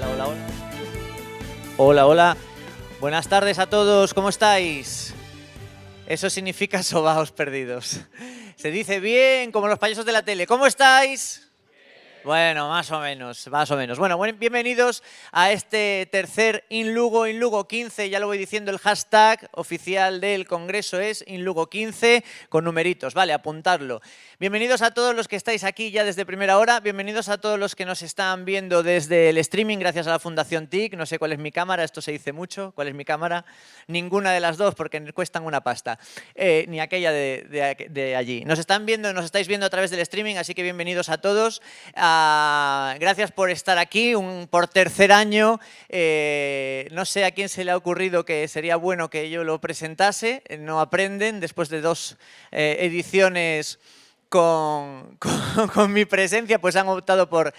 Hola, hola, hola. Hola, hola. Buenas tardes a todos, ¿cómo estáis? Eso significa sobaos perdidos. Se dice bien, como los payasos de la tele. ¿Cómo estáis? Bueno, más o menos, más o menos. Bueno, bienvenidos a este tercer InLugo 15. Ya lo voy diciendo, el hashtag oficial del Congreso es InLugo 15 con numeritos, vale, apuntadlo. Bienvenidos a todos los que estáis aquí ya desde primera hora. Bienvenidos a todos los que nos están viendo desde el streaming gracias a la Fundación TIC. No sé cuál es mi cámara, esto se dice mucho. ¿Cuál es mi cámara? Ninguna de las dos porque cuestan una pasta. Ni aquella de allí. Nos están viendo, nos estáis viendo a través del streaming, así que bienvenidos a todos. Gracias por estar aquí por tercer año. No sé a quién se le ha ocurrido que sería bueno que yo lo presentase. No aprenden después de dos ediciones con mi presencia, pues han optado por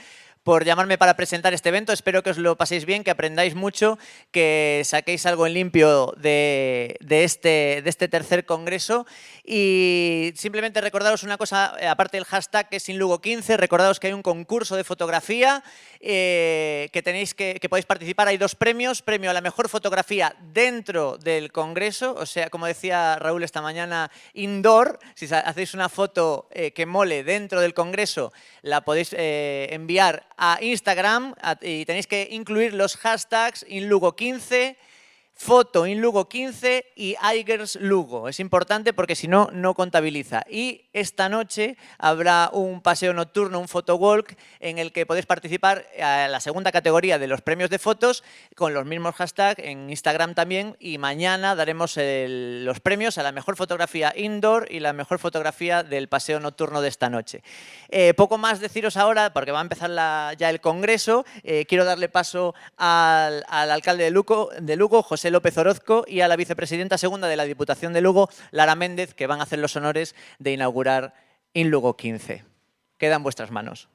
llamarme para presentar este evento. Espero que os lo paséis bien, que aprendáis mucho, que saquéis algo en limpio de este tercer congreso. Y simplemente recordaros una cosa, aparte del hashtag que es InLugo15, recordaros que hay un concurso de fotografía que podéis participar. Hay dos premios: premio a la mejor fotografía dentro del congreso, o sea, como decía Raúl esta mañana, indoor. Si hacéis una foto que mole dentro del congreso, la podéis enviar a Instagram y tenéis que incluir los hashtags InLugo15, foto InLugo15 y iGirlsLugo. Es importante porque si no, no contabiliza. Y esta noche habrá un paseo nocturno, un photowalk, en el que podéis participar a la segunda categoría de los premios de fotos con los mismos hashtags en Instagram también. Y mañana daremos los premios a la mejor fotografía indoor y la mejor fotografía del paseo nocturno de esta noche. Poco más deciros ahora, porque va a empezar ya el congreso. Quiero darle paso al alcalde de Lugo, José López Orozco, y a la vicepresidenta segunda de la Diputación de Lugo, Lara Méndez, que van a hacer los honores de inaugurar InLugo 15. Queda en vuestras manos.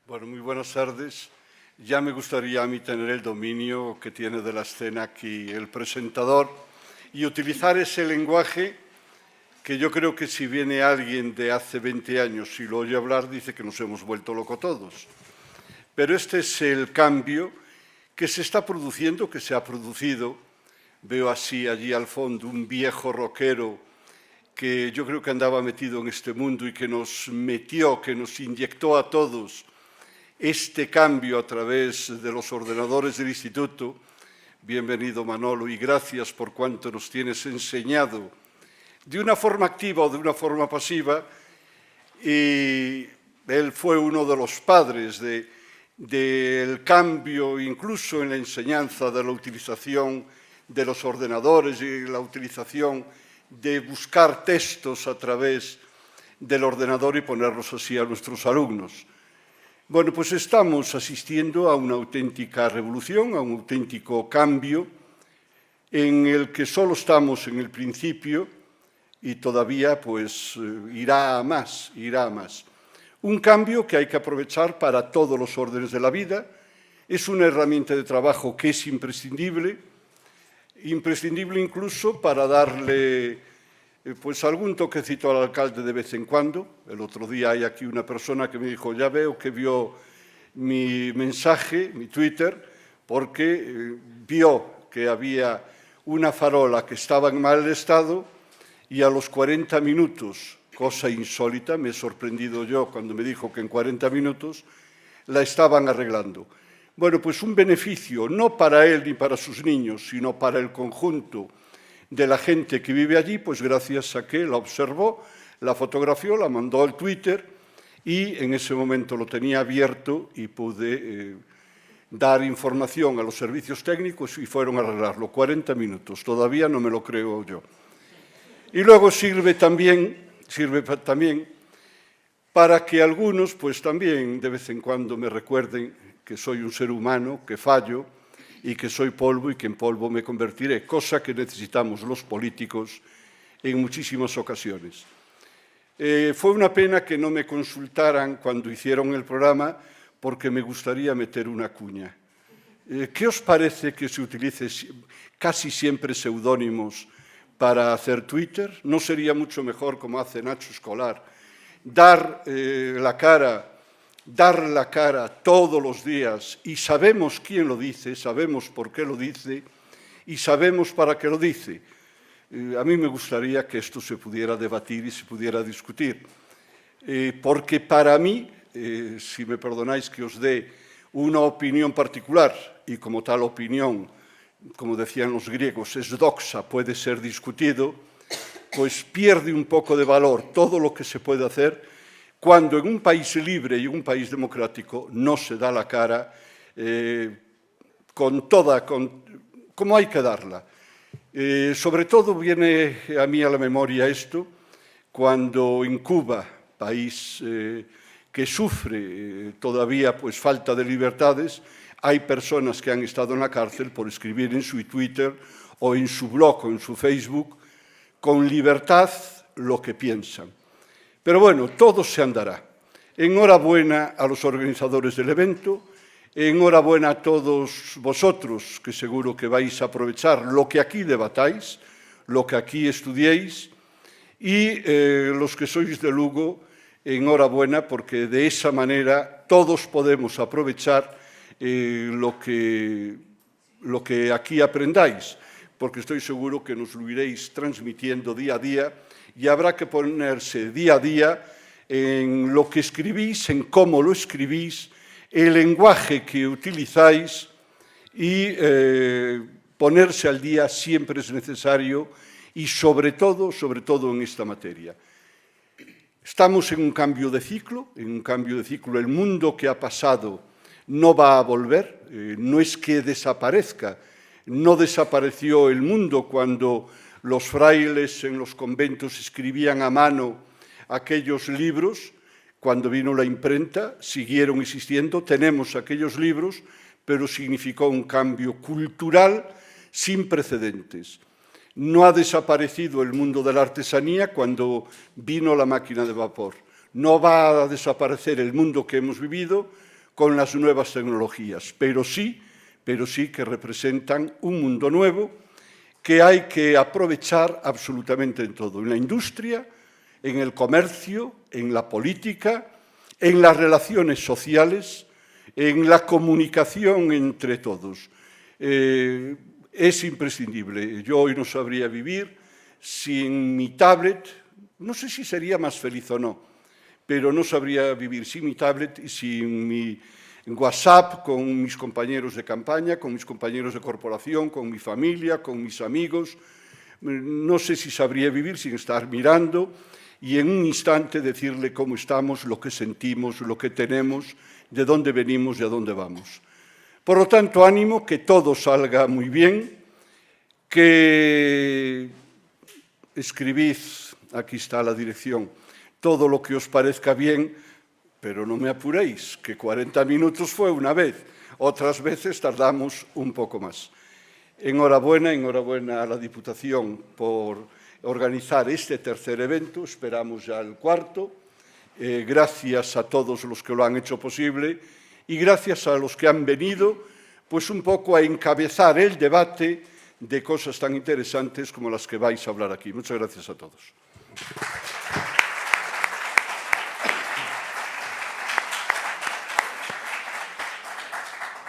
Bueno, muy buenas tardes. Ya me gustaría a mí tener el dominio que tiene de la escena aquí el presentador y utilizar ese lenguaje que yo creo que si viene alguien de hace 20 años y lo oye hablar, dice que nos hemos vuelto locos todos. Pero este es el cambio que se está produciendo, que se ha producido. Veo así allí al fondo un viejo rockero que yo creo que andaba metido en este mundo y que nos metió, que nos inyectó a todos este cambio a través de los ordenadores del instituto. Bienvenido, Manolo, y gracias por cuanto nos tienes enseñado de una forma activa o de una forma pasiva. Y él fue uno de los padres del cambio, incluso en la enseñanza, de la utilización de los ordenadores y la utilización de buscar textos a través del ordenador y ponerlos así a nuestros alumnos. Bueno, pues estamos asistiendo a una auténtica revolución, a un auténtico cambio en el que solo estamos en el principio y todavía pues irá a más, irá a más. Un cambio que hay que aprovechar para todos los órdenes de la vida. Es una herramienta de trabajo que es imprescindible incluso para darle pues algún toquecito al alcalde de vez en cuando. El otro día hay aquí una persona que me dijo, ya veo que vio mi mensaje, mi Twitter, porque vio que había una farola que estaba en mal estado y a los 40 minutos, cosa insólita, me he sorprendido yo cuando me dijo que en 40 minutos la estaban arreglando. Bueno, pues un beneficio no para él ni para sus niños, sino para el conjunto de la gente que vive allí, pues gracias a que la observó, la fotografió, la mandó al Twitter y en ese momento lo tenía abierto y pude dar información a los servicios técnicos y fueron a arreglarlo. 40 minutos, todavía no me lo creo yo. Y luego sirve también para que algunos, pues también de vez en cuando me recuerden que soy un ser humano, que fallo, y que soy polvo y que en polvo me convertiré, cosa que necesitamos los políticos en muchísimas ocasiones. Fue una pena que no me consultaran cuando hicieron el programa porque me gustaría meter una cuña. ¿Qué os parece que se utilice casi siempre seudónimos para hacer Twitter? ¿No sería mucho mejor, como hace Nacho Escolar, dar la cara todos los días, y sabemos quién lo dice, sabemos por qué lo dice y sabemos para qué lo dice? A mí me gustaría que esto se pudiera debatir y se pudiera discutir, porque para mí, si me perdonáis que os dé una opinión particular, y como tal opinión, como decían los griegos, es doxa, puede ser discutido, pues pierde un poco de valor todo lo que se puede hacer cuando en un país libre y un país democrático no se da la cara como hay que darla. Sobre todo viene a mí a la memoria esto, cuando en Cuba, país que sufre todavía pues, falta de libertades, hay personas que han estado en la cárcel por escribir en su Twitter o en su blog o en su Facebook con libertad lo que piensan. Pero bueno, todo se andará. Enhorabuena a los organizadores del evento, enhorabuena a todos vosotros, que seguro que vais a aprovechar lo que aquí debatáis, lo que aquí estudiéis, y los que sois de Lugo, enhorabuena, porque de esa manera todos podemos aprovechar lo que aquí aprendáis, porque estoy seguro que nos lo iréis transmitiendo día a día y habrá que ponerse día a día en lo que escribís, en cómo lo escribís, el lenguaje que utilizáis y ponerse al día siempre es necesario y sobre todo en esta materia. Estamos en un cambio de ciclo, el mundo que ha pasado no va a volver, no es que desaparezca, no desapareció el mundo cuando los frailes en los conventos escribían a mano aquellos libros, cuando vino la imprenta siguieron existiendo, tenemos aquellos libros, pero significó un cambio cultural sin precedentes. No ha desaparecido el mundo de la artesanía cuando vino la máquina de vapor, no va a desaparecer el mundo que hemos vivido con las nuevas tecnologías, pero sí que representan un mundo nuevo que hay que aprovechar absolutamente en todo, en la industria, en el comercio, en la política, en las relaciones sociales, en la comunicación entre todos. Es imprescindible. Yo hoy no sabría vivir sin mi tablet, no sé si sería más feliz o no, pero no sabría vivir sin mi tablet y sin mi WhatsApp, con mis compañeros de campaña, con mis compañeros de corporación, con mi familia, con mis amigos. No sé si sabría vivir sin estar mirando y en un instante decirle cómo estamos, lo que sentimos, lo que tenemos, de dónde venimos y a dónde vamos. Por lo tanto, ánimo, que todo salga muy bien, que escribid, aquí está la dirección, todo lo que os parezca bien, pero no me apuréis, que 40 minutos fue una vez, otras veces tardamos un poco más. Enhorabuena a la Diputación por organizar este tercer evento, esperamos ya el cuarto. Gracias a todos los que lo han hecho posible y gracias a los que han venido, pues un poco a encabezar el debate de cosas tan interesantes como las que vais a hablar aquí. Muchas gracias a todos.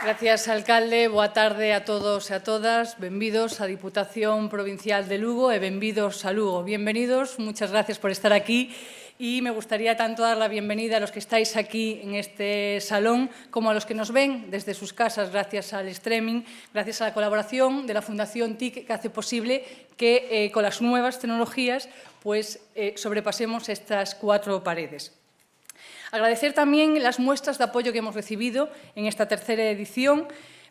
Gracias, alcalde. Boa tarde a todos e a todas. Benvidos á Diputación Provincial de Lugo e benvidos a Lugo. Bienvenidos, muchas gracias por estar aquí. Y me gustaría tanto dar la bienvenida a los que estáis aquí en este salón como a los que nos ven desde sus casas gracias al streaming, gracias a la colaboración de la Fundación TIC que hace posible que con las nuevas tecnologías pues, sobrepasemos estas 4 paredes. Agradecer también las muestras de apoyo que hemos recibido en esta tercera edición,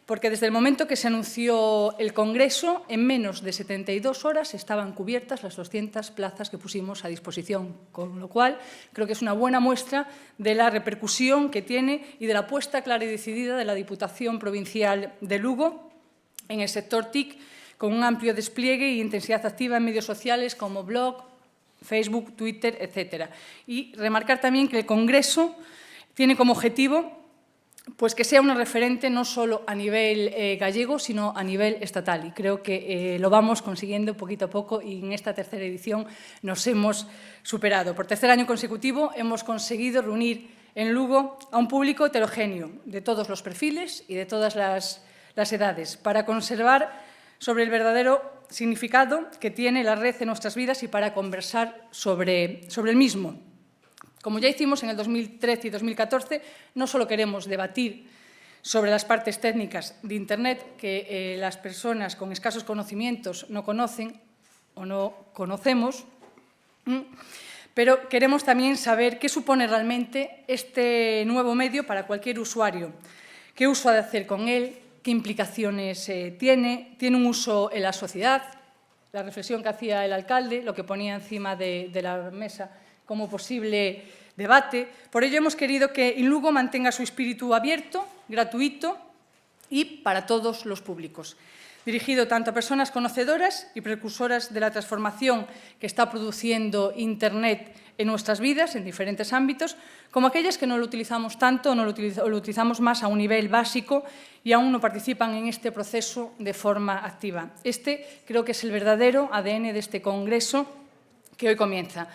porque desde el momento que se anunció el Congreso, en menos de 72 horas estaban cubiertas las 200 plazas que pusimos a disposición, con lo cual creo que es una buena muestra de la repercusión que tiene y de la apuesta clara y decidida de la Diputación Provincial de Lugo en el sector TIC, con un amplio despliegue e intensidad activa en medios sociales como blog, Facebook, Twitter, etc. Y remarcar también que el Congreso tiene como objetivo pues que sea una referente no solo a nivel gallego, sino a nivel estatal. Y creo que lo vamos consiguiendo poquito a poco y en esta tercera edición nos hemos superado. Por tercer año consecutivo hemos conseguido reunir en Lugo a un público heterogéneo, de todos los perfiles y de todas las edades, para conservar sobre el verdadero significado que tiene la red en nuestras vidas y para conversar sobre el mismo. Como ya hicimos en el 2013 y 2014, no solo queremos debatir sobre las partes técnicas de Internet que las personas con escasos conocimientos no conocen o no conocemos, pero queremos también saber qué supone realmente este nuevo medio para cualquier usuario, qué uso ha de hacer con él, qué implicaciones tiene un uso en la sociedad, la reflexión que hacía el alcalde, lo que ponía encima de la mesa como posible debate. Por ello hemos querido que InLugo mantenga su espíritu abierto, gratuito y para todos los públicos, dirigido tanto a personas conocedoras y precursoras de la transformación que está produciendo Internet en nuestras vidas, en diferentes ámbitos, como aquellas que no lo utilizamos tanto o lo utilizamos más a un nivel básico y aún no participan en este proceso de forma activa. Este creo que es el verdadero ADN de este congreso que hoy comienza.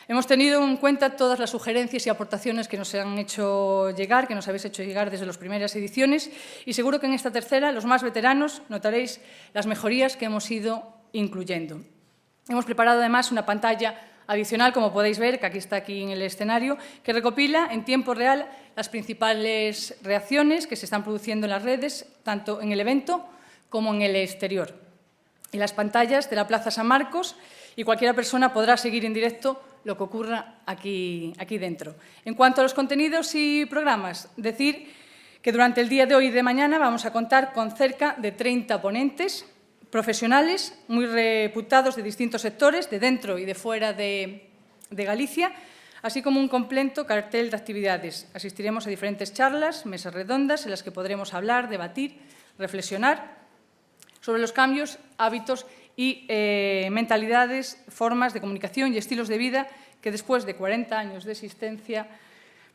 Hemos tenido en cuenta todas las sugerencias y aportaciones que nos han hecho llegar, que nos habéis hecho llegar desde las primeras ediciones, y seguro que en esta tercera, los más veteranos, notaréis las mejorías que hemos ido incluyendo. Hemos preparado además una pantalla adicional, como podéis ver, que aquí está en el escenario, que recopila en tiempo real las principales reacciones que se están produciendo en las redes, tanto en el evento como en el exterior. En las pantallas de la Plaza San Marcos, y cualquier persona podrá seguir en directo lo que ocurra aquí dentro. En cuanto a los contenidos y programas, decir que durante el día de hoy y de mañana vamos a contar con cerca de 30 ponentes profesionales muy reputados de distintos sectores, de dentro y de fuera de Galicia, así como un completo cartel de actividades. Asistiremos a diferentes charlas, mesas redondas, en las que podremos hablar, debatir, reflexionar sobre los cambios, hábitos y mentalidades, formas de comunicación y estilos de vida que después de 40 años de existencia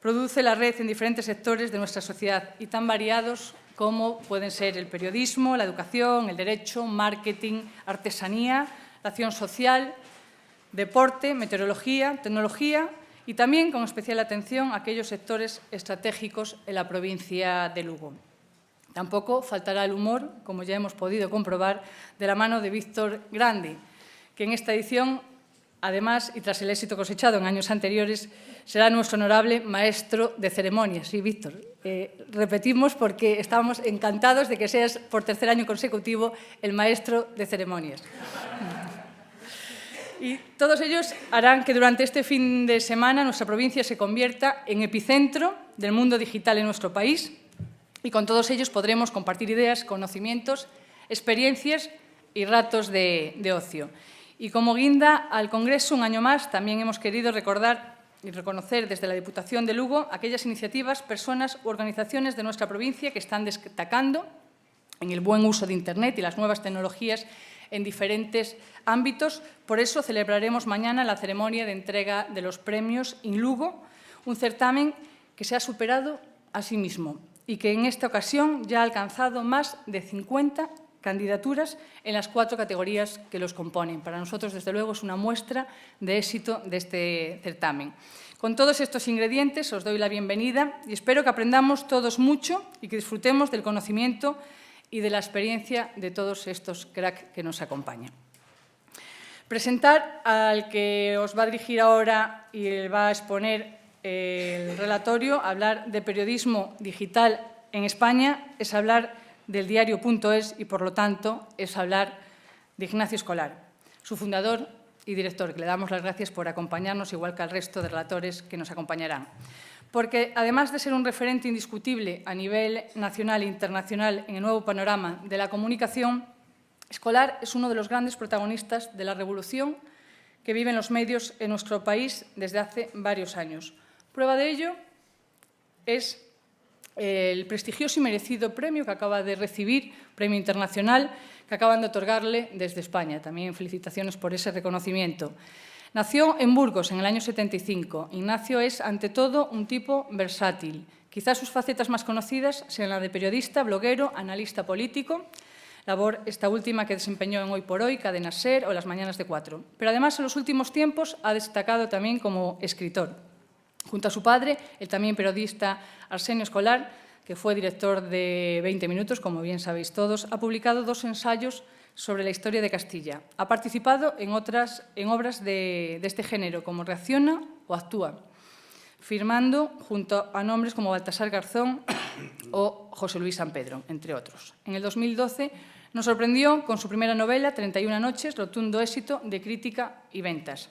produce la red en diferentes sectores de nuestra sociedad y tan variados como pueden ser el periodismo, la educación, el derecho, marketing, artesanía, la acción social, deporte, meteorología, tecnología y también con especial atención a aquellos sectores estratégicos en la provincia de Lugo. Tampoco faltará el humor, como ya hemos podido comprobar, de la mano de Víctor Grande, que en esta edición, además, y tras el éxito cosechado en años anteriores, será nuestro honorable maestro de ceremonias. Sí, Víctor, repetimos porque estamos encantados de que seas por tercer año consecutivo el maestro de ceremonias. Y todos ellos harán que durante este fin de semana nuestra provincia se convierta en epicentro del mundo digital en nuestro país, y con todos ellos podremos compartir ideas, conocimientos, experiencias y ratos de ocio. Y como guinda al Congreso, un año más, también hemos querido recordar y reconocer desde la Diputación de Lugo aquellas iniciativas, personas u organizaciones de nuestra provincia que están destacando en el buen uso de Internet y las nuevas tecnologías en diferentes ámbitos. Por eso celebraremos mañana la ceremonia de entrega de los premios InLugo, un certamen que se ha superado a sí mismo y que en esta ocasión ya ha alcanzado más de 50 candidaturas en las 4 categorías que los componen. Para nosotros, desde luego, es una muestra de éxito de este certamen. Con todos estos ingredientes os doy la bienvenida y espero que aprendamos todos mucho y que disfrutemos del conocimiento y de la experiencia de todos estos cracks que nos acompañan. Presentar al que os va a dirigir ahora y va a exponer el relatorio, hablar de periodismo digital en España, es hablar del diario.es y, por lo tanto, es hablar de Ignacio Escolar, su fundador y director, que le damos las gracias por acompañarnos, igual que al resto de relatores que nos acompañarán. Porque, además de ser un referente indiscutible a nivel nacional e internacional en el nuevo panorama de la comunicación, Escolar es uno de los grandes protagonistas de la revolución que viven los medios en nuestro país desde hace varios años. Prueba de ello es el prestigioso y merecido premio que acaba de recibir, premio internacional, que acaban de otorgarle desde España. También felicitaciones por ese reconocimiento. Nació en Burgos en el año 75. Ignacio es, ante todo, un tipo versátil, Quizás sus facetas más conocidas sean la de periodista, bloguero, analista político, labor esta última que desempeñó en Hoy por Hoy, Cadena SER o Las Mañanas de 4. Pero además, en los últimos tiempos ha destacado también como escritor. Junto a su padre, el también periodista Arsenio Escolar, que fue director de 20 Minutos, como bien sabéis todos, ha publicado 2 ensayos sobre la historia de Castilla. Ha participado en obras de este género, como Reacciona o Actúa, firmando junto a nombres como Baltasar Garzón o José Luis San Pedro, entre otros. En el 2012 nos sorprendió con su primera novela, 31 noches, rotundo éxito de crítica y ventas.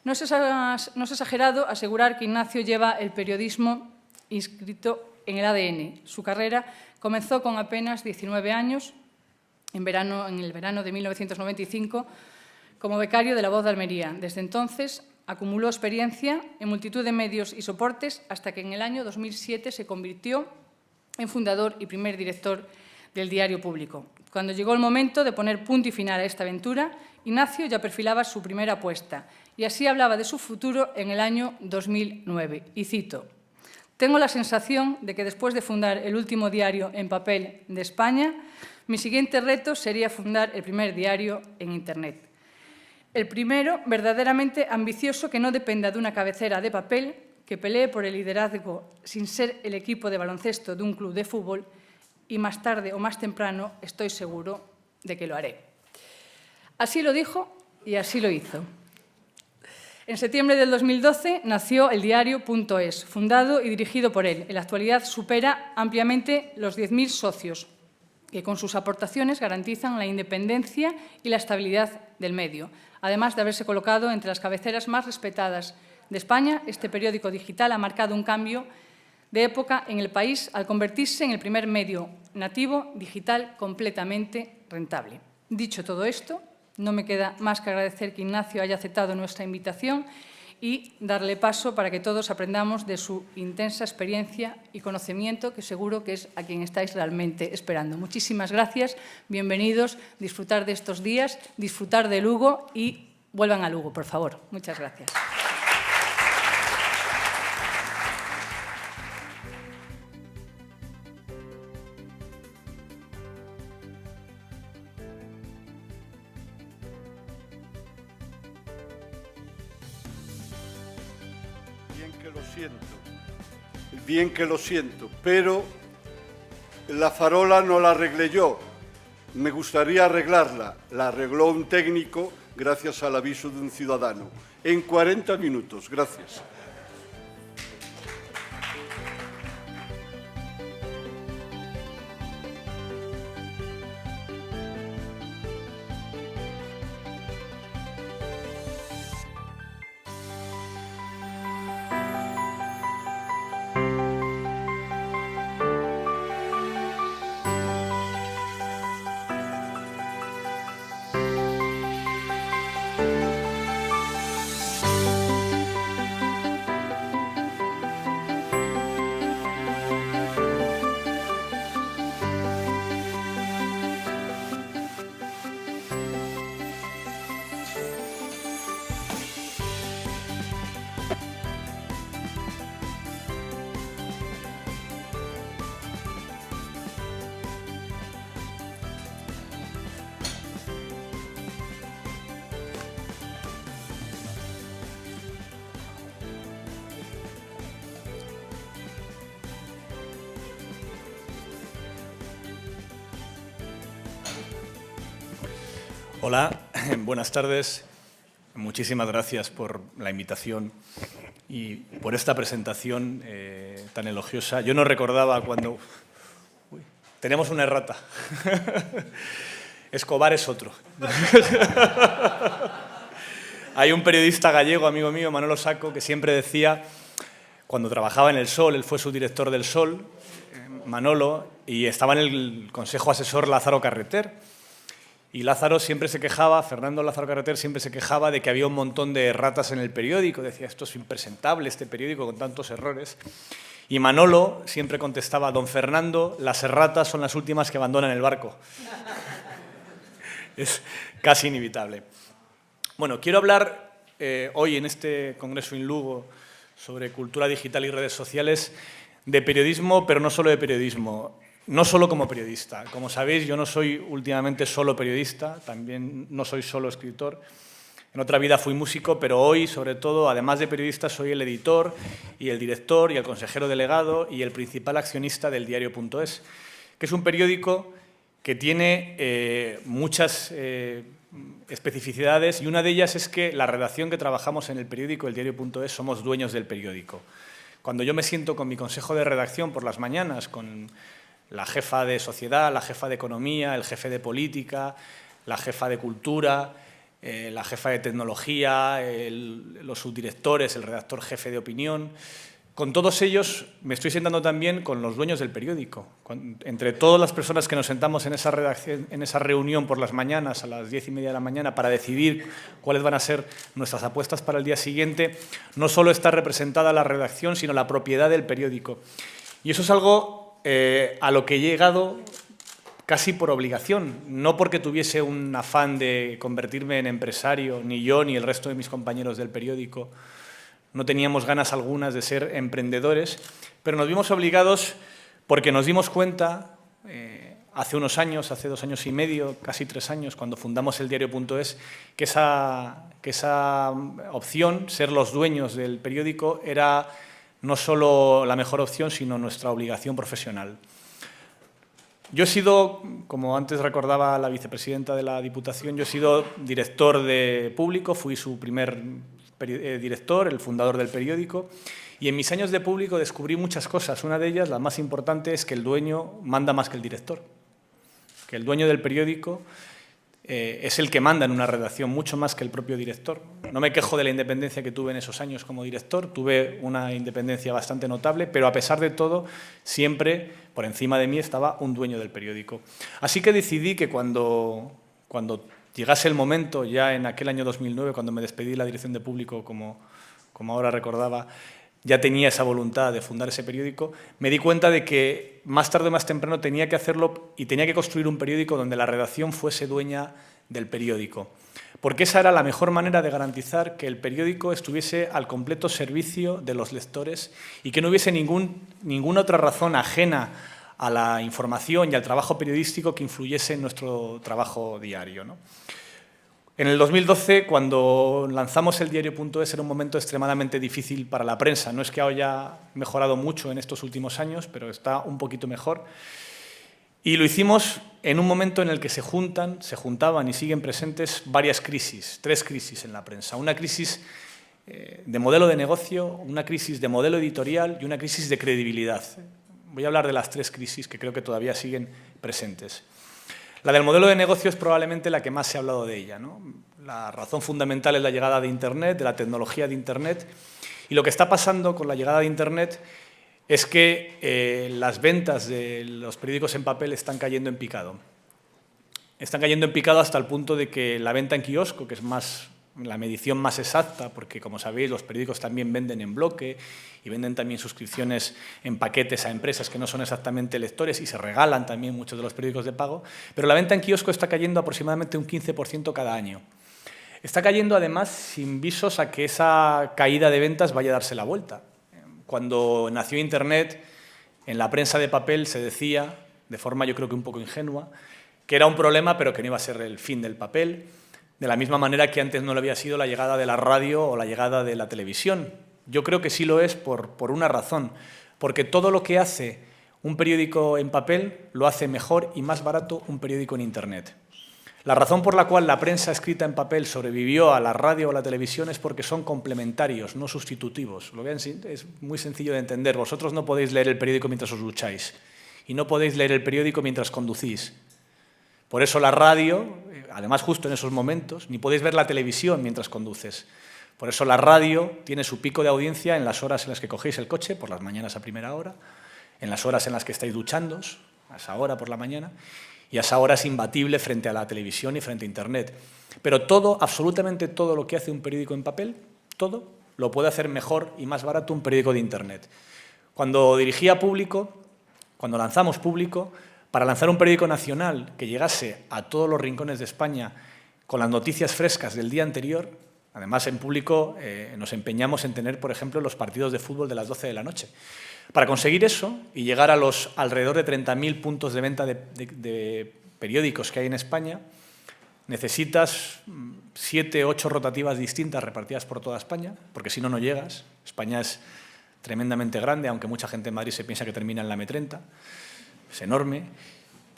No es exagerado asegurar que Ignacio lleva el periodismo inscrito en el ADN. Su carrera comenzó con apenas 19 años, en el verano de 1995, como becario de La Voz de Almería. Desde entonces acumuló experiencia en multitud de medios y soportes hasta que en el año 2007 se convirtió en fundador y primer director del Diario Público. Cuando llegó el momento de poner punto y final a esta aventura, Ignacio ya perfilaba su primera apuesta y así hablaba de su futuro en el año 2009. Y cito: «Tengo la sensación de que después de fundar el último diario en papel de España, mi siguiente reto sería fundar el primer diario en Internet. El primero, verdaderamente ambicioso, que no dependa de una cabecera de papel, que pelee por el liderazgo sin ser el equipo de baloncesto de un club de fútbol y más tarde o más temprano estoy seguro de que lo haré». Así lo dijo y así lo hizo. En septiembre del 2012 nació el diario.es, fundado y dirigido por él. En la actualidad supera ampliamente los 10.000 socios, que con sus aportaciones garantizan la independencia y la estabilidad del medio. Además de haberse colocado entre las cabeceras más respetadas de España, este periódico digital ha marcado un cambio de época en el país al convertirse en el primer medio nativo digital completamente rentable. Dicho todo esto, no me queda más que agradecer que Ignacio haya aceptado nuestra invitación y darle paso para que todos aprendamos de su intensa experiencia y conocimiento, que seguro que es a quien estáis realmente esperando. Muchísimas gracias, bienvenidos, disfrutar de estos días, disfrutar de Lugo y vuelvan a Lugo, por favor. Muchas gracias. Bien que lo siento, pero la farola no la arreglé yo. Me gustaría arreglarla. La arregló un técnico gracias al aviso de un ciudadano. En 40 minutos. Gracias. Hola, buenas tardes. Muchísimas gracias por la invitación y por esta presentación tan elogiosa. Yo no recordaba cuando... Uy, tenemos una errata. Escobar es otro. Hay un periodista gallego, amigo mío, Manolo Saco, que siempre decía, cuando trabajaba en El Sol, él fue subdirector del Sol, Manolo, y estaba en el Consejo Asesor Lázaro Carreter. Y Lázaro siempre se quejaba, Fernando Lázaro Carreter siempre se quejaba de que había un montón de erratas en el periódico. Decía, esto es impresentable, este periódico con tantos errores. Y Manolo siempre contestaba, don Fernando, las erratas son las últimas que abandonan el barco. Es casi inevitable. Bueno, quiero hablar hoy en este Congreso in Lugo sobre cultura digital y redes sociales de periodismo, pero no solo de periodismo, no solo como periodista. Como sabéis, yo no soy últimamente solo periodista, también no soy solo escritor. En otra vida fui músico, pero hoy, sobre todo, además de periodista, soy el editor y el director y el consejero delegado y el principal accionista del diario.es, que es un periódico que tiene muchas especificidades, y una de ellas es que la redacción que trabajamos en el periódico, el diario.es, somos dueños del periódico. Cuando yo me siento con mi consejo de redacción por las mañanas, con la jefa de sociedad, la jefa de economía, el jefe de política, la jefa de cultura, la jefa de tecnología, los subdirectores, el redactor jefe de opinión. Con todos ellos me estoy sentando también con los dueños del periódico. Entre todas las personas que nos sentamos en esa redacción, en esa reunión por las mañanas, a las 10:30 de la mañana, para decidir cuáles van a ser nuestras apuestas para el día siguiente, no solo está representada la redacción, sino la propiedad del periódico. Y eso es algo a lo que he llegado casi por obligación, no porque tuviese un afán de convertirme en empresario, ni yo ni el resto de mis compañeros del periódico. No teníamos ganas algunas de ser emprendedores, pero nos vimos obligados porque nos dimos cuenta hace unos años, hace 2 años y medio, casi 3 años, cuando fundamos el diario.es, que esa opción, ser los dueños del periódico, era no solo la mejor opción, sino nuestra obligación profesional. Yo he sido, como antes recordaba la vicepresidenta de la Diputación, yo he sido director de Público, fui su primer director, el fundador del periódico, y en mis años de Público descubrí muchas cosas. Una de ellas, la más importante, es que el dueño manda más que el director, que el dueño del periódico es el que manda en una redacción, mucho más que el propio director. No me quejo de la independencia que tuve en esos años como director, tuve una independencia bastante notable, pero a pesar de todo, siempre por encima de mí estaba un dueño del periódico. Así que decidí que cuando llegase el momento, ya en aquel año 2009, cuando me despedí de la dirección de Público, como ahora recordaba, ya tenía esa voluntad de fundar ese periódico, me di cuenta de que más tarde o más temprano tenía que hacerlo y tenía que construir un periódico donde la redacción fuese dueña del periódico. Porque esa era la mejor manera de garantizar que el periódico estuviese al completo servicio de los lectores y que no hubiese ninguna otra razón ajena a la información y al trabajo periodístico que influyese en nuestro trabajo diario, ¿no? En el 2012, cuando lanzamos el diario.es, era un momento extremadamente difícil para la prensa. No es que haya mejorado mucho en estos últimos años, pero está un poquito mejor. Y lo hicimos en un momento en el que se juntaban y siguen presentes varias crisis, 3 crisis en la prensa. Una crisis de modelo de negocio, una crisis de modelo editorial y una crisis de credibilidad. Voy a hablar de las 3 crisis que creo que todavía siguen presentes. La del modelo de negocio es probablemente la que más se ha hablado de ella, ¿no? La razón fundamental es la llegada de Internet, de la tecnología de Internet. Y lo que está pasando con la llegada de Internet es que las ventas de los periódicos en papel están cayendo en picado. Están cayendo en picado hasta el punto de que la venta en kiosco, que es la medición más exacta, porque como sabéis los periódicos también venden en bloque y venden también suscripciones en paquetes a empresas que no son exactamente lectores y se regalan también muchos de los periódicos de pago, pero la venta en kiosco está cayendo aproximadamente un 15% cada año. Está cayendo además sin visos a que esa caída de ventas vaya a darse la vuelta. Cuando nació Internet, en la prensa de papel se decía, de forma yo creo que un poco ingenua, que era un problema pero que no iba a ser el fin del papel, de la misma manera que antes no lo había sido la llegada de la radio o la llegada de la televisión. Yo creo que sí lo es por una razón, porque todo lo que hace un periódico en papel lo hace mejor y más barato un periódico en Internet. La razón por la cual la prensa escrita en papel sobrevivió a la radio o a la televisión es porque son complementarios, no sustitutivos. Lo vean, es muy sencillo de entender. Vosotros no podéis leer el periódico mientras os ducháis y no podéis leer el periódico mientras conducís. Por eso la radio, además justo en esos momentos, ni podéis ver la televisión mientras conduces. Por eso la radio tiene su pico de audiencia en las horas en las que cogéis el coche, por las mañanas a primera hora, en las horas en las que estáis duchándoos, a esa hora por la mañana, y a esa hora es imbatible frente a la televisión y frente a Internet. Pero todo, absolutamente todo lo que hace un periódico en papel, todo, lo puede hacer mejor y más barato un periódico de Internet. Cuando dirigía Público, cuando lanzamos Público, para lanzar un periódico nacional que llegase a todos los rincones de España con las noticias frescas del día anterior, Además, en público nos empeñamos en tener, por ejemplo, los partidos de fútbol de las 12 de la noche. Para conseguir eso y llegar a los alrededor de 30.000 puntos de venta de periódicos que hay en España, necesitas 7 o 8 rotativas distintas repartidas por toda España, porque si no, no llegas. España es tremendamente grande, aunque mucha gente en Madrid se piensa que termina en la M30. Es enorme.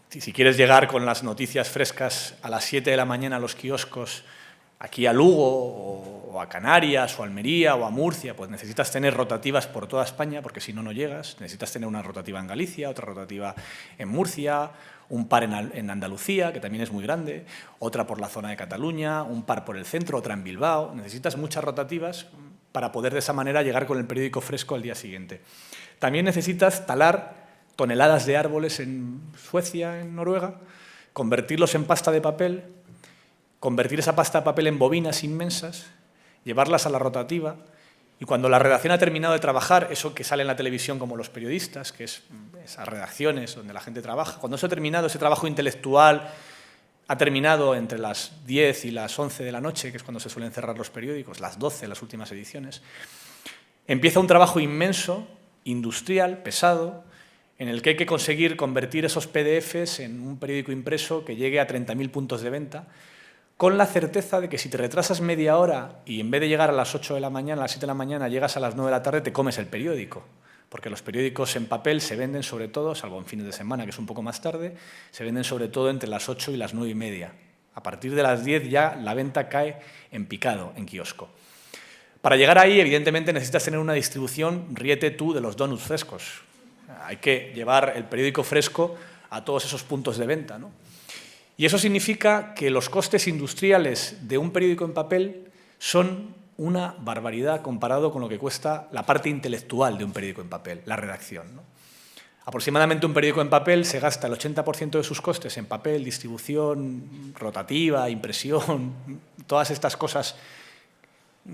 Si quieres llegar con las noticias frescas a las 7 de la mañana a los kioscos, aquí a Lugo, o a Canarias, o a Almería, o a Murcia, pues necesitas tener rotativas por toda España, porque si no, no llegas. Necesitas tener una rotativa en Galicia, otra rotativa en Murcia, un par en Andalucía, que también es muy grande, otra por la zona de Cataluña, un par por el centro, otra en Bilbao. Necesitas muchas rotativas para poder de esa manera llegar con el periódico fresco al día siguiente. También necesitas talar toneladas de árboles en Suecia, en Noruega, convertirlos en pasta de papel, convertir esa pasta de papel en bobinas inmensas, llevarlas a la rotativa, y cuando la redacción ha terminado de trabajar, eso que sale en la televisión como los periodistas, que es esas redacciones donde la gente trabaja, cuando eso ha terminado, ese trabajo intelectual ha terminado entre las 10 y las 11 de la noche, que es cuando se suelen cerrar los periódicos, las 12, las últimas ediciones, empieza un trabajo inmenso, industrial, pesado, en el que hay que conseguir convertir esos PDFs en un periódico impreso que llegue a 30.000 puntos de venta, con la certeza de que si te retrasas media hora y en vez de llegar a las 8 de la mañana, a las 7 de la mañana, llegas a las 9 de la tarde, te comes el periódico. Porque los periódicos en papel se venden sobre todo, salvo en fines de semana, que es un poco más tarde, se venden sobre todo entre las 8 y las 9 y media. A partir de las 10 ya la venta cae en picado, en kiosco. Para llegar ahí, evidentemente, necesitas tener una distribución, ríete tú, de los donuts frescos. Hay que llevar el periódico fresco a todos esos puntos de venta, ¿no? Y eso significa que los costes industriales de un periódico en papel son una barbaridad comparado con lo que cuesta la parte intelectual de un periódico en papel, la redacción, ¿no? Aproximadamente un periódico en papel se gasta el 80% de sus costes en papel, distribución, rotativa, impresión, todas estas cosas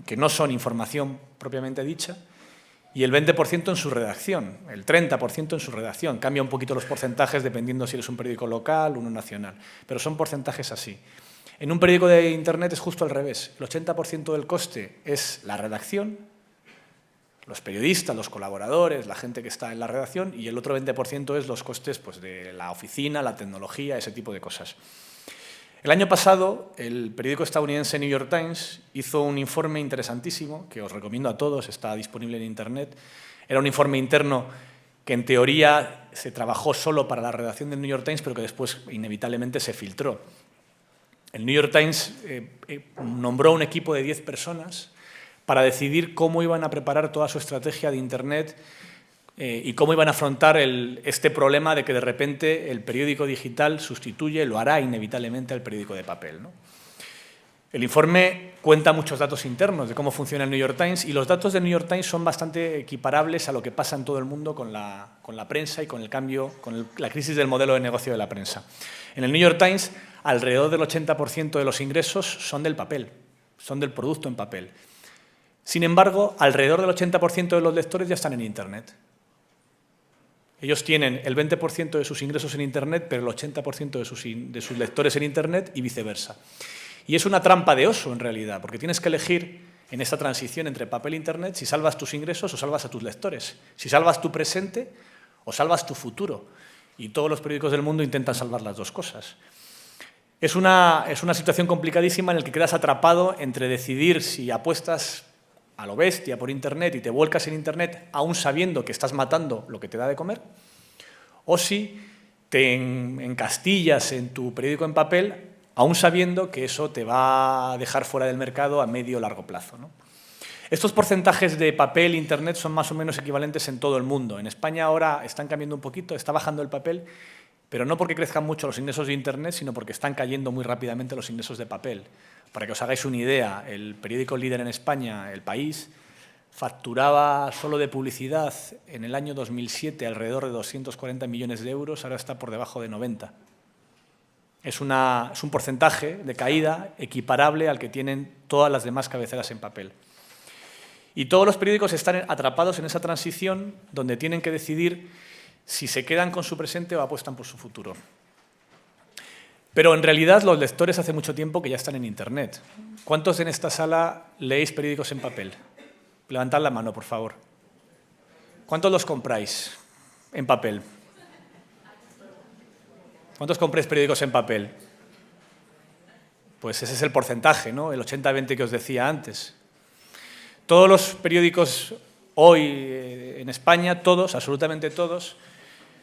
que no son información propiamente dicha, y el 20% en su redacción, el 30% en su redacción. Cambia un poquito los porcentajes dependiendo si eres un periódico local o uno nacional, pero son porcentajes así. En un periódico de Internet es justo al revés. El 80% del coste es la redacción, los periodistas, los colaboradores, la gente que está en la redacción, y el otro 20% es los costes, pues, de la oficina, la tecnología, ese tipo de cosas. El año pasado, el periódico estadounidense New York Times hizo un informe interesantísimo, que os recomiendo a todos, está disponible en Internet. Era un informe interno que en teoría se trabajó solo para la redacción del New York Times, pero que después inevitablemente se filtró. El New York Times nombró un equipo de 10 personas para decidir cómo iban a preparar toda su estrategia de Internet y cómo iban a afrontar este problema de que de repente el periódico digital sustituye, lo hará inevitablemente al periódico de papel, ¿no? El informe cuenta muchos datos internos de cómo funciona el New York Times, y los datos del New York Times son bastante equiparables a lo que pasa en todo el mundo con la prensa y con el cambio, con la crisis del modelo de negocio de la prensa. En el New York Times, alrededor del 80% de los ingresos son del papel, son del producto en papel. Sin embargo, alrededor del 80% de los lectores ya están en Internet. Ellos tienen el 20% de sus ingresos en Internet, pero el 80% de sus lectores en Internet, y viceversa. Y es una trampa de oso, en realidad, porque tienes que elegir en esta transición entre papel e Internet si salvas tus ingresos o salvas a tus lectores, si salvas tu presente o salvas tu futuro. Y todos los periódicos del mundo intentan salvar las dos cosas. Es una situación complicadísima en la que quedas atrapado entre decidir si apuestas a lo bestia por Internet y te vuelcas en Internet aún sabiendo que estás matando lo que te da de comer, o si te encastillas en tu periódico en papel aún sabiendo que eso te va a dejar fuera del mercado a medio o largo plazo, ¿no? Estos porcentajes de papel e Internet son más o menos equivalentes en todo el mundo. En España ahora están cambiando un poquito, está bajando el papel, pero no porque crezcan mucho los ingresos de Internet, sino porque están cayendo muy rápidamente los ingresos de papel. Para que os hagáis una idea, el periódico líder en España, El País, facturaba solo de publicidad en el año 2007 alrededor de 240 millones de euros, ahora está por debajo de 90. Es un porcentaje de caída equiparable al que tienen todas las demás cabeceras en papel. Y todos los periódicos están atrapados en esa transición donde tienen que decidir si se quedan con su presente o apuestan por su futuro. Pero en realidad los lectores hace mucho tiempo que ya están en Internet. ¿Cuántos en esta sala leéis periódicos en papel? Levantad la mano, por favor. ¿Cuántos los compráis en papel? ¿Cuántos compráis periódicos en papel? Pues ese es el porcentaje, ¿no? El 80-20 que os decía antes. Todos los periódicos hoy en España, todos, absolutamente todos,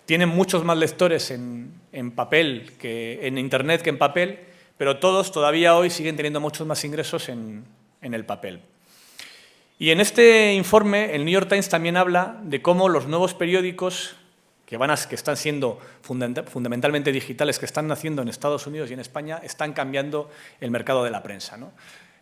tienen muchos más lectores en papel, en Internet que en papel, pero todos todavía hoy siguen teniendo muchos más ingresos en el papel. Y en este informe el New York Times también habla de cómo los nuevos periódicos que están siendo fundamentalmente digitales, que están naciendo en Estados Unidos y en España, están cambiando el mercado de la prensa, ¿no?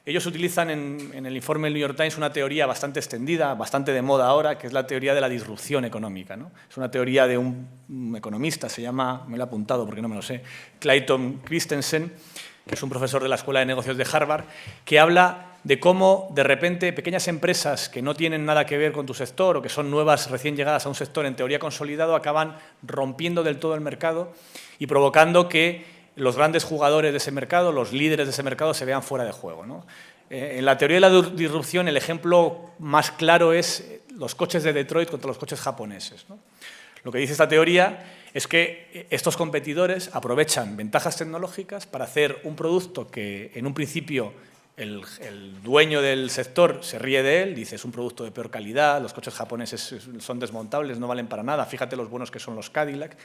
Ellos utilizan en el informe del New York Times una teoría bastante extendida, bastante de moda ahora, que es la teoría de la disrupción económica, ¿no? Es una teoría de un economista, se llama, me lo he apuntado porque no me lo sé, Clayton Christensen, que es un profesor de la Escuela de Negocios de Harvard, que habla de cómo, de repente, pequeñas empresas que no tienen nada que ver con tu sector o que son nuevas, recién llegadas a un sector en teoría consolidado, acaban rompiendo del todo el mercado y provocando que los grandes jugadores de ese mercado, los líderes de ese mercado, se vean fuera de juego, ¿no? En la teoría de la disrupción, el ejemplo más claro es los coches de Detroit contra los coches japoneses, ¿no? Lo que dice esta teoría es que estos competidores aprovechan ventajas tecnológicas para hacer un producto que, en un principio, el dueño del sector se ríe de él, dice es un producto de peor calidad, los coches japoneses son desmontables, no valen para nada, fíjate los buenos que son los Cadillac,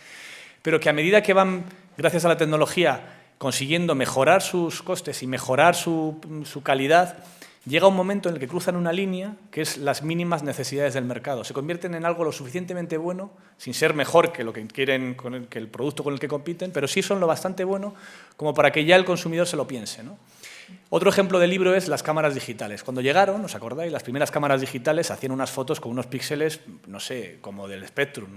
pero que a medida que van, gracias a la tecnología, consiguiendo mejorar sus costes y mejorar su calidad, llega un momento en el que cruzan una línea que es las mínimas necesidades del mercado. Se convierten en algo lo suficientemente bueno, sin ser mejor que lo que quieren, que el producto con el que compiten, pero sí son lo bastante bueno como para que ya el consumidor se lo piense, ¿no? Otro ejemplo del libro es las cámaras digitales. Cuando llegaron, ¿os acordáis? Las primeras cámaras digitales hacían unas fotos con unos píxeles, no sé, como del Spectrum,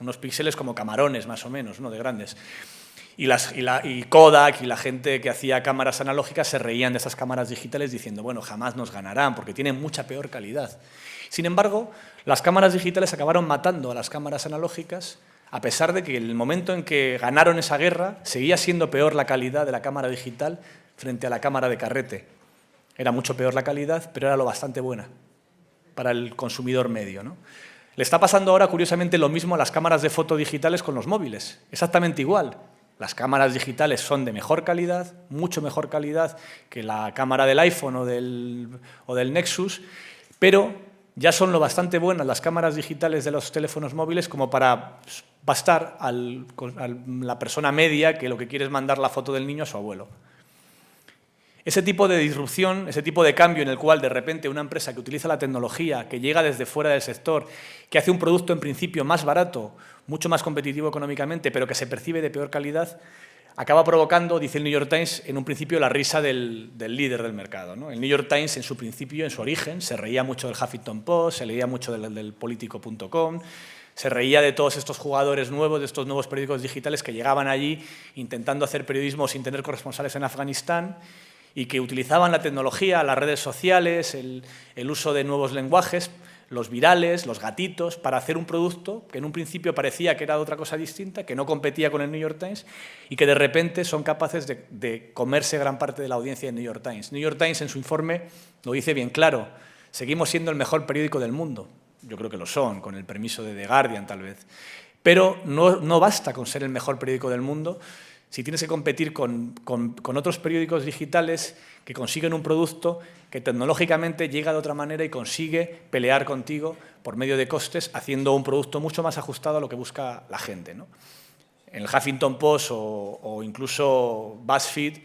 unos píxeles como camarones más o menos, ¿no? De grandes. Y Kodak y la gente que hacía cámaras analógicas se reían de esas cámaras digitales diciendo, bueno, jamás nos ganarán porque tienen mucha peor calidad. Sin embargo, las cámaras digitales acabaron matando a las cámaras analógicas, a pesar de que en el momento en que ganaron esa guerra seguía siendo peor la calidad de la cámara digital frente a la cámara de carrete. Era mucho peor la calidad, pero era lo bastante buena para el consumidor medio, ¿no? Le está pasando ahora, curiosamente, lo mismo a las cámaras de foto digitales con los móviles. Exactamente igual. Las cámaras digitales son de mejor calidad, mucho mejor calidad que la cámara del iPhone o del Nexus, pero ya son lo bastante buenas las cámaras digitales de los teléfonos móviles como para bastar a la persona media que lo que quiere es mandar la foto del niño a su abuelo. Ese tipo de disrupción, ese tipo de cambio en el cual de repente una empresa que utiliza la tecnología, que llega desde fuera del sector, que hace un producto en principio más barato, mucho más competitivo económicamente, pero que se percibe de peor calidad, acaba provocando, dice el New York Times, en un principio la risa del líder del mercado, ¿no? El New York Times en su principio, en su origen, se reía mucho del Huffington Post, se leía mucho del Politico.com, se reía de todos estos jugadores nuevos, de estos nuevos periódicos digitales que llegaban allí intentando hacer periodismo sin tener corresponsales en Afganistán y que utilizaban la tecnología, las redes sociales, el uso de nuevos lenguajes, los virales, los gatitos, para hacer un producto que en un principio parecía que era otra cosa distinta, que no competía con el New York Times y que de repente son capaces de comerse gran parte de la audiencia del New York Times. New York Times en su informe lo dice bien claro, seguimos siendo el mejor periódico del mundo. Yo creo que lo son, con el permiso de The Guardian tal vez. Pero no basta con ser el mejor periódico del mundo si tienes que competir con otros periódicos digitales que consiguen un producto que tecnológicamente llega de otra manera y consigue pelear contigo por medio de costes, haciendo un producto mucho más ajustado a lo que busca la gente, ¿no? En el Huffington Post o incluso BuzzFeed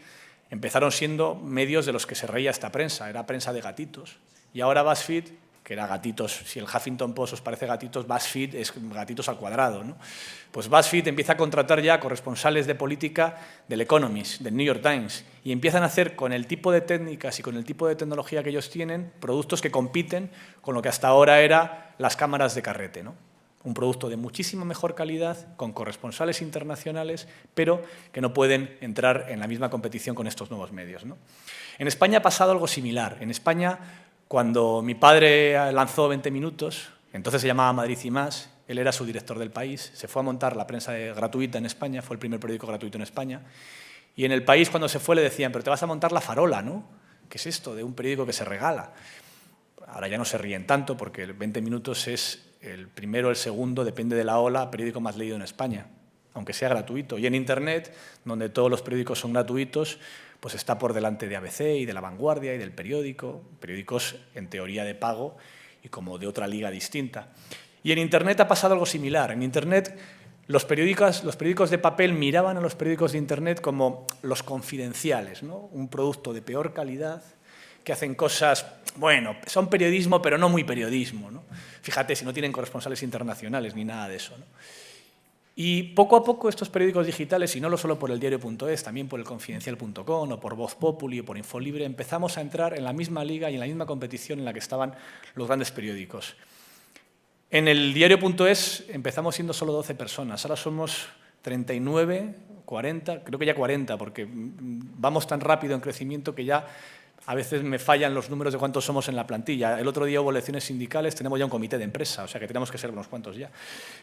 empezaron siendo medios de los que se reía esta prensa, era prensa de gatitos. Y ahora BuzzFeed, que era gatitos, si el Huffington Post os parece gatitos, BuzzFeed es gatitos al cuadrado, ¿no? Pues BuzzFeed empieza a contratar ya corresponsales de política del Economist, del New York Times, y empiezan a hacer con el tipo de técnicas y con el tipo de tecnología que ellos tienen, productos que compiten con lo que hasta ahora era las cámaras de carrete, ¿no? Un producto de muchísima mejor calidad, con corresponsales internacionales, pero que no pueden entrar en la misma competición con estos nuevos medios, ¿no? En España ha pasado algo similar. En España, cuando mi padre lanzó 20 minutos, entonces se llamaba Madrid y Más, él era su director del país, se fue a montar la prensa gratuita en España, fue el primer periódico gratuito en España, Y en El País, cuando se fue, le decían, pero te vas a montar La Farola, ¿no? ¿Qué es esto de un periódico que se regala? Ahora ya no se ríen tanto porque el 20 Minutos es el primero, el segundo, depende de la ola, periódico más leído en España, aunque sea gratuito. Y en Internet, donde todos los periódicos son gratuitos, pues está por delante de ABC y de La Vanguardia y del Periódico, periódicos en teoría de pago y como de otra liga distinta. Y en Internet ha pasado algo similar. En Internet los periódicos de papel miraban a los periódicos de Internet como los confidenciales, ¿no? Un producto de peor calidad, que hacen cosas, bueno, son periodismo, pero no muy periodismo, ¿no? Fíjate, si no tienen corresponsales internacionales ni nada de eso, ¿no? Y poco a poco estos periódicos digitales, y no solo por el diario.es, también por el confidencial.com o por Voz Populi o por Infolibre, empezamos a entrar en la misma liga y en la misma competición en la que estaban los grandes periódicos. En el diario.es empezamos siendo solo 12 personas, ahora somos 39, 40, creo que ya 40, porque vamos tan rápido en crecimiento que ya a veces me fallan los números de cuántos somos en la plantilla. El otro día hubo elecciones sindicales, tenemos ya un comité de empresa, o sea que tenemos que ser unos cuantos ya.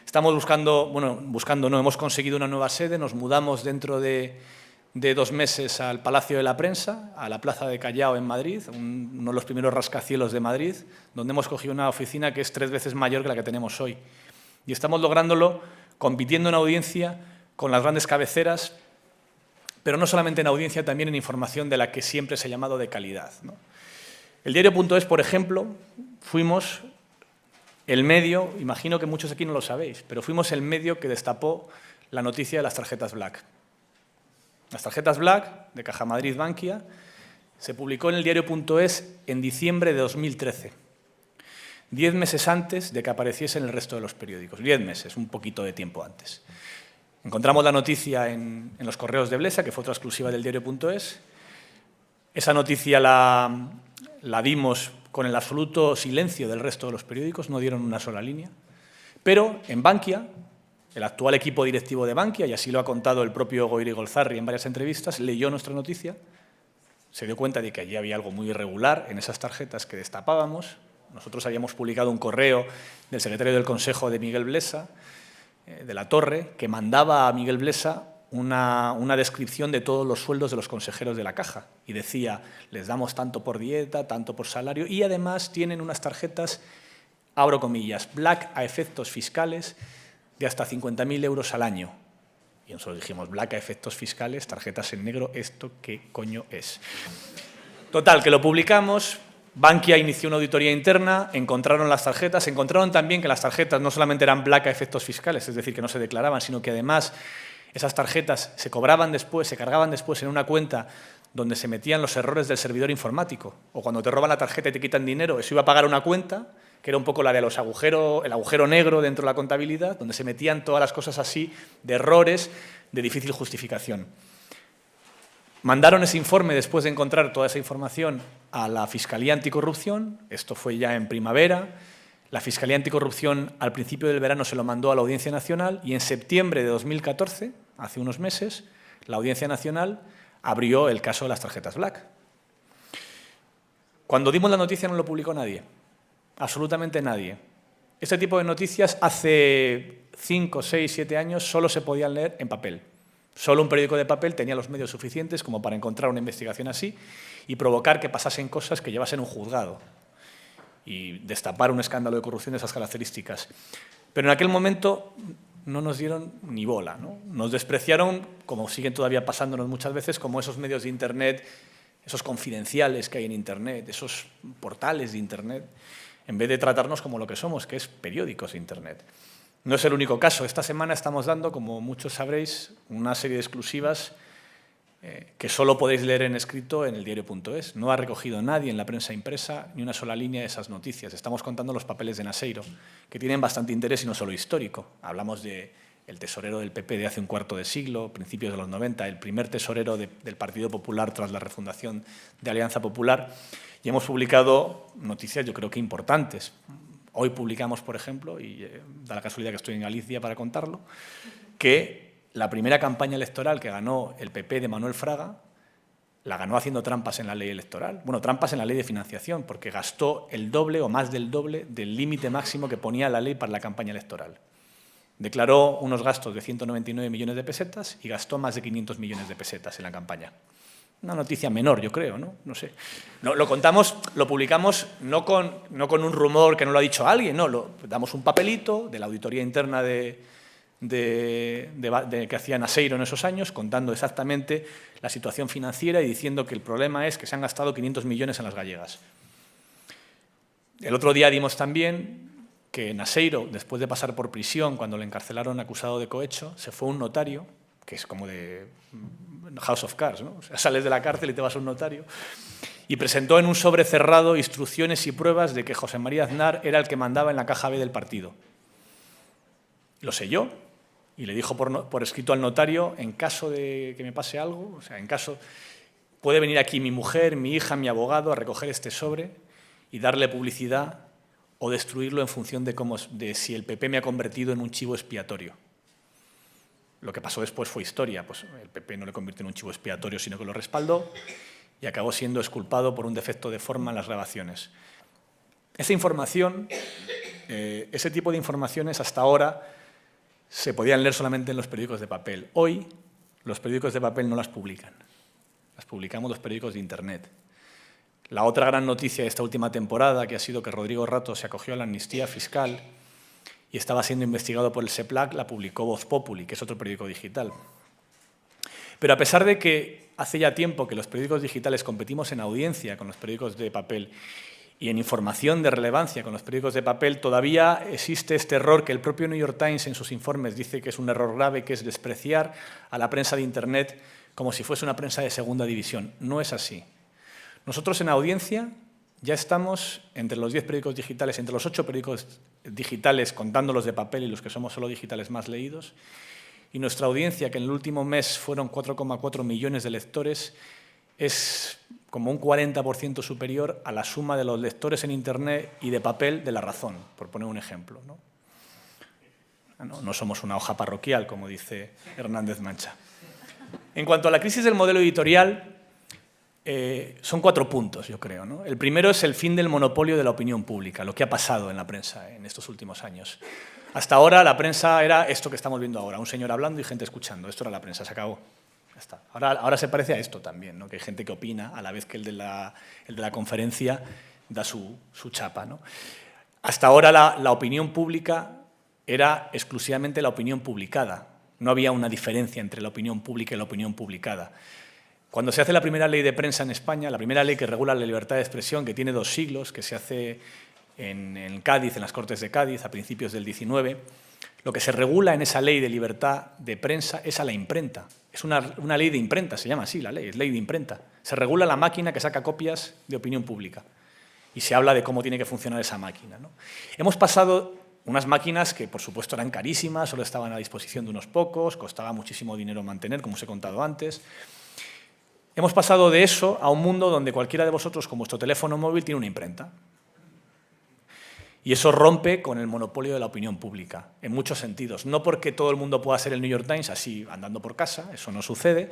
Estamos hemos conseguido una nueva sede, nos mudamos dentro de 2 meses al Palacio de la Prensa, a la Plaza de Callao en Madrid, uno de los primeros rascacielos de Madrid, donde hemos cogido una oficina que es 3 veces mayor que la que tenemos hoy. Y estamos lográndolo compitiendo en audiencia con las grandes cabeceras, pero no solamente en audiencia, también en información de la que siempre se ha llamado de calidad, ¿no? El diario.es, por ejemplo, fuimos el medio, imagino que muchos aquí no lo sabéis, pero fuimos el medio que destapó la noticia de las tarjetas Black. Las tarjetas Black de Caja Madrid Bankia se publicó en el diario.es en diciembre de 2013, 10 meses antes de que apareciese en el resto de los periódicos. 10 meses, un poquito de tiempo antes. Encontramos la noticia en los correos de Blesa, que fue otra exclusiva del diario.es. Esa noticia la dimos con el absoluto silencio del resto de los periódicos, no dieron una sola línea. Pero en Bankia, el actual equipo directivo de Bankia, y así lo ha contado el propio Goiri Golzarri en varias entrevistas, leyó nuestra noticia, se dio cuenta de que allí había algo muy irregular en esas tarjetas que destapábamos. Nosotros habíamos publicado un correo del secretario del Consejo de Miguel Blesa, de la Torre, que mandaba a Miguel Blesa una descripción de todos los sueldos de los consejeros de la Caja. Y decía, les damos tanto por dieta, tanto por salario, y además tienen unas tarjetas, abro comillas, Black a efectos fiscales de hasta 50.000 euros al año. Y nosotros dijimos, Black a efectos fiscales, tarjetas en negro, ¿esto qué coño es? Total, que lo publicamos. Bankia inició una auditoría interna, encontraron las tarjetas, encontraron también que las tarjetas no solamente eran Black a efectos fiscales, es decir, que no se declaraban, sino que además esas tarjetas se cobraban después, se cargaban después en una cuenta donde se metían los errores del servidor informático. O cuando te roban la tarjeta y te quitan dinero, eso iba a pagar una cuenta, que era un poco la de el agujero negro dentro de la contabilidad, donde se metían todas las cosas así de errores de difícil justificación. Mandaron ese informe después de encontrar toda esa información a la Fiscalía Anticorrupción, esto fue ya en primavera. La Fiscalía Anticorrupción al principio del verano se lo mandó a la Audiencia Nacional y en septiembre de 2014, hace unos meses, la Audiencia Nacional abrió el caso de las tarjetas Black. Cuando dimos la noticia no lo publicó nadie, absolutamente nadie. Este tipo de noticias hace 5, 6, 7 años solo se podían leer en papel. Solo un periódico de papel tenía los medios suficientes como para encontrar una investigación así y provocar que pasasen cosas que llevasen un juzgado y destapar un escándalo de corrupción de esas características. Pero en aquel momento no nos dieron ni bola, ¿no? Nos despreciaron, como siguen todavía pasándonos muchas veces, como esos medios de Internet, esos confidenciales que hay en Internet, esos portales de Internet, en vez de tratarnos como lo que somos, que es periódicos de Internet. No es el único caso. Esta semana estamos dando, como muchos sabréis, una serie de exclusivas que solo podéis leer en escrito en el diario.es. No ha recogido nadie en la prensa impresa ni una sola línea de esas noticias. Estamos contando los papeles de Naseiro, que tienen bastante interés y no solo histórico. Hablamos del tesorero del PP de hace un cuarto de siglo, principios de los 90, el primer tesorero del Partido Popular tras la refundación de Alianza Popular. Y hemos publicado noticias, yo creo que importantes. Hoy publicamos, por ejemplo, y da la casualidad que estoy en Galicia para contarlo, que la primera campaña electoral que ganó el PP de Manuel Fraga la ganó haciendo trampas en la ley electoral. Bueno, trampas en la ley de financiación, porque gastó el doble o más del doble del límite máximo que ponía la ley para la campaña electoral. declaró unos gastos de 199 millones de pesetas y gastó más de 500 millones de pesetas en la campaña. Una noticia menor, yo creo, ¿no? No sé. No, lo contamos, lo publicamos no con un rumor que no lo ha dicho alguien, no, damos un papelito de la auditoría interna que hacía Naseiro en esos años, contando exactamente la situación financiera y diciendo que el problema es que se han gastado 500 millones en las gallegas. El otro día dimos también que Naseiro, después de pasar por prisión, cuando le encarcelaron acusado de cohecho, se fue a un notario, que es como de House of Cards, ¿no? O sea, sales de la cárcel y te vas a un notario, y presentó en un sobre cerrado instrucciones y pruebas de que José María Aznar era el que mandaba en la caja B del partido. Lo selló y le dijo por escrito al notario, en caso de que me pase algo, o sea, en caso, puede venir aquí mi mujer, mi hija, mi abogado a recoger este sobre y darle publicidad o destruirlo en función de si el PP me ha convertido en un chivo expiatorio. Lo que pasó después fue historia, pues el PP no le convirtió en un chivo expiatorio, sino que lo respaldó y acabó siendo exculpado por un defecto de forma en las grabaciones. Esa información, ese tipo de informaciones hasta ahora se podían leer solamente en los periódicos de papel. Hoy los periódicos de papel no las publican, las publicamos los periódicos de Internet. La otra gran noticia de esta última temporada, que ha sido que Rodrigo Rato se acogió a la amnistía fiscal y estaba siendo investigado por el SEPLAC, la publicó Voz Populi, que es otro periódico digital. Pero a pesar de que hace ya tiempo que los periódicos digitales competimos en audiencia con los periódicos de papel y en información de relevancia con los periódicos de papel, todavía existe este error que el propio New York Times en sus informes dice que es un error grave, que es despreciar a la prensa de Internet como si fuese una prensa de segunda división. No es así. Nosotros en audiencia ya estamos entre los 10 periódicos digitales, entre los 8 periódicos digitales, contando los de papel y los que somos solo digitales más leídos, y nuestra audiencia, que en el último mes fueron 4,4 millones de lectores, es como un 40% superior a la suma de los lectores en Internet y de papel de La Razón, por poner un ejemplo, ¿no? No somos una hoja parroquial, como dice Hernández Mancha. En cuanto a la crisis del modelo editorial, son 4 puntos, yo creo, ¿no? El primero es el fin del monopolio de la opinión pública, lo que ha pasado en la prensa en estos últimos años. Hasta ahora la prensa era esto que estamos viendo ahora, un señor hablando y gente escuchando. Esto era la prensa, se acabó. Ya está. Ahora se parece a esto también, ¿no? Que hay gente que opina a la vez que el de la conferencia da su chapa, ¿no? Hasta ahora la opinión pública era exclusivamente la opinión publicada. No había una diferencia entre la opinión pública y la opinión publicada. Cuando se hace la primera ley de prensa en España, la primera ley que regula la libertad de expresión, que tiene 2 siglos, que se hace en Cádiz, en las Cortes de Cádiz, a principios del 19, lo que se regula en esa ley de libertad de prensa es a la imprenta. Es una ley de imprenta, se llama así la ley, es ley de imprenta. Se regula la máquina que saca copias de opinión pública y se habla de cómo tiene que funcionar esa máquina, ¿no? Hemos pasado unas máquinas que, por supuesto, eran carísimas, solo estaban a disposición de unos pocos, costaba muchísimo dinero mantener, como os he contado antes. Hemos pasado de eso a un mundo donde cualquiera de vosotros con vuestro teléfono móvil tiene una imprenta. Y eso rompe con el monopolio de la opinión pública, en muchos sentidos. No porque todo el mundo pueda ser el New York Times así andando por casa, eso no sucede,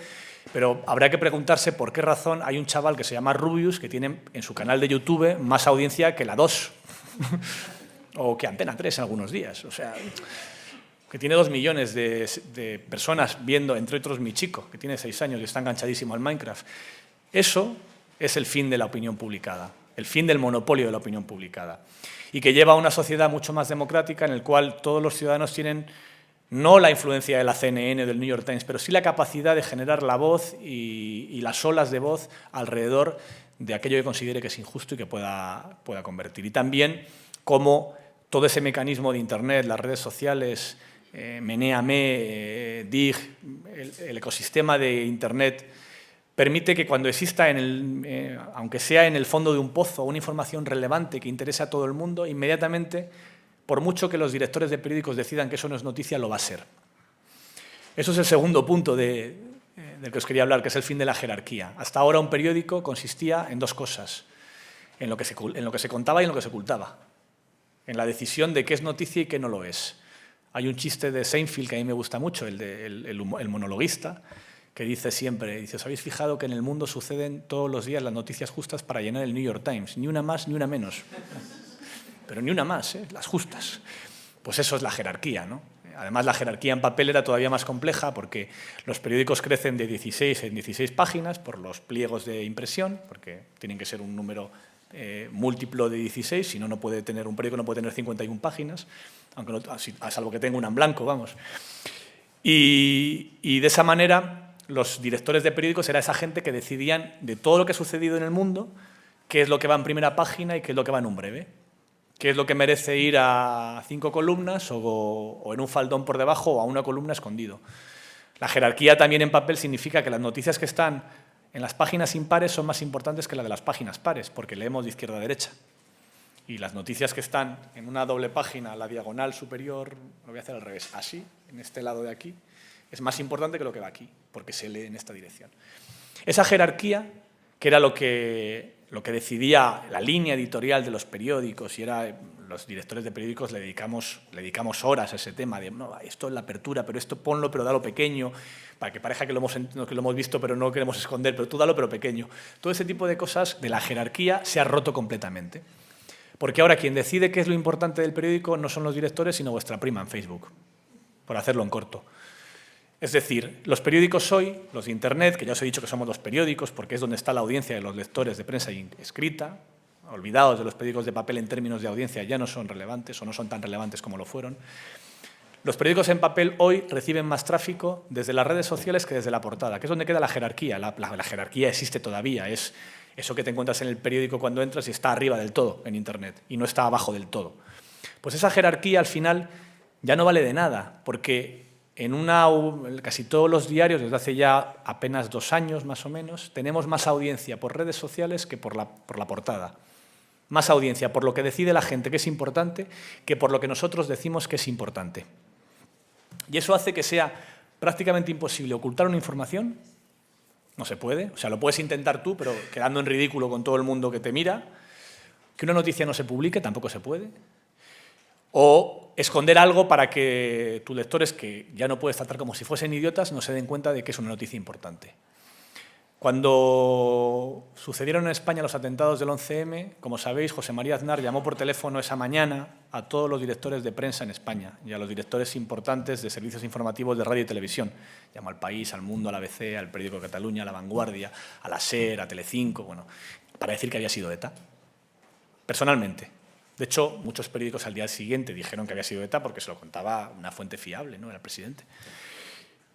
pero habrá que preguntarse por qué razón hay un chaval que se llama Rubius que tiene en su canal de YouTube más audiencia que la 2 o que Antena 3 en algunos días. O sea, que tiene 2 millones de personas viendo, entre otros mi chico, que tiene 6 años y está enganchadísimo al Minecraft. Eso es el fin de la opinión publicada, el fin del monopolio de la opinión publicada, y que lleva a una sociedad mucho más democrática en la cual todos los ciudadanos tienen no la influencia de la CNN o del New York Times, pero sí la capacidad de generar la voz y las olas de voz alrededor de aquello que considere que es injusto y que pueda convertir. Y también cómo todo ese mecanismo de Internet, las redes sociales, Meneame, Dig, el ecosistema de Internet, permite que cuando exista, aunque sea en el fondo de un pozo, una información relevante que interese a todo el mundo, inmediatamente, por mucho que los directores de periódicos decidan que eso no es noticia, lo va a ser. Eso es el segundo punto del que os quería hablar, que es el fin de la jerarquía. Hasta ahora un periódico consistía en 2 cosas, en lo que se contaba y en lo que se ocultaba, en la decisión de qué es noticia y qué no lo es. Hay un chiste de Seinfeld que a mí me gusta mucho, el monologuista, que dice siempre, ¿os habéis fijado que en el mundo suceden todos los días las noticias justas para llenar el New York Times? Ni una más ni una menos. Pero ni una más, las justas. Pues eso es la jerarquía, ¿no? Además, la jerarquía en papel era todavía más compleja porque los periódicos crecen de 16 en 16 páginas por los pliegos de impresión, porque tienen que ser un número múltiplo de 16, si no, un periódico no puede tener 51 páginas, aunque no, a salvo que tenga una en blanco, vamos. Y de esa manera, los directores de periódicos era esa gente que decidían de todo lo que ha sucedido en el mundo, qué es lo que va en primera página y qué es lo que va en un breve. ¿Qué es lo que merece ir a 5 columnas o en un faldón por debajo o a una columna escondido? La jerarquía también en papel significa que las noticias que están en las páginas impares son más importantes que las de las páginas pares, porque leemos de izquierda a derecha. Y las noticias que están en una doble página, la diagonal superior, lo voy a hacer al revés, así, en este lado de aquí, es más importante que lo que va aquí, porque se lee en esta dirección. Esa jerarquía, que era lo que decidía la línea editorial de los periódicos, y los directores de periódicos le dedicamos horas a ese tema, de no, esto es la apertura, pero esto ponlo, pero dalo pequeño, para que parezca que lo hemos visto, pero no lo queremos esconder, pero tú dalo, pero pequeño. Todo ese tipo de cosas de la jerarquía se ha roto completamente. Porque ahora quien decide qué es lo importante del periódico no son los directores, sino vuestra prima en Facebook, por hacerlo en corto. Es decir, los periódicos hoy, los de Internet, que ya os he dicho que somos los periódicos porque es donde está la audiencia de los lectores de prensa escrita, olvidados de los periódicos de papel en términos de audiencia, ya no son relevantes o no son tan relevantes como lo fueron. Los periódicos en papel hoy reciben más tráfico desde las redes sociales que desde la portada, que es donde queda la jerarquía. La jerarquía existe todavía, es eso que te encuentras en el periódico cuando entras y está arriba del todo en Internet y no está abajo del todo. Pues esa jerarquía al final ya no vale de nada, porque casi todos los diarios, desde hace ya apenas 2 años más o menos, tenemos más audiencia por redes sociales que por la portada. Más audiencia por lo que decide la gente que es importante que por lo que nosotros decimos que es importante. Y eso hace que sea prácticamente imposible ocultar una información. No se puede. O sea, lo puedes intentar tú, pero quedando en ridículo con todo el mundo que te mira. Que una noticia no se publique tampoco se puede. O esconder algo para que tus lectores, que ya no puedes tratar como si fuesen idiotas, no se den cuenta de que es una noticia importante. Cuando sucedieron en España los atentados del 11M, como sabéis, José María Aznar llamó por teléfono esa mañana a todos los directores de prensa en España y a los directores importantes de servicios informativos de radio y televisión. Llamó al País, al Mundo, al ABC, al Periódico de Cataluña, a La Vanguardia, a la SER, a Telecinco, bueno, para decir que había sido ETA. Personalmente. De hecho, muchos periódicos al día siguiente dijeron que había sido ETA porque se lo contaba una fuente fiable, ¿no? Era el presidente.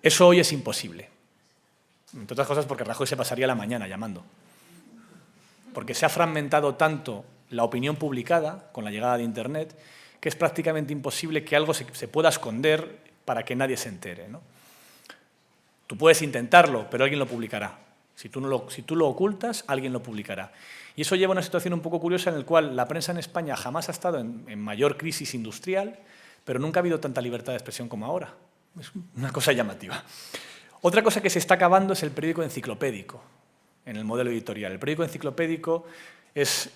Eso hoy es imposible. Entre otras cosas porque Rajoy se pasaría la mañana llamando. Porque se ha fragmentado tanto la opinión publicada con la llegada de Internet que es prácticamente imposible que algo se pueda esconder para que nadie se entere, ¿no? Tú puedes intentarlo, pero alguien lo publicará. Si tú lo ocultas, alguien lo publicará. Y eso lleva a una situación un poco curiosa en la cual la prensa en España jamás ha estado en mayor crisis industrial, pero nunca ha habido tanta libertad de expresión como ahora. Es una cosa llamativa. Otra cosa que se está acabando es el periódico enciclopédico en el modelo editorial. El periódico enciclopédico es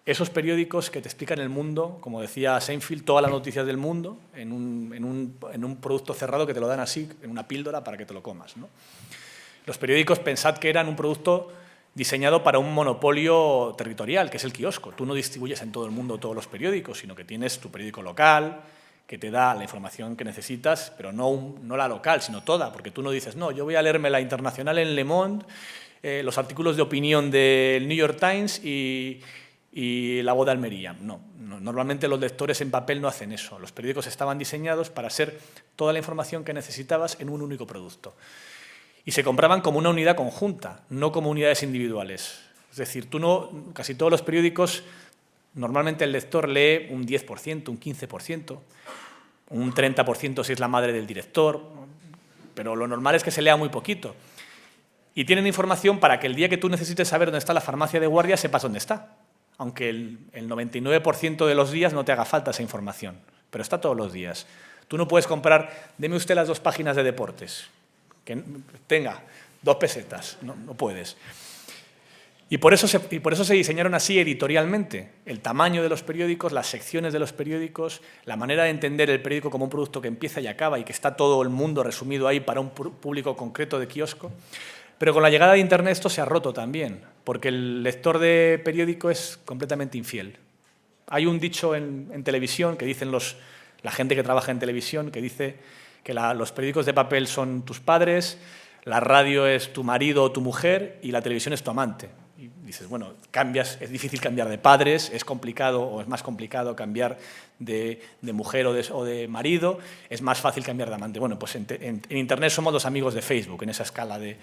esos periódicos que te explican el mundo, como decía Seinfeld, todas las noticias del mundo en un producto cerrado que te lo dan así, en una píldora para que te lo comas, ¿no? Los periódicos, pensad que eran un producto diseñado para un monopolio territorial, que es el kiosco. Tú no distribuyes en todo el mundo todos los periódicos, sino que tienes tu periódico local, que te da la información que necesitas, pero no la local, sino toda, porque tú no dices, no, yo voy a leerme la internacional en Le Monde, los artículos de opinión del New York Times y La Voz de Almería. No, normalmente los lectores en papel no hacen eso. Los periódicos estaban diseñados para ser toda la información que necesitabas en un único producto. Y se compraban como una unidad conjunta, no como unidades individuales. Es decir, casi todos los periódicos, normalmente el lector lee un 10%, un 15%, un 30% si es la madre del director, pero lo normal es que se lea muy poquito. Y tienen información para que el día que tú necesites saber dónde está la farmacia de guardia, sepas dónde está. Aunque el 99% de los días no te haga falta esa información, pero está todos los días. Tú no puedes comprar, deme usted las 2 páginas de deportes, que tenga 2 pesetas, no puedes. Y por eso se diseñaron así editorialmente. El tamaño de los periódicos, las secciones de los periódicos, la manera de entender el periódico como un producto que empieza y acaba y que está todo el mundo resumido ahí para un público concreto de kiosco. Pero con la llegada de Internet esto se ha roto también, porque el lector de periódico es completamente infiel. Hay un dicho en televisión que dicen los La gente que trabaja en televisión, que dice que los periódicos de papel son tus padres, la radio es tu marido o tu mujer y la televisión es tu amante. Y dices, bueno, es difícil cambiar de padres, es complicado o es más complicado cambiar de mujer o de marido, es más fácil cambiar de amante. Bueno, pues en Internet somos los amigos de Facebook, en esa escala de...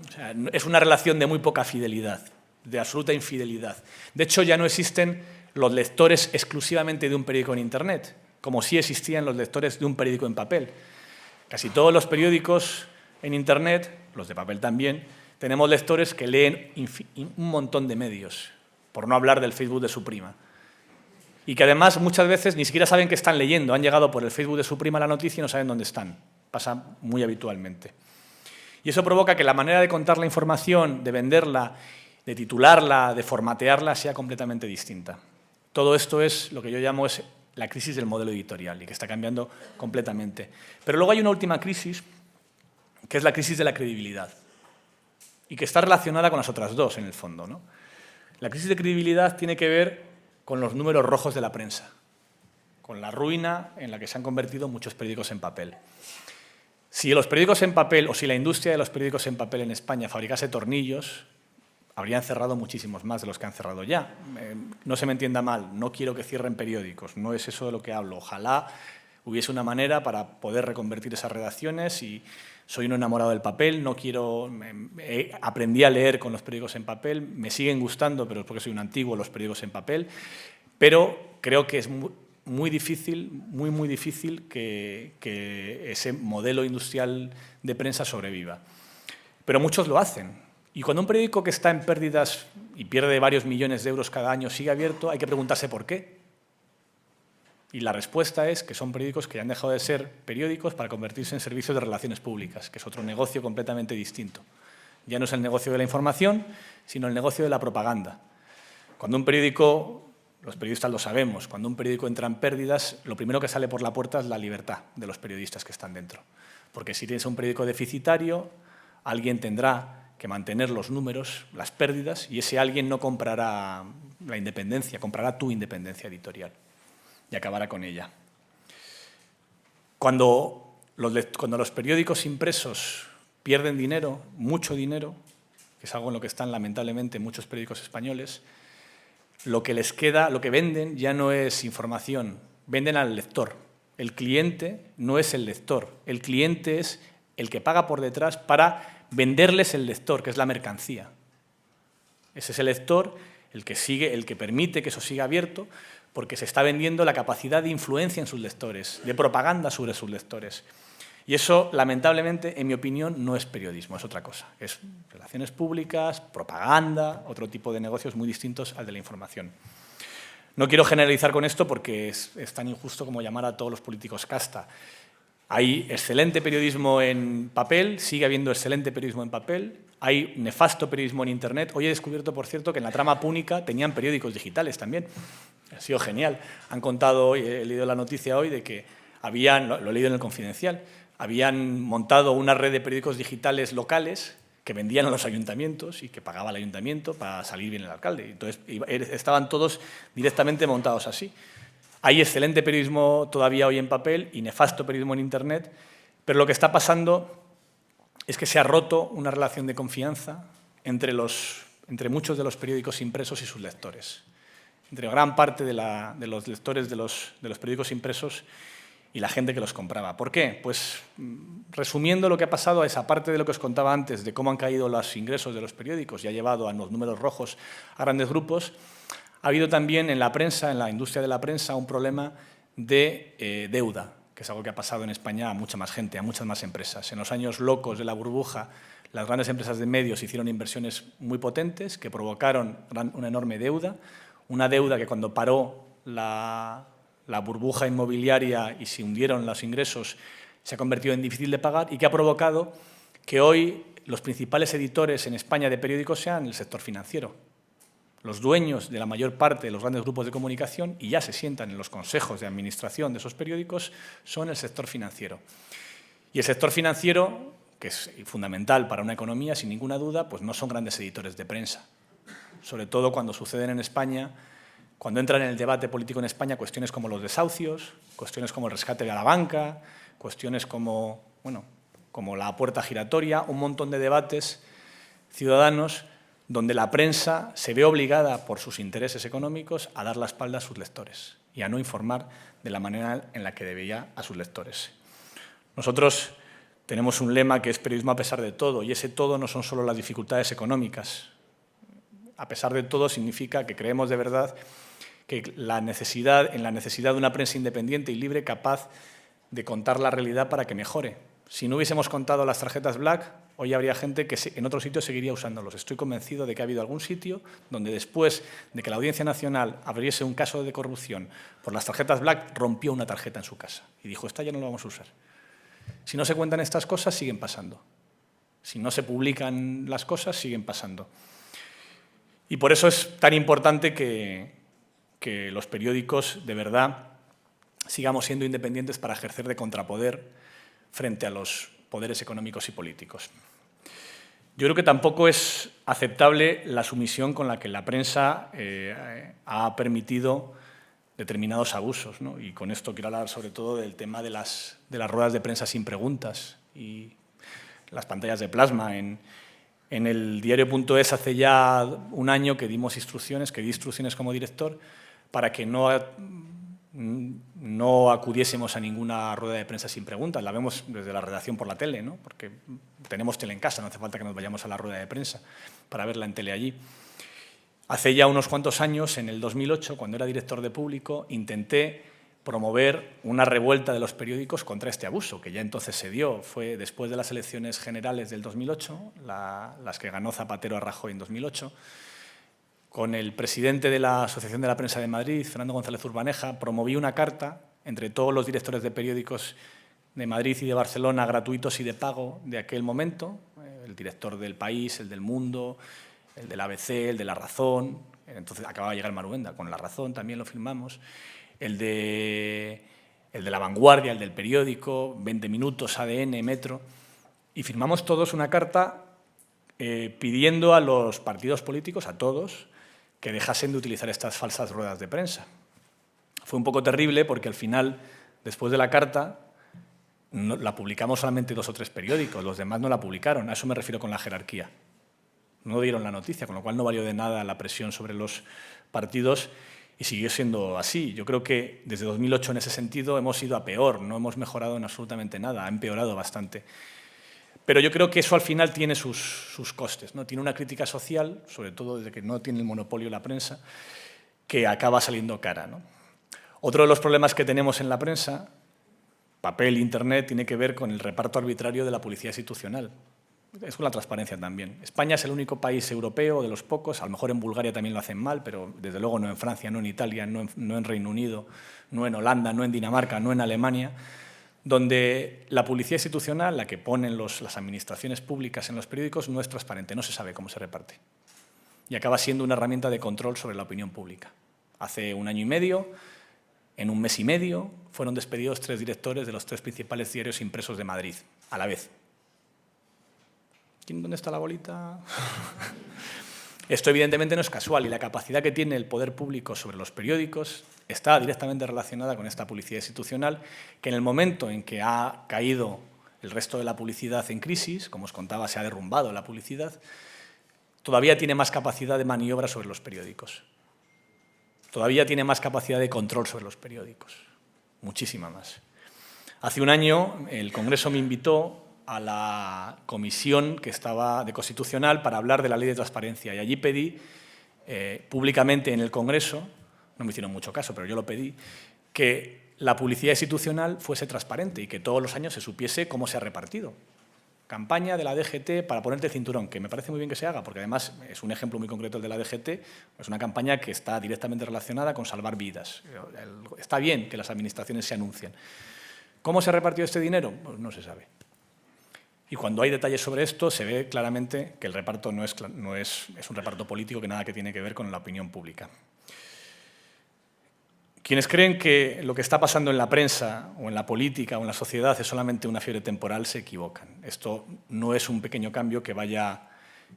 O sea, es una relación de muy poca fidelidad, de absoluta infidelidad. De hecho, ya no existen los lectores exclusivamente de un periódico en Internet, como sí existían los lectores de un periódico en papel. Casi todos los periódicos en Internet, los de papel también, tenemos lectores que leen un montón de medios, por no hablar del Facebook de su prima. Y que además muchas veces ni siquiera saben que están leyendo, han llegado por el Facebook de su prima la noticia y no saben dónde están. Pasa muy habitualmente. Y eso provoca que la manera de contar la información, de venderla, de titularla, de formatearla, sea completamente distinta. Todo esto es lo que yo llamo la crisis del modelo editorial y que está cambiando completamente. Pero luego hay una última crisis, que es la crisis de la credibilidad, y que está relacionada con las otras dos, en el fondo, ¿no? La crisis de credibilidad tiene que ver con los números rojos de la prensa, con la ruina en la que se han convertido muchos periódicos en papel. Si los periódicos en papel, o si la industria de los periódicos en papel en España fabricase tornillos, habrían cerrado muchísimos más de los que han cerrado ya. No se me entienda mal, no quiero que cierren periódicos, no es eso de lo que hablo. Ojalá hubiese una manera para poder reconvertir esas redacciones y soy un enamorado del papel, aprendí a leer con los periódicos en papel, me siguen gustando, pero es porque soy un antiguo, los periódicos en papel, pero creo que es muy difícil, muy difícil que ese modelo industrial de prensa sobreviva. Pero muchos lo hacen. Y cuando un periódico que está en pérdidas y pierde varios millones de euros cada año sigue abierto, hay que preguntarse por qué. Y la respuesta es que son periódicos que han dejado de ser periódicos para convertirse en servicios de relaciones públicas, que es otro negocio completamente distinto. Ya no es el negocio de la información, sino el negocio de la propaganda. Cuando un periódico, los periodistas lo sabemos, cuando un periódico entra en pérdidas, lo primero que sale por la puerta es la libertad de los periodistas que están dentro. Porque si tienes un periódico deficitario, alguien tendrá que mantener los números, las pérdidas, y ese alguien no comprará la independencia, comprará tu independencia editorial y acabará con ella. Cuando los periódicos impresos pierden dinero, mucho dinero, que es algo en lo que están lamentablemente muchos periódicos españoles, lo que les queda, lo que venden ya no es información, venden al lector. El cliente no es el lector, el cliente es el que paga por detrás para venderles el lector, que es la mercancía. Ese es el lector el que permite que eso siga abierto, porque se está vendiendo la capacidad de influencia en sus lectores, de propaganda sobre sus lectores. Y eso, lamentablemente, en mi opinión, no es periodismo, es otra cosa. Es relaciones públicas, propaganda, otro tipo de negocios muy distintos al de la información. No quiero generalizar con esto porque es tan injusto como llamar a todos los políticos casta. Hay excelente periodismo en papel, sigue habiendo excelente periodismo en papel, hay nefasto periodismo en Internet. Hoy he descubierto, por cierto, que en la trama púnica tenían periódicos digitales también. Ha sido genial. Han contado hoy, he leído la noticia hoy, de que lo he leído en El Confidencial, habían montado una red de periódicos digitales locales que vendían a los ayuntamientos y que pagaba el ayuntamiento para salir bien el alcalde. Entonces, estaban todos directamente montados así. Hay excelente periodismo todavía hoy en papel y nefasto periodismo en Internet, pero lo que está pasando es que se ha roto una relación de confianza entre muchos de los periódicos impresos y sus lectores, entre gran parte de los lectores de los periódicos impresos y la gente que los compraba. ¿Por qué? Pues resumiendo lo que ha pasado a esa parte de lo que os contaba antes, de cómo han caído los ingresos de los periódicos y ha llevado a los números rojos a grandes grupos, ha habido también en la prensa, en la industria de la prensa, un problema de deuda, que es algo que ha pasado en España a mucha más gente, a muchas más empresas. En los años locos de la burbuja, las grandes empresas de medios hicieron inversiones muy potentes que provocaron una enorme deuda, una deuda que cuando paró la burbuja inmobiliaria y se hundieron los ingresos se ha convertido en difícil de pagar y que ha provocado que hoy los principales editores en España de periódicos sean el sector financiero. Los dueños de la mayor parte de los grandes grupos de comunicación, y ya se sientan en los consejos de administración de esos periódicos, son el sector financiero. Y el sector financiero, que es fundamental para una economía, sin ninguna duda, pues no son grandes editores de prensa. Sobre todo cuando suceden en España cuando entran en el debate político en España cuestiones como los desahucios, cuestiones como el rescate de la banca, cuestiones como, bueno, como la puerta giratoria, un montón de debates ciudadanos donde la prensa se ve obligada por sus intereses económicos a dar la espalda a sus lectores y a no informar de la manera en la que debía a sus lectores. Nosotros tenemos un lema que es periodismo a pesar de todo, y ese todo no son solo las dificultades económicas. A pesar de todo significa que creemos de verdad que en la necesidad de una prensa independiente y libre capaz de contar la realidad para que mejore. Si no hubiésemos contado las tarjetas Black, hoy habría gente que en otros sitios seguiría usándolos. Estoy convencido de que ha habido algún sitio donde después de que la Audiencia Nacional abriese un caso de corrupción por las tarjetas Black, rompió una tarjeta en su casa y dijo, esta ya no la vamos a usar. Si no se cuentan estas cosas, siguen pasando. Si no se publican las cosas, siguen pasando. Y por eso es tan importante que los periódicos, de verdad, sigamos siendo independientes para ejercer de contrapoder frente a los poderes económicos y políticos. Yo creo que tampoco es aceptable la sumisión con la que la prensa ha permitido determinados abusos, ¿no? Y con esto quiero hablar sobre todo del tema de las ruedas de prensa sin preguntas y las pantallas de plasma. En el diario.es hace ya un año que di instrucciones como director para que no acudiésemos a ninguna rueda de prensa sin preguntas. La vemos desde la redacción por la tele, ¿no? Porque tenemos tele en casa, no hace falta que nos vayamos a la rueda de prensa para verla en tele allí. Hace ya unos cuantos años, en el 2008, cuando era director de Público, intenté promover una revuelta de los periódicos contra este abuso, que ya entonces se dio. Fue después de las elecciones generales del 2008, las que ganó Zapatero a Rajoy en 2008, con el presidente de la Asociación de la Prensa de Madrid, Fernando González Urbaneja, promoví una carta entre todos los directores de periódicos de Madrid y de Barcelona, gratuitos y de pago de aquel momento, el director del País, el del Mundo, el del ABC, el de La Razón, entonces acababa de llegar Maruenda, con La Razón también lo firmamos, el de La Vanguardia, el del periódico, 20 Minutos, ADN, Metro, y firmamos todos una carta pidiendo a los partidos políticos, a todos, que dejasen de utilizar estas falsas ruedas de prensa. Fue un poco terrible porque al final, después de la carta, la publicamos solamente 2 o 3 periódicos, los demás no la publicaron, a eso me refiero con la jerarquía. No dieron la noticia, con lo cual no valió de nada la presión sobre los partidos y siguió siendo así. Yo creo que desde 2008 en ese sentido hemos ido a peor, no hemos mejorado en absolutamente nada, ha empeorado bastante. Pero yo creo que eso al final tiene sus costes, ¿no? Tiene una crítica social, sobre todo desde que no tiene el monopolio la prensa, que acaba saliendo cara, ¿no? Otro de los problemas que tenemos en la prensa, papel, internet, tiene que ver con el reparto arbitrario de la publicidad institucional. Es con la transparencia también. España es el único país europeo, de los pocos, a lo mejor en Bulgaria también lo hacen mal, pero desde luego no en Francia, no en Italia, no en Reino Unido, no en Holanda, no en Dinamarca, no en Alemania, donde la publicidad institucional, la que ponen las administraciones públicas en los periódicos, no es transparente, no se sabe cómo se reparte. Y acaba siendo una herramienta de control sobre la opinión pública. Hace un año y medio, en un mes y medio, fueron despedidos 3 directores de los 3 principales diarios impresos de Madrid, a la vez. ¿Dónde está la bolita? Esto evidentemente no es casual y la capacidad que tiene el poder público sobre los periódicos está directamente relacionada con esta publicidad institucional que en el momento en que ha caído el resto de la publicidad en crisis, como os contaba, se ha derrumbado la publicidad, todavía tiene más capacidad de maniobra sobre los periódicos. Todavía tiene más capacidad de control sobre los periódicos, muchísima más. Hace un año el Congreso me invitó a la comisión que estaba de Constitucional para hablar de la Ley de Transparencia y allí pedí públicamente en el Congreso, no me hicieron mucho caso, pero yo lo pedí, que la publicidad institucional fuese transparente y que todos los años se supiese cómo se ha repartido. Campaña de la DGT para ponerte el cinturón, que me parece muy bien que se haga, porque además es un ejemplo muy concreto el de la DGT, es una campaña que está directamente relacionada con salvar vidas. Está bien que las administraciones se anuncien. ¿Cómo se ha repartido este dinero? Pues no se sabe. Y cuando hay detalles sobre esto, se ve claramente que el reparto es un reparto político que nada que tiene que ver con la opinión pública. Quienes creen que lo que está pasando en la prensa o en la política o en la sociedad es solamente una fiebre temporal se equivocan. Esto no es un pequeño cambio que vaya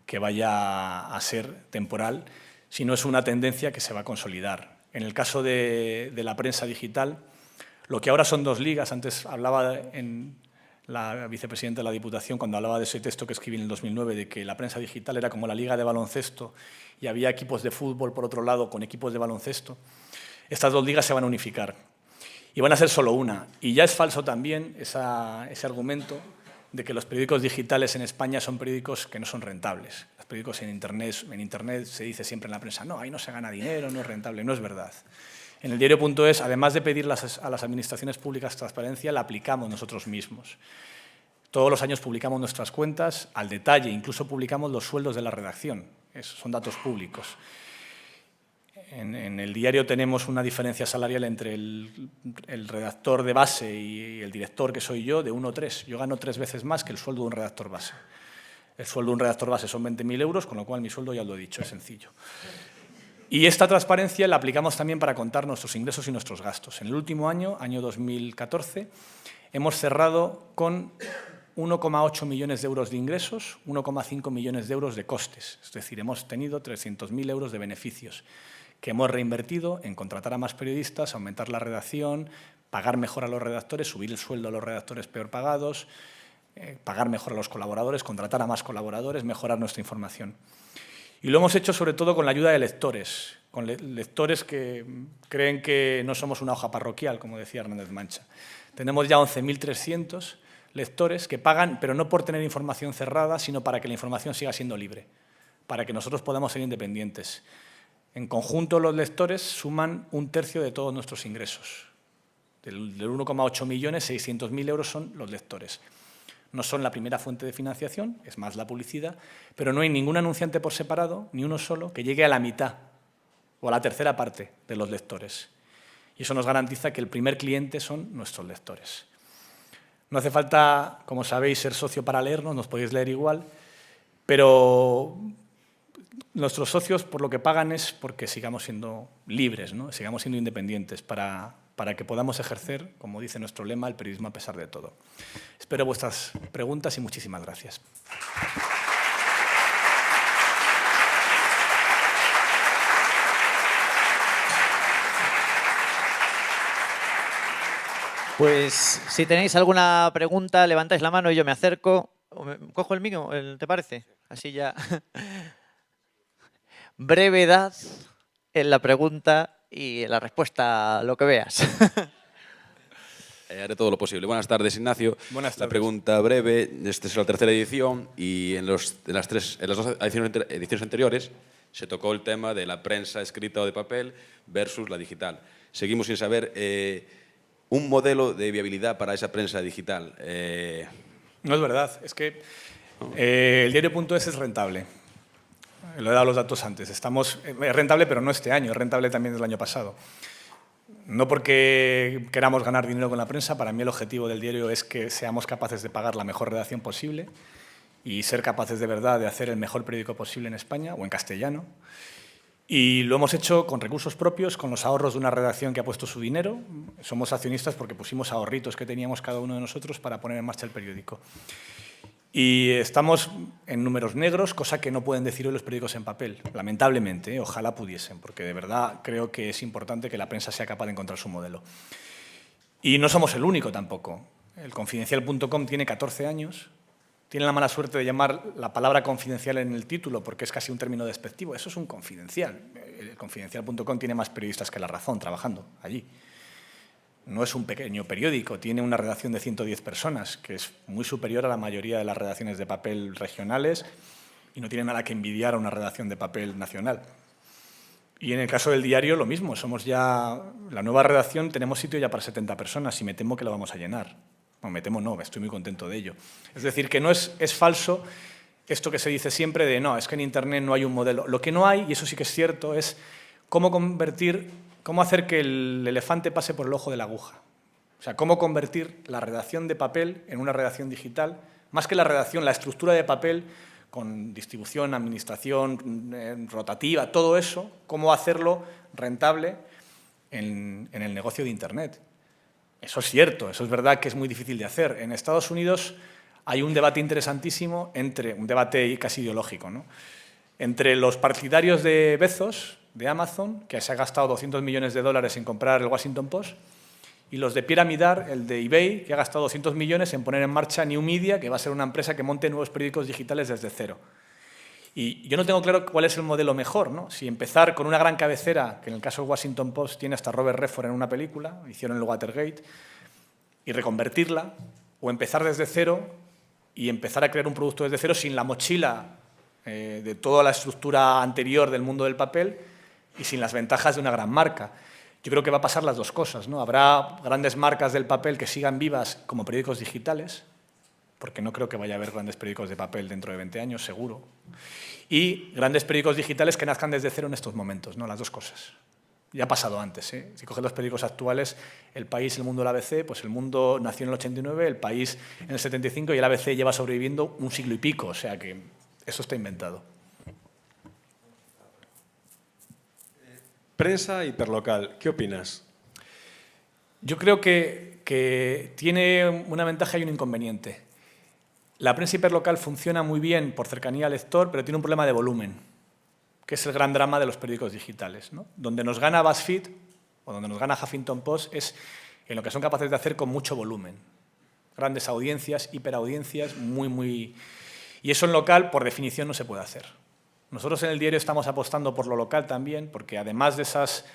a ser temporal, sino es una tendencia que se va a consolidar. En el caso de la prensa digital, lo que ahora son 2 ligas, antes hablaba en la vicepresidenta de la Diputación, cuando hablaba de ese texto que escribí en el 2009, de que la prensa digital era como la liga de baloncesto y había equipos de fútbol, por otro lado, con equipos de baloncesto. Estas 2 ligas se van a unificar y van a ser solo una. Y ya es falso también ese argumento de que los periódicos digitales en España son periódicos que no son rentables. Los periódicos en Internet se dice siempre en la prensa, no, ahí no se gana dinero, no es rentable. No es verdad. En el diario.es, además de pedir a las administraciones públicas transparencia, la aplicamos nosotros mismos. Todos los años publicamos nuestras cuentas al detalle, incluso publicamos los sueldos de la redacción. Son datos públicos. En el diario tenemos una diferencia salarial entre el redactor de base y el director, que soy yo, de 1,3. Yo gano 3 veces más que el sueldo de un redactor base. El sueldo de un redactor base son 20.000 euros, con lo cual mi sueldo ya lo he dicho, es sencillo. Y esta transparencia la aplicamos también para contar nuestros ingresos y nuestros gastos. En el último año, año 2014, hemos cerrado con 1,8 millones de euros de ingresos, 1,5 millones de euros de costes. Es decir, hemos tenido 300.000 euros de beneficios que hemos reinvertido en contratar a más periodistas, aumentar la redacción, pagar mejor a los redactores, subir el sueldo a los redactores peor pagados, pagar mejor a los colaboradores, contratar a más colaboradores, mejorar nuestra información. Y lo hemos hecho sobre todo con la ayuda de lectores, con lectores que creen que no somos una hoja parroquial, como decía Hernández Mancha. Tenemos ya 11.300 lectores que pagan, pero no por tener información cerrada, sino para que la información siga siendo libre, para que nosotros podamos ser independientes. En conjunto, los lectores suman 1/3 de todos nuestros ingresos. Del 1,8 millones, 600.000 euros son los lectores. No son la primera fuente de financiación, es más la publicidad, pero no hay ningún anunciante por separado, ni uno solo, que llegue a la mitad o a la tercera parte de los lectores. Y eso nos garantiza que el primer cliente son nuestros lectores. No hace falta, como sabéis, ser socio para leernos, nos podéis leer igual, pero nuestros socios por lo que pagan es porque sigamos siendo libres, ¿no? Sigamos siendo independientes para que podamos ejercer, como dice nuestro lema, el periodismo a pesar de todo. Espero vuestras preguntas y muchísimas gracias. Pues si tenéis alguna pregunta, levantáis la mano y yo me acerco. ¿Cojo el mío? ¿Te parece? Así ya. Brevedad en la pregunta y en la respuesta, lo que veas. Haré todo lo posible. Buenas tardes, Ignacio. Buenas tardes. La pregunta breve. Esta es la tercera edición y en las dos ediciones anteriores se tocó el tema de la prensa escrita o de papel versus la digital. Seguimos sin saber un modelo de viabilidad para esa prensa digital. No es verdad. Es que el diario.es es rentable. Lo he dado los datos antes. Es rentable, pero no este año. Es rentable también del año pasado. No porque queramos ganar dinero con la prensa, para mí el objetivo del diario es que seamos capaces de pagar la mejor redacción posible y ser capaces de verdad de hacer el mejor periódico posible en España o en castellano. Y lo hemos hecho con recursos propios, con los ahorros de una redacción que ha puesto su dinero. Somos accionistas porque pusimos ahorritos que teníamos cada uno de nosotros para poner en marcha el periódico. Y estamos en números negros, cosa que no pueden decir hoy los periódicos en papel, lamentablemente, ojalá pudiesen, porque de verdad creo que es importante que la prensa sea capaz de encontrar su modelo. Y no somos el único tampoco. El Confidencial.com tiene 14 años, tiene la mala suerte de llamar la palabra confidencial en el título porque es casi un término despectivo. Eso es un confidencial. El Confidencial.com tiene más periodistas que La Razón trabajando allí. No es un pequeño periódico, tiene una redacción de 110 personas, que es muy superior a la mayoría de las redacciones de papel regionales y no tiene nada que envidiar a una redacción de papel nacional. Y en el caso del diario, lo mismo. Somos ya la nueva redacción, tenemos sitio ya para 70 personas y me temo que lo vamos a llenar. Bueno, me temo no, estoy muy contento de ello. Es decir, que no es falso esto que se dice siempre de no, es que en Internet no hay un modelo. Lo que no hay, y eso sí que es cierto, es cómo hacer que el elefante pase por el ojo de la aguja. O sea, cómo convertir la redacción de papel en una redacción digital, más que la redacción, la estructura de papel, con distribución, administración, rotativa, todo eso, cómo hacerlo rentable en el negocio de Internet. Eso es cierto, eso es verdad que es muy difícil de hacer. En Estados Unidos hay un debate interesantísimo, un debate casi ideológico, ¿no?, entre los partidarios de Bezos, de Amazon, que se ha gastado 200 millones de dólares en comprar el Washington Post, y los de Pyramidar, el de eBay, que ha gastado 200 millones en poner en marcha New Media, que va a ser una empresa que monte nuevos periódicos digitales desde cero. Y yo no tengo claro cuál es el modelo mejor, ¿no? Si empezar con una gran cabecera, que en el caso del Washington Post tiene hasta Robert Redford en una película, hicieron el Watergate, y reconvertirla, o empezar desde cero y empezar a crear un producto desde cero sin la mochila de toda la estructura anterior del mundo del papel y sin las ventajas de una gran marca. Yo creo que va a pasar las dos cosas, ¿no? Habrá grandes marcas del papel que sigan vivas como periódicos digitales, porque no creo que vaya a haber grandes periódicos de papel dentro de 20 años, seguro. Y grandes periódicos digitales que nazcan desde cero en estos momentos, ¿no? Las dos cosas. Ya ha pasado antes, ¿eh? Si coges los periódicos actuales, El País, El Mundo, el ABC, pues El Mundo nació en el 89, El País en el 75 y el ABC lleva sobreviviendo un siglo y pico, o sea que eso está inventado. Prensa hiperlocal, ¿qué opinas? Yo creo que tiene una ventaja y un inconveniente. La prensa hiperlocal funciona muy bien por cercanía al lector, pero tiene un problema de volumen, que es el gran drama de los periódicos digitales, ¿no? Donde nos gana BuzzFeed o donde nos gana Huffington Post es en lo que son capaces de hacer con mucho volumen. Grandes audiencias, hiperaudiencias, Y eso en local, por definición, no se puede hacer. Nosotros en el diario estamos apostando por lo local también, porque además de esas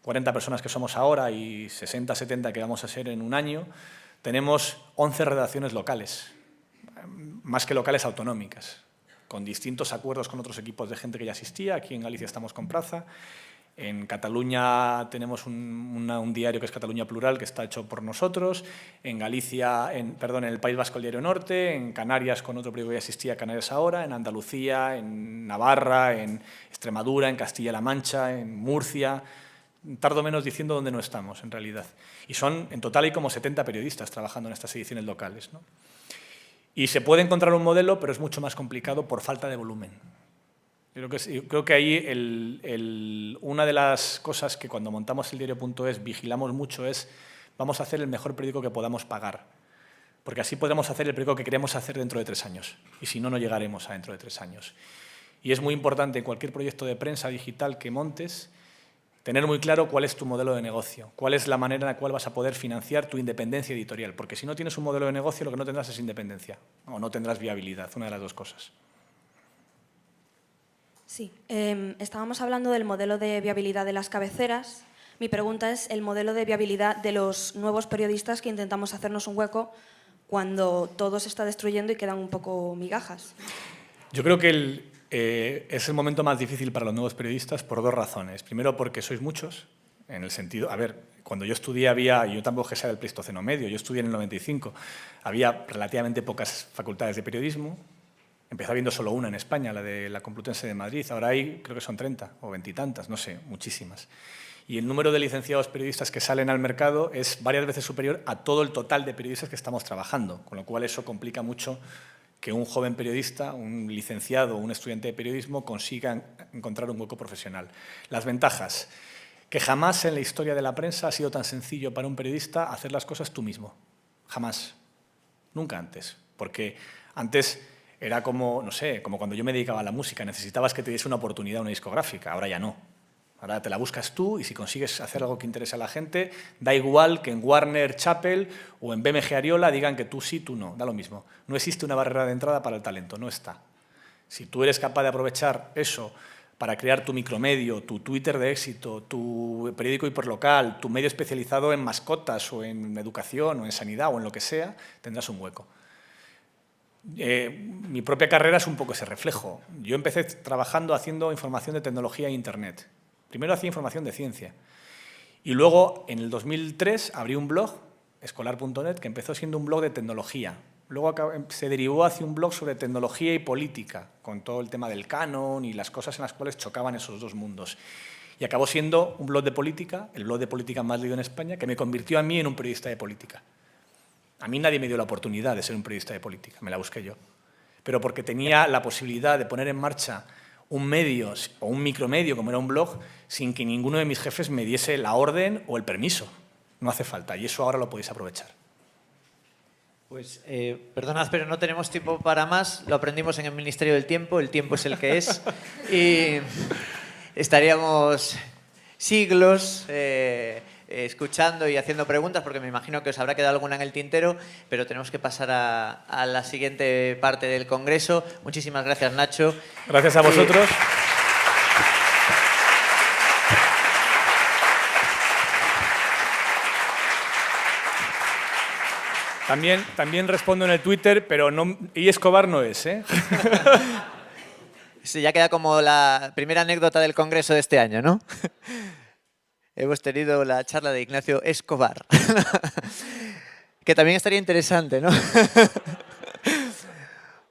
40 personas que somos ahora y 60, 70 que vamos a ser en un año, tenemos 11 redacciones locales, más que locales autonómicas, con distintos acuerdos con otros equipos de gente que ya asistía. Aquí en Galicia estamos con Praza. En Cataluña tenemos un diario que es Cataluña Plural, que está hecho por nosotros. En Galicia, en el País Vasco, el Diario Norte. En Canarias, con otro periódico que ya asistía, Canarias Ahora. En Andalucía, en Navarra, en Extremadura, en Castilla-La Mancha, en Murcia. Tardo menos diciendo dónde no estamos, en realidad. Y en total hay como 70 periodistas trabajando en estas ediciones locales, ¿no? Y se puede encontrar un modelo, pero es mucho más complicado por falta de volumen. Yo creo que ahí una de las cosas que cuando montamos el diario.es vigilamos mucho es vamos a hacer el mejor periódico que podamos pagar, porque así podremos hacer el periódico que queremos hacer dentro de 3 años, y si no, no llegaremos a dentro de 3 años. Y es muy importante en cualquier proyecto de prensa digital que montes tener muy claro cuál es tu modelo de negocio, cuál es la manera en la cual vas a poder financiar tu independencia editorial, porque si no tienes un modelo de negocio lo que no tendrás es independencia, o no tendrás viabilidad, una de las dos cosas. Sí, estábamos hablando del modelo de viabilidad de las cabeceras. Mi pregunta es el modelo de viabilidad de los nuevos periodistas que intentamos hacernos un hueco cuando todo se está destruyendo y quedan un poco migajas. Yo creo que es el momento más difícil para los nuevos periodistas por 2 razones. Primero, porque sois muchos, en el sentido... A ver, cuando yo estudié yo tampoco que sea del Pleistoceno medio, yo estudié en el 95, había relativamente pocas facultades de periodismo. Empezó habiendo solo una en España, la de la Complutense de Madrid. Ahora hay, creo que son 30 o 20 y tantas, no sé, muchísimas. Y el número de licenciados periodistas que salen al mercado es varias veces superior a todo el total de periodistas que estamos trabajando, con lo cual eso complica mucho que un joven periodista, un licenciado o un estudiante de periodismo consiga encontrar un hueco profesional. Las ventajas, que jamás en la historia de la prensa ha sido tan sencillo para un periodista hacer las cosas tú mismo. Jamás. Nunca antes. Porque antes era como, no sé, como cuando yo me dedicaba a la música, necesitabas que te diese una oportunidad una discográfica, ahora ya no. Ahora te la buscas tú y si consigues hacer algo que interese a la gente, da igual que en Warner Chappell o en BMG Ariola digan que tú sí, tú no, da lo mismo. No existe una barrera de entrada para el talento, no está. Si tú eres capaz de aprovechar eso para crear tu micromedio, tu Twitter de éxito, tu periódico hiperlocal, tu medio especializado en mascotas o en educación o en sanidad o en lo que sea, tendrás un hueco. Mi propia carrera es un poco ese reflejo. Yo empecé trabajando haciendo información de tecnología e Internet. Primero hacía información de ciencia y luego en el 2003 abrí un blog, escolar.net, que empezó siendo un blog de tecnología. Luego se derivó hacia un blog sobre tecnología y política, con todo el tema del canon y las cosas en las cuales chocaban esos dos mundos. Y acabó siendo un blog de política, el blog de política más leído en España, que me convirtió a mí en un periodista de política. A mí nadie me dio la oportunidad de ser un periodista de política, me la busqué yo. Pero porque tenía la posibilidad de poner en marcha un medio o un micromedio, como era un blog, sin que ninguno de mis jefes me diese la orden o el permiso. No hace falta, y eso ahora lo podéis aprovechar. Pues perdonad, pero no tenemos tiempo para más. Lo aprendimos en el Ministerio del Tiempo, el tiempo es el que es. Y estaríamos siglos escuchando y haciendo preguntas, porque me imagino que os habrá quedado alguna en el tintero, pero tenemos que pasar a la siguiente parte del Congreso. Muchísimas gracias, Nacho. Gracias a vosotros. También respondo en el Twitter, pero no, y Escobar no es, ¿eh? Sí, ya queda como la primera anécdota del Congreso de este año, ¿no? Hemos tenido la charla de Ignacio Escobar, que también estaría interesante, ¿no?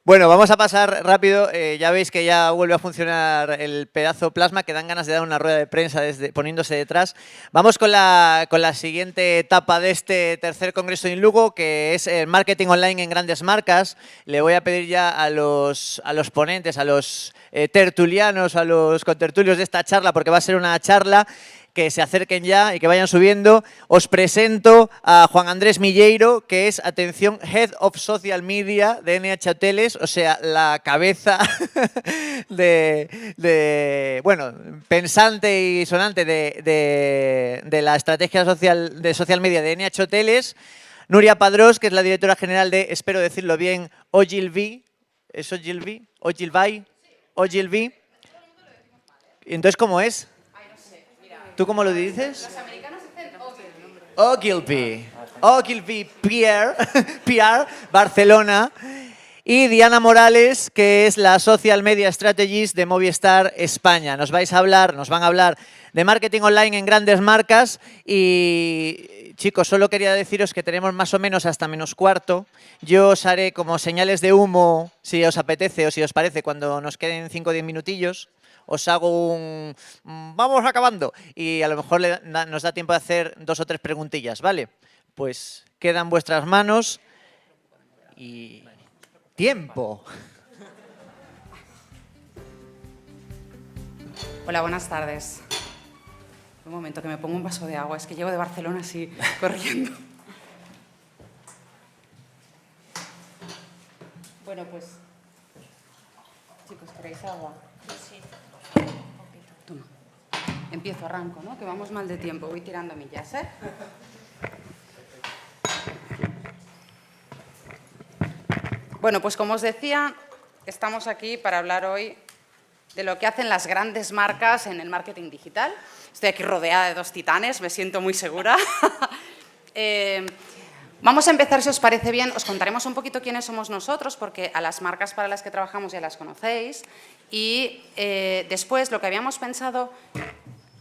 Bueno, vamos a pasar rápido. Ya veis que ya vuelve a funcionar el pedazo plasma, que dan ganas de dar una rueda de prensa poniéndose detrás. Vamos con la siguiente etapa de este tercer Congreso en Lugo, que es el marketing online en grandes marcas. Le voy a pedir ya a los ponentes, a los tertulianos, a los contertulios de esta charla, porque va a ser una charla, que se acerquen ya y que vayan subiendo. Os presento a Juan Andrés Milleiro, que es, atención, Head of Social Media de NH Hoteles, o sea, la cabeza bueno, pensante y sonante de la estrategia social media de NH Hoteles. Nuria Padrós, que es la directora general de, espero decirlo bien, Ogilvy. ¿Es Ogilvy? ¿Ogilvy? Ogilvy. Entonces, ¿cómo es? ¿Tú cómo lo dices? Los americanos dicen Ogilvy. Ogilvy PR, Barcelona. Y Diana Morales, que es la Social Media Strategist de Movistar España. Nos van a hablar de marketing online en grandes marcas. Y chicos, solo quería deciros que tenemos más o menos hasta -4. Yo os haré como señales de humo, si os apetece o si os parece, cuando nos queden 5 o 10 minutillos. Os hago un vamos acabando y a lo mejor nos da tiempo de hacer 2 o 3 preguntillas, ¿vale? Pues quedan vuestras manos y tiempo. Hola, buenas tardes. Un momento, que me pongo un vaso de agua, es que llego de Barcelona así corriendo. Bueno, pues, chicos, ¿queréis agua? Sí. Toma. Empiezo, arranco, ¿no? Que vamos mal de tiempo, voy tirando millas, ¿eh? Bueno, pues como os decía, estamos aquí para hablar hoy de lo que hacen las grandes marcas en el marketing digital. Estoy aquí rodeada de 2 titanes, me siento muy segura. Vamos a empezar, si os parece bien, os contaremos un poquito quiénes somos nosotros, porque a las marcas para las que trabajamos ya las conocéis. Y después lo que habíamos pensado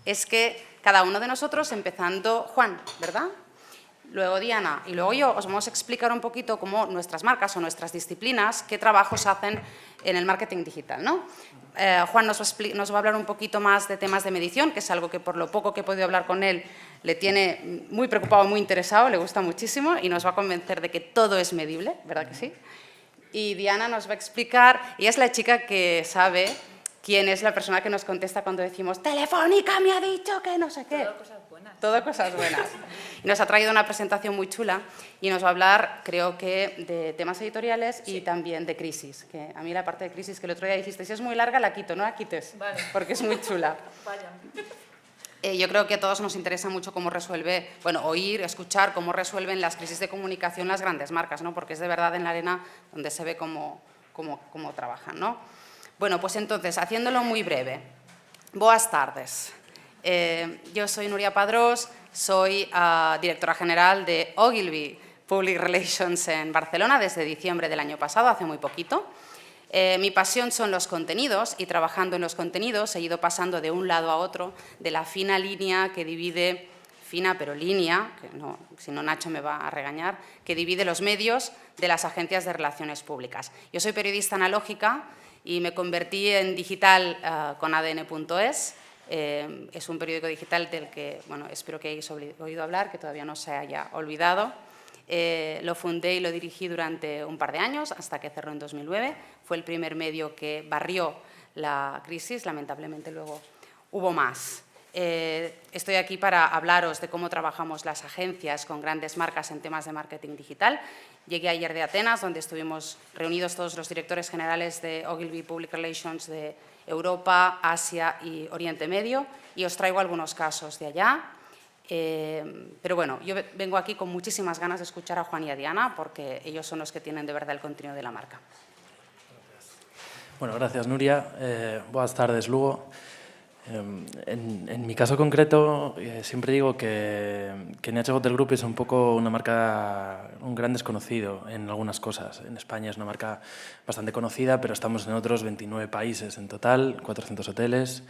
es que cada uno de nosotros, empezando Juan, ¿verdad?, luego Diana y luego yo, os vamos a explicar un poquito cómo nuestras marcas o nuestras disciplinas, qué trabajos hacen en el marketing digital, ¿no? Juan nos va a hablar un poquito más de temas de medición, que es algo que por lo poco que he podido hablar con él le tiene muy preocupado, muy interesado, le gusta muchísimo y nos va a convencer de que todo es medible, ¿verdad que sí? Y Diana nos va a explicar, ella es la chica que sabe quién es la persona que nos contesta cuando decimos Telefónica me ha dicho que no sé qué. Todo cosas buenas. Todo cosas buenas. Y nos ha traído una presentación muy chula y nos va a hablar, creo que, de temas editoriales y también de crisis. Que a mí la parte de crisis que el otro día dijiste, si es muy larga la quito, no la quites, vale, porque es muy chula. Vaya. Yo creo que a todos nos interesa mucho cómo resuelve, bueno, oír, escuchar cómo resuelven las crisis de comunicación las grandes marcas, ¿no? Porque es de verdad en la arena donde se ve cómo trabajan, ¿no? Bueno, pues entonces, haciéndolo muy breve. Buenas tardes. Yo soy Nuria Padrós, soy directora general de Ogilvy Public Relations en Barcelona desde diciembre del año pasado, hace muy poquito. Mi pasión son los contenidos y trabajando en los contenidos he ido pasando de un lado a otro de la fina línea que divide, fina pero línea, que no, si no Nacho me va a regañar, que divide los medios de las agencias de relaciones públicas. Yo soy periodista analógica y me convertí en digital con ADN.es. Es un periódico digital del que, bueno, espero que hayáis oído hablar, que todavía no se haya olvidado. Lo fundé y lo dirigí durante un par de años, hasta que cerró en 2009. Fue el primer medio que barrió la crisis, lamentablemente luego hubo más. estoy aquí para hablaros de cómo trabajamos las agencias con grandes marcas en temas de marketing digital. Llegué ayer de Atenas, donde estuvimos reunidos todos los directores generales de Ogilvy Public Relations de Europa, Asia y Oriente Medio, y os traigo algunos casos de allá. Pero bueno, yo vengo aquí con muchísimas ganas de escuchar a Juan y a Diana, porque ellos son los que tienen de verdad el contenido de la marca. Bueno, gracias, Nuria. Buenas tardes, Lugo. En mi caso concreto, siempre digo que NH Hotel Group es un poco una marca, un gran desconocido en algunas cosas. En España es una marca bastante conocida, pero estamos en otros 29 países en total, 400 hoteles,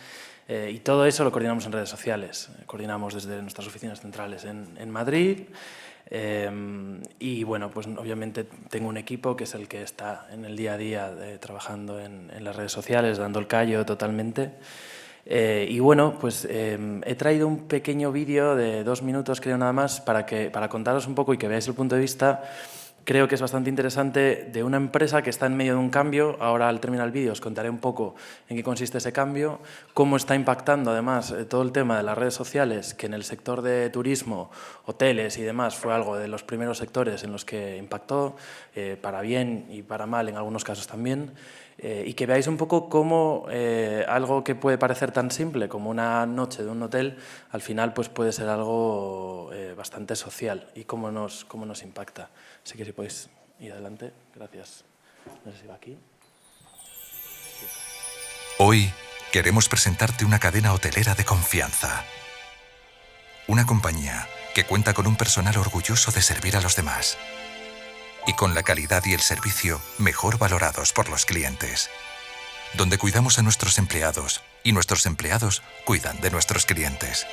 y todo eso lo coordinamos en redes sociales. Coordinamos desde nuestras oficinas centrales en Madrid, y bueno, pues obviamente tengo un equipo que es el que está en el día a día trabajando en las redes sociales, dando el callo totalmente. Y bueno, pues he traído un pequeño vídeo de 2 minutos, creo, nada más, para contaros un poco y que veáis el punto de vista. Creo que es bastante interesante de una empresa que está en medio de un cambio. Ahora, al terminar el vídeo, os contaré un poco en qué consiste ese cambio, cómo está impactando, además, todo el tema de las redes sociales, que en el sector de turismo, hoteles y demás fue algo de los primeros sectores en los que impactó, para bien y para mal en algunos casos también. Y que veáis un poco cómo algo que puede parecer tan simple como una noche de un hotel, al final pues puede ser algo bastante social y cómo nos impacta. Así que si podéis ir adelante. Gracias. No sé si va aquí. Hoy queremos presentarte una cadena hotelera de confianza. Una compañía que cuenta con un personal orgulloso de servir a los demás y con la calidad y el servicio mejor valorados por los clientes. Donde cuidamos a nuestros empleados y nuestros empleados cuidan de nuestros clientes.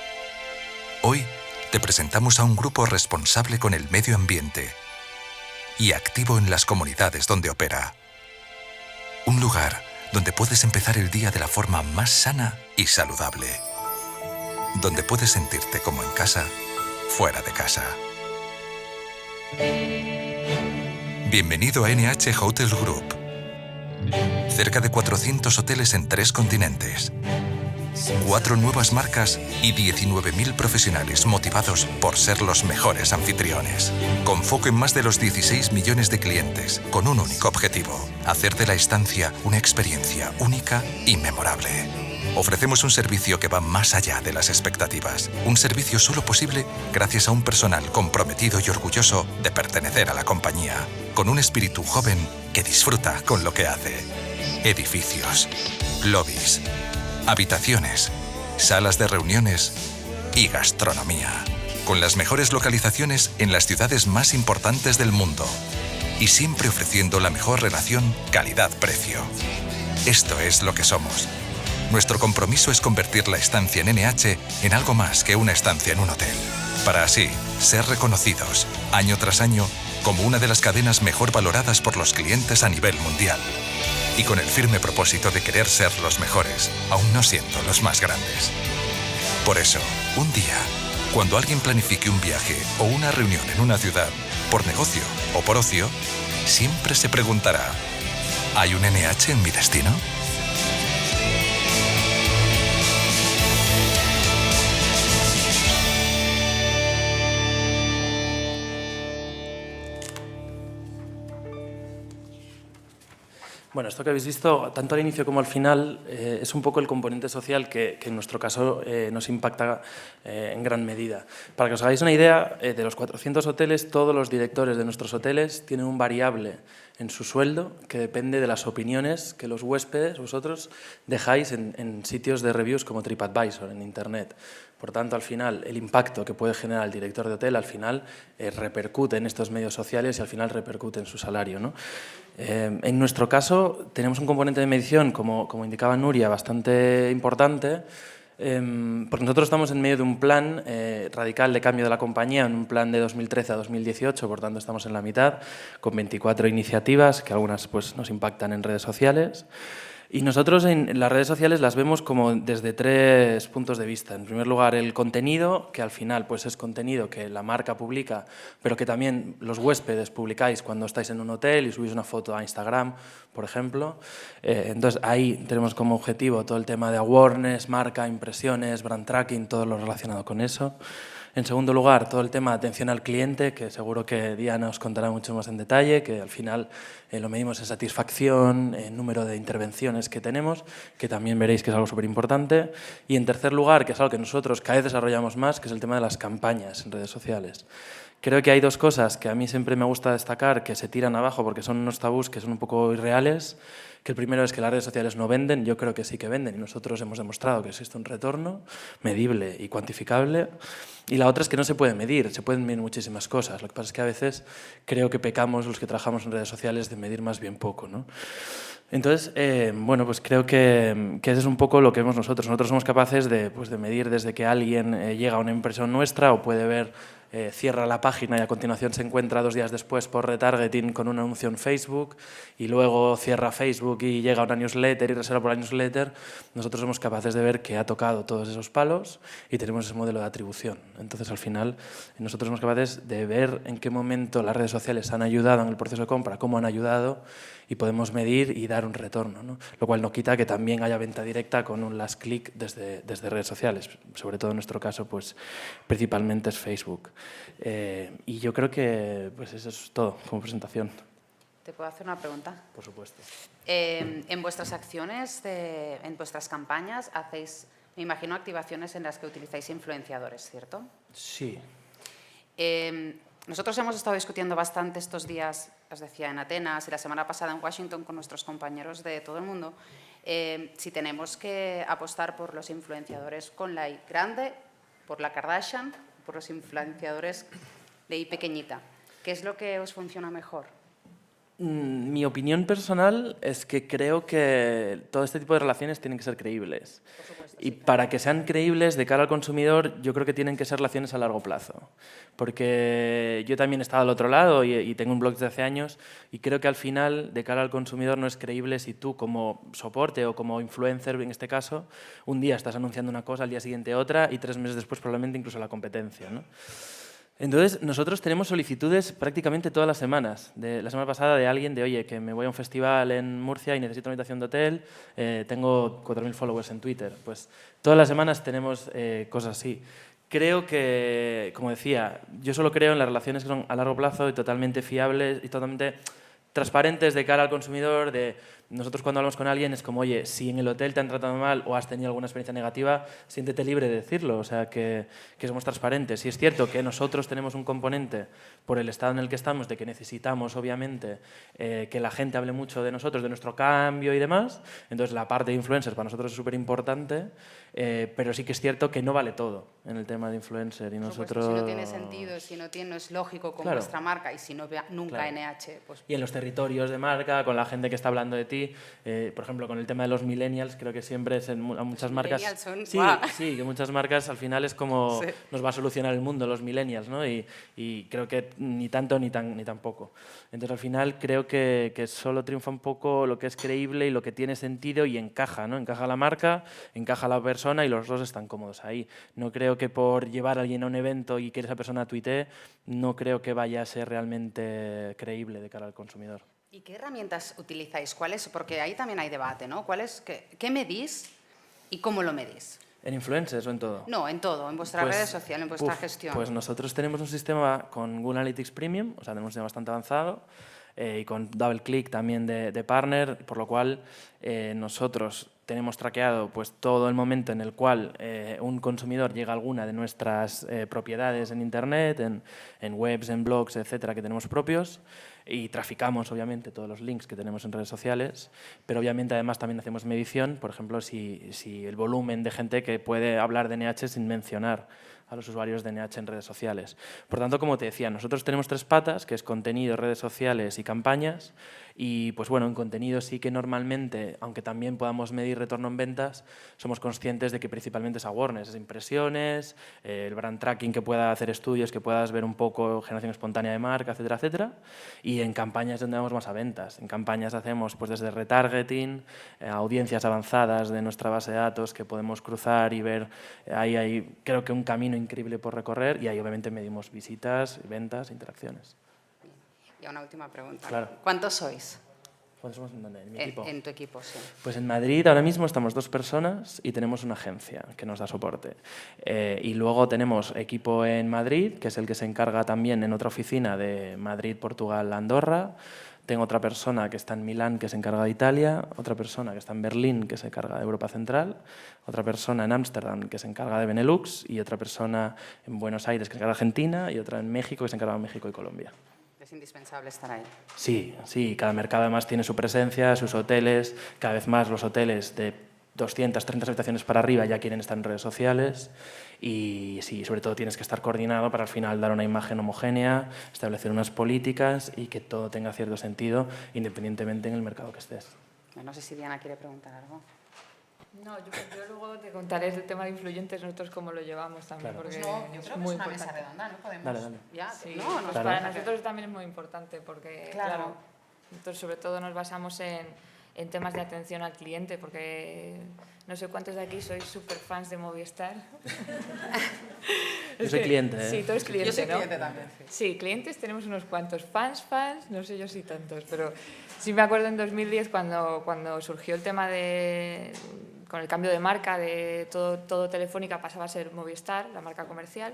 Hoy te presentamos a un grupo responsable con el medio ambiente y activo en las comunidades donde opera. Un lugar donde puedes empezar el día de la forma más sana y saludable. Donde puedes sentirte como en casa, fuera de casa. Bienvenido a NH Hotel Group. Cerca de 400 hoteles en 3 continentes. 4 nuevas marcas y 19.000 profesionales motivados por ser los mejores anfitriones. Con foco en más de los 16 millones de clientes, con un único objetivo: hacer de la estancia una experiencia única y memorable. Ofrecemos un servicio que va más allá de las expectativas. Un servicio solo posible gracias a un personal comprometido y orgulloso de pertenecer a la compañía. Con un espíritu joven que disfruta con lo que hace. Edificios, lobbies, habitaciones, salas de reuniones y gastronomía. Con las mejores localizaciones en las ciudades más importantes del mundo. Y siempre ofreciendo la mejor relación calidad-precio. Esto es lo que somos. Nuestro compromiso es convertir la estancia en NH en algo más que una estancia en un hotel. Para así ser reconocidos, año tras año, como una de las cadenas mejor valoradas por los clientes a nivel mundial. Y con el firme propósito de querer ser los mejores, aún no siendo los más grandes. Por eso, un día, cuando alguien planifique un viaje o una reunión en una ciudad, por negocio o por ocio, siempre se preguntará: ¿hay un NH en mi destino? Bueno, esto que habéis visto, tanto al inicio como al final, es un poco el componente social que en nuestro caso nos impacta en gran medida. Para que os hagáis una idea, de los 400 hoteles, todos los directores de nuestros hoteles tienen un variable en su sueldo que depende de las opiniones que los huéspedes, vosotros, dejáis en sitios de reviews como TripAdvisor, en Internet. Por tanto, al final, el impacto que puede generar el director de hotel, al final, repercute en estos medios sociales y al final repercute en su salario, ¿no? En nuestro caso, tenemos un componente de medición, como indicaba Nuria, bastante importante, porque nosotros estamos en medio de un plan radical de cambio de la compañía, en un plan de 2013 a 2018, por tanto estamos en la mitad, con 24 iniciativas, que algunas pues, nos impactan en redes sociales. Y nosotros en las redes sociales las vemos como desde 3 puntos de vista. En primer lugar, el contenido, que al final pues es contenido que la marca publica, pero que también los huéspedes publicáis cuando estáis en un hotel y subís una foto a Instagram, por ejemplo. Entonces ahí tenemos como objetivo todo el tema de awareness, marca, impresiones, brand tracking, todo lo relacionado con eso. En segundo lugar, todo el tema de atención al cliente, que seguro que Diana os contará mucho más en detalle, que al final lo medimos en satisfacción, en número de intervenciones que tenemos, que también veréis que es algo súper importante. Y en tercer lugar, que es algo que nosotros cada vez desarrollamos más, que es el tema de las campañas en redes sociales. Creo que hay 2 cosas que a mí siempre me gusta destacar, que se tiran abajo porque son unos tabús que son un poco irreales, que el primero es que las redes sociales no venden, yo creo que sí que venden y nosotros hemos demostrado que existe un retorno medible y cuantificable. Y la otra es que no se puede medir, se pueden medir muchísimas cosas. Lo que pasa es que a veces creo que pecamos los que trabajamos en redes sociales de medir más bien poco, ¿no? Entonces, bueno, pues creo que ese es un poco lo que vemos nosotros. Nosotros somos capaces de medir desde que alguien llega a una impresión nuestra o puede ver, cierra la página y a continuación se encuentra 2 días después por retargeting con un anuncio en Facebook y luego cierra Facebook y llega a una newsletter y reserva por la newsletter. Nosotros somos capaces de ver que ha tocado todos esos palos y tenemos ese modelo de atribución. Entonces, al final, nosotros somos capaces de ver en qué momento las redes sociales han ayudado en el proceso de compra, cómo han ayudado, y podemos medir y dar un retorno, ¿no? Lo cual no quita que también haya venta directa con un last click desde redes sociales. Sobre todo en nuestro caso, pues principalmente es Facebook. Y yo creo que pues eso es todo como presentación. ¿Te puedo hacer una pregunta? Por supuesto. En vuestras acciones, en vuestras campañas, hacéis, me imagino, activaciones en las que utilizáis influenciadores, ¿cierto? Sí. Nosotros hemos estado discutiendo bastante estos días, os decía, en Atenas y la semana pasada en Washington con nuestros compañeros de todo el mundo, si tenemos que apostar por los influenciadores con la I grande, por la Kardashian, por los influenciadores de I pequeñita. ¿Qué es lo que os funciona mejor? Mi opinión personal es que creo que todo este tipo de relaciones tienen que ser creíbles. Por supuesto, Y sí, claro. para que sean creíbles de cara al consumidor, yo creo que tienen que ser relaciones a largo plazo. Porque yo también he estado al otro lado y tengo un blog desde hace años y creo que al final, de cara al consumidor, no es creíble si tú como soporte o como influencer, en este caso, un día estás anunciando una cosa, al día siguiente otra y 3 meses después probablemente incluso la competencia, ¿no? Entonces, nosotros tenemos solicitudes prácticamente todas las semanas. La semana pasada de alguien de, oye, que me voy a un festival en Murcia y necesito una habitación de hotel, tengo 4.000 followers en Twitter. Pues todas las semanas tenemos cosas así. Creo que, como decía, yo solo creo en las relaciones que son a largo plazo y totalmente fiables y totalmente transparentes de cara al consumidor. Nosotros cuando hablamos con alguien es como, oye, si en el hotel te han tratado mal o has tenido alguna experiencia negativa, siéntete libre de decirlo, o sea, que somos transparentes. Y es cierto que nosotros tenemos un componente, por el estado en el que estamos, de que necesitamos, obviamente, que la gente hable mucho de nosotros, de nuestro cambio y demás. Entonces, la parte de influencer para nosotros es súper importante, pero sí que es cierto que no vale todo en el tema de influencer. Y nosotros... Si no tiene sentido, si no es lógico con Claro. vuestra marca y si no nunca Claro. NH, pues... Y en los territorios de marca, con la gente que está hablando de ti, por ejemplo, con el tema de los millennials, creo que siempre es a muchas marcas... millennials son- Sí, ¡guau! sí, que muchas marcas al final es como Sí. nos va a solucionar el mundo, los millennials, ¿no? Y creo que ni tanto ni tan poco. Entonces, al final, creo que solo triunfa un poco lo que es creíble y lo que tiene sentido y encaja, ¿no? Encaja la marca, encaja la persona y los dos están cómodos ahí. No creo que por llevar a alguien a un evento y que esa persona tuitee, no creo que vaya a ser realmente creíble de cara al consumidor. ¿Y qué herramientas utilizáis? ¿Cuáles? Porque ahí también hay debate, ¿no? ¿Qué medís y cómo lo medís? ¿En influencers o en todo? No, en todo, en vuestras Pues, redes sociales, en vuestra gestión. Pues nosotros tenemos un sistema con Google Analytics Premium, o sea, tenemos un sistema bastante avanzado, y con DoubleClick también de partner, por lo cual nosotros tenemos traqueado pues, todo el momento en el cual un consumidor llega a alguna de nuestras propiedades en Internet, en webs, en blogs, etcétera, que tenemos propios, y traficamos, obviamente, todos los links que tenemos en redes sociales, pero obviamente además también hacemos medición, por ejemplo, si el volumen de gente que puede hablar de NH sin mencionar a los usuarios de NH en redes sociales. Por tanto, como te decía, nosotros tenemos 3 patas, que es contenido, redes sociales y campañas. Y pues bueno, en contenido sí que normalmente, aunque también podamos medir retorno en ventas, somos conscientes de que principalmente es awareness, es impresiones, el brand tracking que pueda hacer estudios, que puedas ver un poco generación espontánea de marca, etcétera, etcétera. Y en campañas donde vamos más a ventas. En campañas hacemos pues desde retargeting, audiencias avanzadas de nuestra base de datos que podemos cruzar y ver. Ahí hay creo que un camino increíble por recorrer y ahí obviamente medimos visitas, ventas, interacciones. Y una última pregunta. Claro. ¿Cuántos sois? ¿Cuántos somos en mi equipo? En tu equipo, sí. Pues en Madrid ahora mismo estamos 2 personas y tenemos una agencia que nos da soporte. Y luego tenemos equipo en Madrid, que es el que se encarga también en otra oficina de Madrid, Portugal, Andorra. Tengo otra persona que está en Milán, que se encarga de Italia, otra persona que está en Berlín, que se encarga de Europa Central, otra persona en Ámsterdam, que se encarga de Benelux, y otra persona en Buenos Aires, que se encarga de Argentina, y otra en México, que se encarga de México y Colombia. Es indispensable estar ahí. Sí, sí, cada mercado además tiene su presencia, sus hoteles, cada vez más los hoteles de 200, 30 habitaciones para arriba ya quieren estar en redes sociales y sí, sobre todo tienes que estar coordinado para al final dar una imagen homogénea, establecer unas políticas y que todo tenga cierto sentido independientemente en el mercado que estés. No sé si Diana quiere preguntar algo. No, yo luego te contaré el tema de influyentes, nosotros cómo lo llevamos también, Claro. porque Pues no, yo creo que muy es una importante. mesa redonda, ¿no? Podemos... Dale. Ya, Sí, no, pues Claro. para nosotros también es muy importante, porque claro, nosotros sobre todo nos basamos en temas de atención al cliente, porque no sé cuántos de aquí sois súper fans de Movistar. Yo soy cliente, ¿eh? Sí, tú eres cliente, Yo soy ¿no? cliente también, sí. Sí, clientes tenemos unos cuantos. Fans, no sé yo si tantos, pero sí me acuerdo en 2010 cuando surgió el tema con el cambio de marca, de todo Telefónica pasaba a ser Movistar, la marca comercial,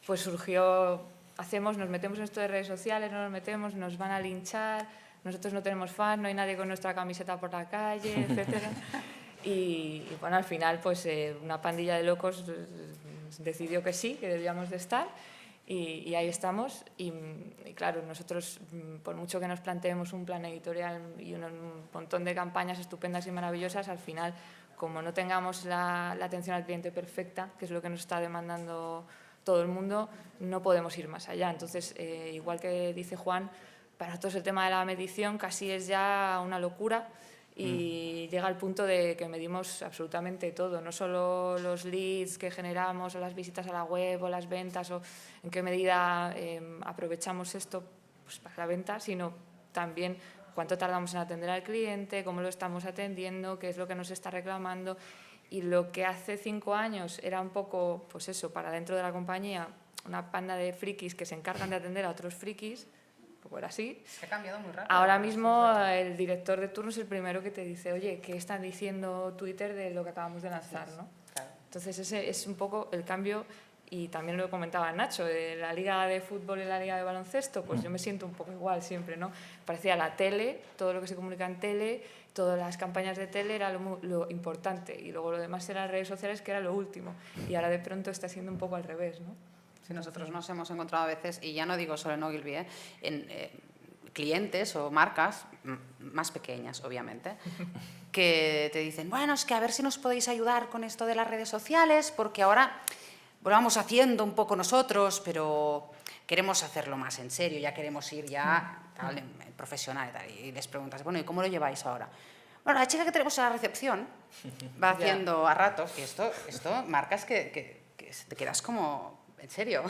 pues surgió, nos metemos en esto de redes sociales, no nos metemos, nos van a linchar, nosotros no tenemos fans, no hay nadie con nuestra camiseta por la calle, etcétera. Y bueno, al final pues una pandilla de locos decidió que sí, que debíamos de estar y ahí estamos. Y claro, nosotros por mucho que nos planteemos un plan editorial y un montón de campañas estupendas y maravillosas, al final como no tengamos la atención al cliente perfecta, que es lo que nos está demandando todo el mundo, no podemos ir más allá. Entonces, igual que dice Juan, para nosotros el tema de la medición casi es ya una locura y llega al punto de que medimos absolutamente todo, no solo los leads que generamos o las visitas a la web o las ventas o en qué medida aprovechamos esto pues, para la venta, sino también cuánto tardamos en atender al cliente, cómo lo estamos atendiendo, qué es lo que nos está reclamando. Y lo que hace 5 años era un poco, pues eso, para dentro de la compañía, una panda de frikis que se encargan de atender a otros frikis, pues era así. Se ha cambiado muy rápido. Ahora mismo el director de turno es el primero que te dice, oye, ¿qué están diciendo Twitter de lo que acabamos de lanzar? ¿No? Claro. Entonces ese es un poco el cambio. Y también lo comentaba Nacho, de la liga de fútbol y la liga de baloncesto, pues yo me siento un poco igual siempre, ¿no? Parecía la tele, todo lo que se comunica en tele, todas las campañas de tele era lo importante y luego lo demás eran redes sociales que era lo último. Y ahora de pronto está siendo un poco al revés, ¿no? Sí, nosotros nos hemos encontrado a veces, y ya no digo solo en Ogilvy, en clientes o marcas más pequeñas, obviamente, que te dicen, bueno, es que a ver si nos podéis ayudar con esto de las redes sociales, porque ahora lo vamos haciendo un poco nosotros, pero queremos hacerlo más en serio, ya queremos ir ya tal, profesional y tal. Y les preguntas, bueno, ¿y cómo lo lleváis ahora? Bueno, la chica que tenemos en la recepción va haciendo a ratos, y esto marcas que te quedas como, ¿en serio?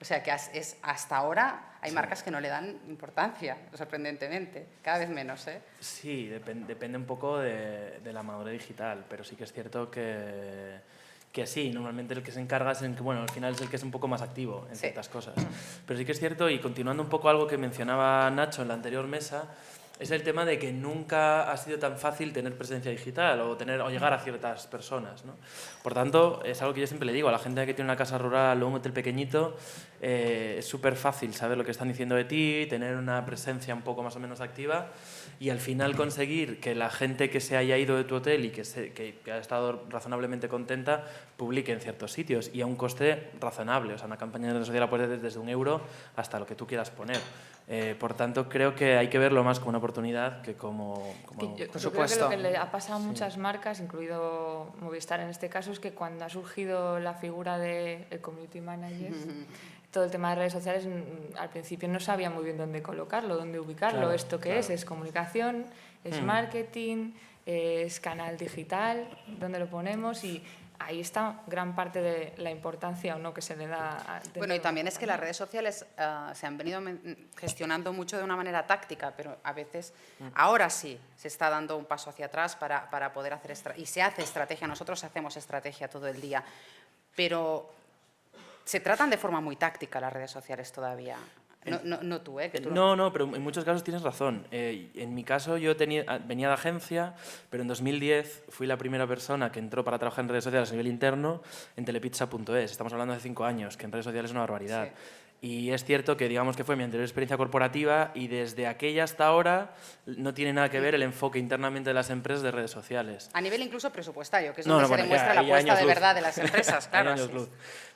O sea, que es hasta ahora hay marcas que no le dan importancia, sorprendentemente, cada vez menos, ¿eh? Sí, depende un poco de la madurez digital, pero sí que es cierto que sí, normalmente el que se encarga es el que, bueno, al final es el que es un poco más activo en ciertas cosas. Pero sí que es cierto, y continuando un poco algo que mencionaba Nacho en la anterior mesa, es el tema de que nunca ha sido tan fácil tener presencia digital o llegar a ciertas personas, ¿no? Por tanto, es algo que yo siempre le digo a la gente que tiene una casa rural o un hotel pequeñito, es súper fácil saber lo que están diciendo de ti, tener una presencia un poco más o menos activa y al final conseguir que la gente que se haya ido de tu hotel y que ha estado razonablemente contenta publique en ciertos sitios y a un coste razonable. O sea, una campaña de redes sociales la puedes hacer desde €1 hasta lo que tú quieras poner. Por tanto, creo que hay que verlo más como una oportunidad que como... Yo creo que lo que le ha pasado a muchas marcas, incluido Movistar en este caso, es que cuando ha surgido la figura del community manager, todo el tema de redes sociales, al principio no sabía muy bien dónde colocarlo, dónde ubicarlo. Claro, ¿Esto qué es? ¿Es comunicación? ¿Es marketing? ¿Es canal digital? ¿Dónde lo ponemos? Y ahí está gran parte de la importancia o no que se le da. Bueno, y también es que las redes sociales se han venido gestionando mucho de una manera táctica, pero a veces, ahora sí, se está dando un paso hacia atrás para poder hacer, y se hace estrategia, nosotros hacemos estrategia todo el día, pero se tratan de forma muy táctica las redes sociales todavía. No tú, ¿eh? No, pero en muchos casos tienes razón. En mi caso yo venía de agencia, pero en 2010 fui la primera persona que entró para trabajar en redes sociales a nivel interno en telepizza.es. Estamos hablando de 5 años, que en redes sociales es una barbaridad. Sí. Y es cierto que digamos que fue mi anterior experiencia corporativa y desde aquella hasta ahora no tiene nada que ver el enfoque internamente de las empresas de redes sociales. A nivel incluso presupuestario, que es donde se demuestra la apuesta de verdad de las empresas, claro.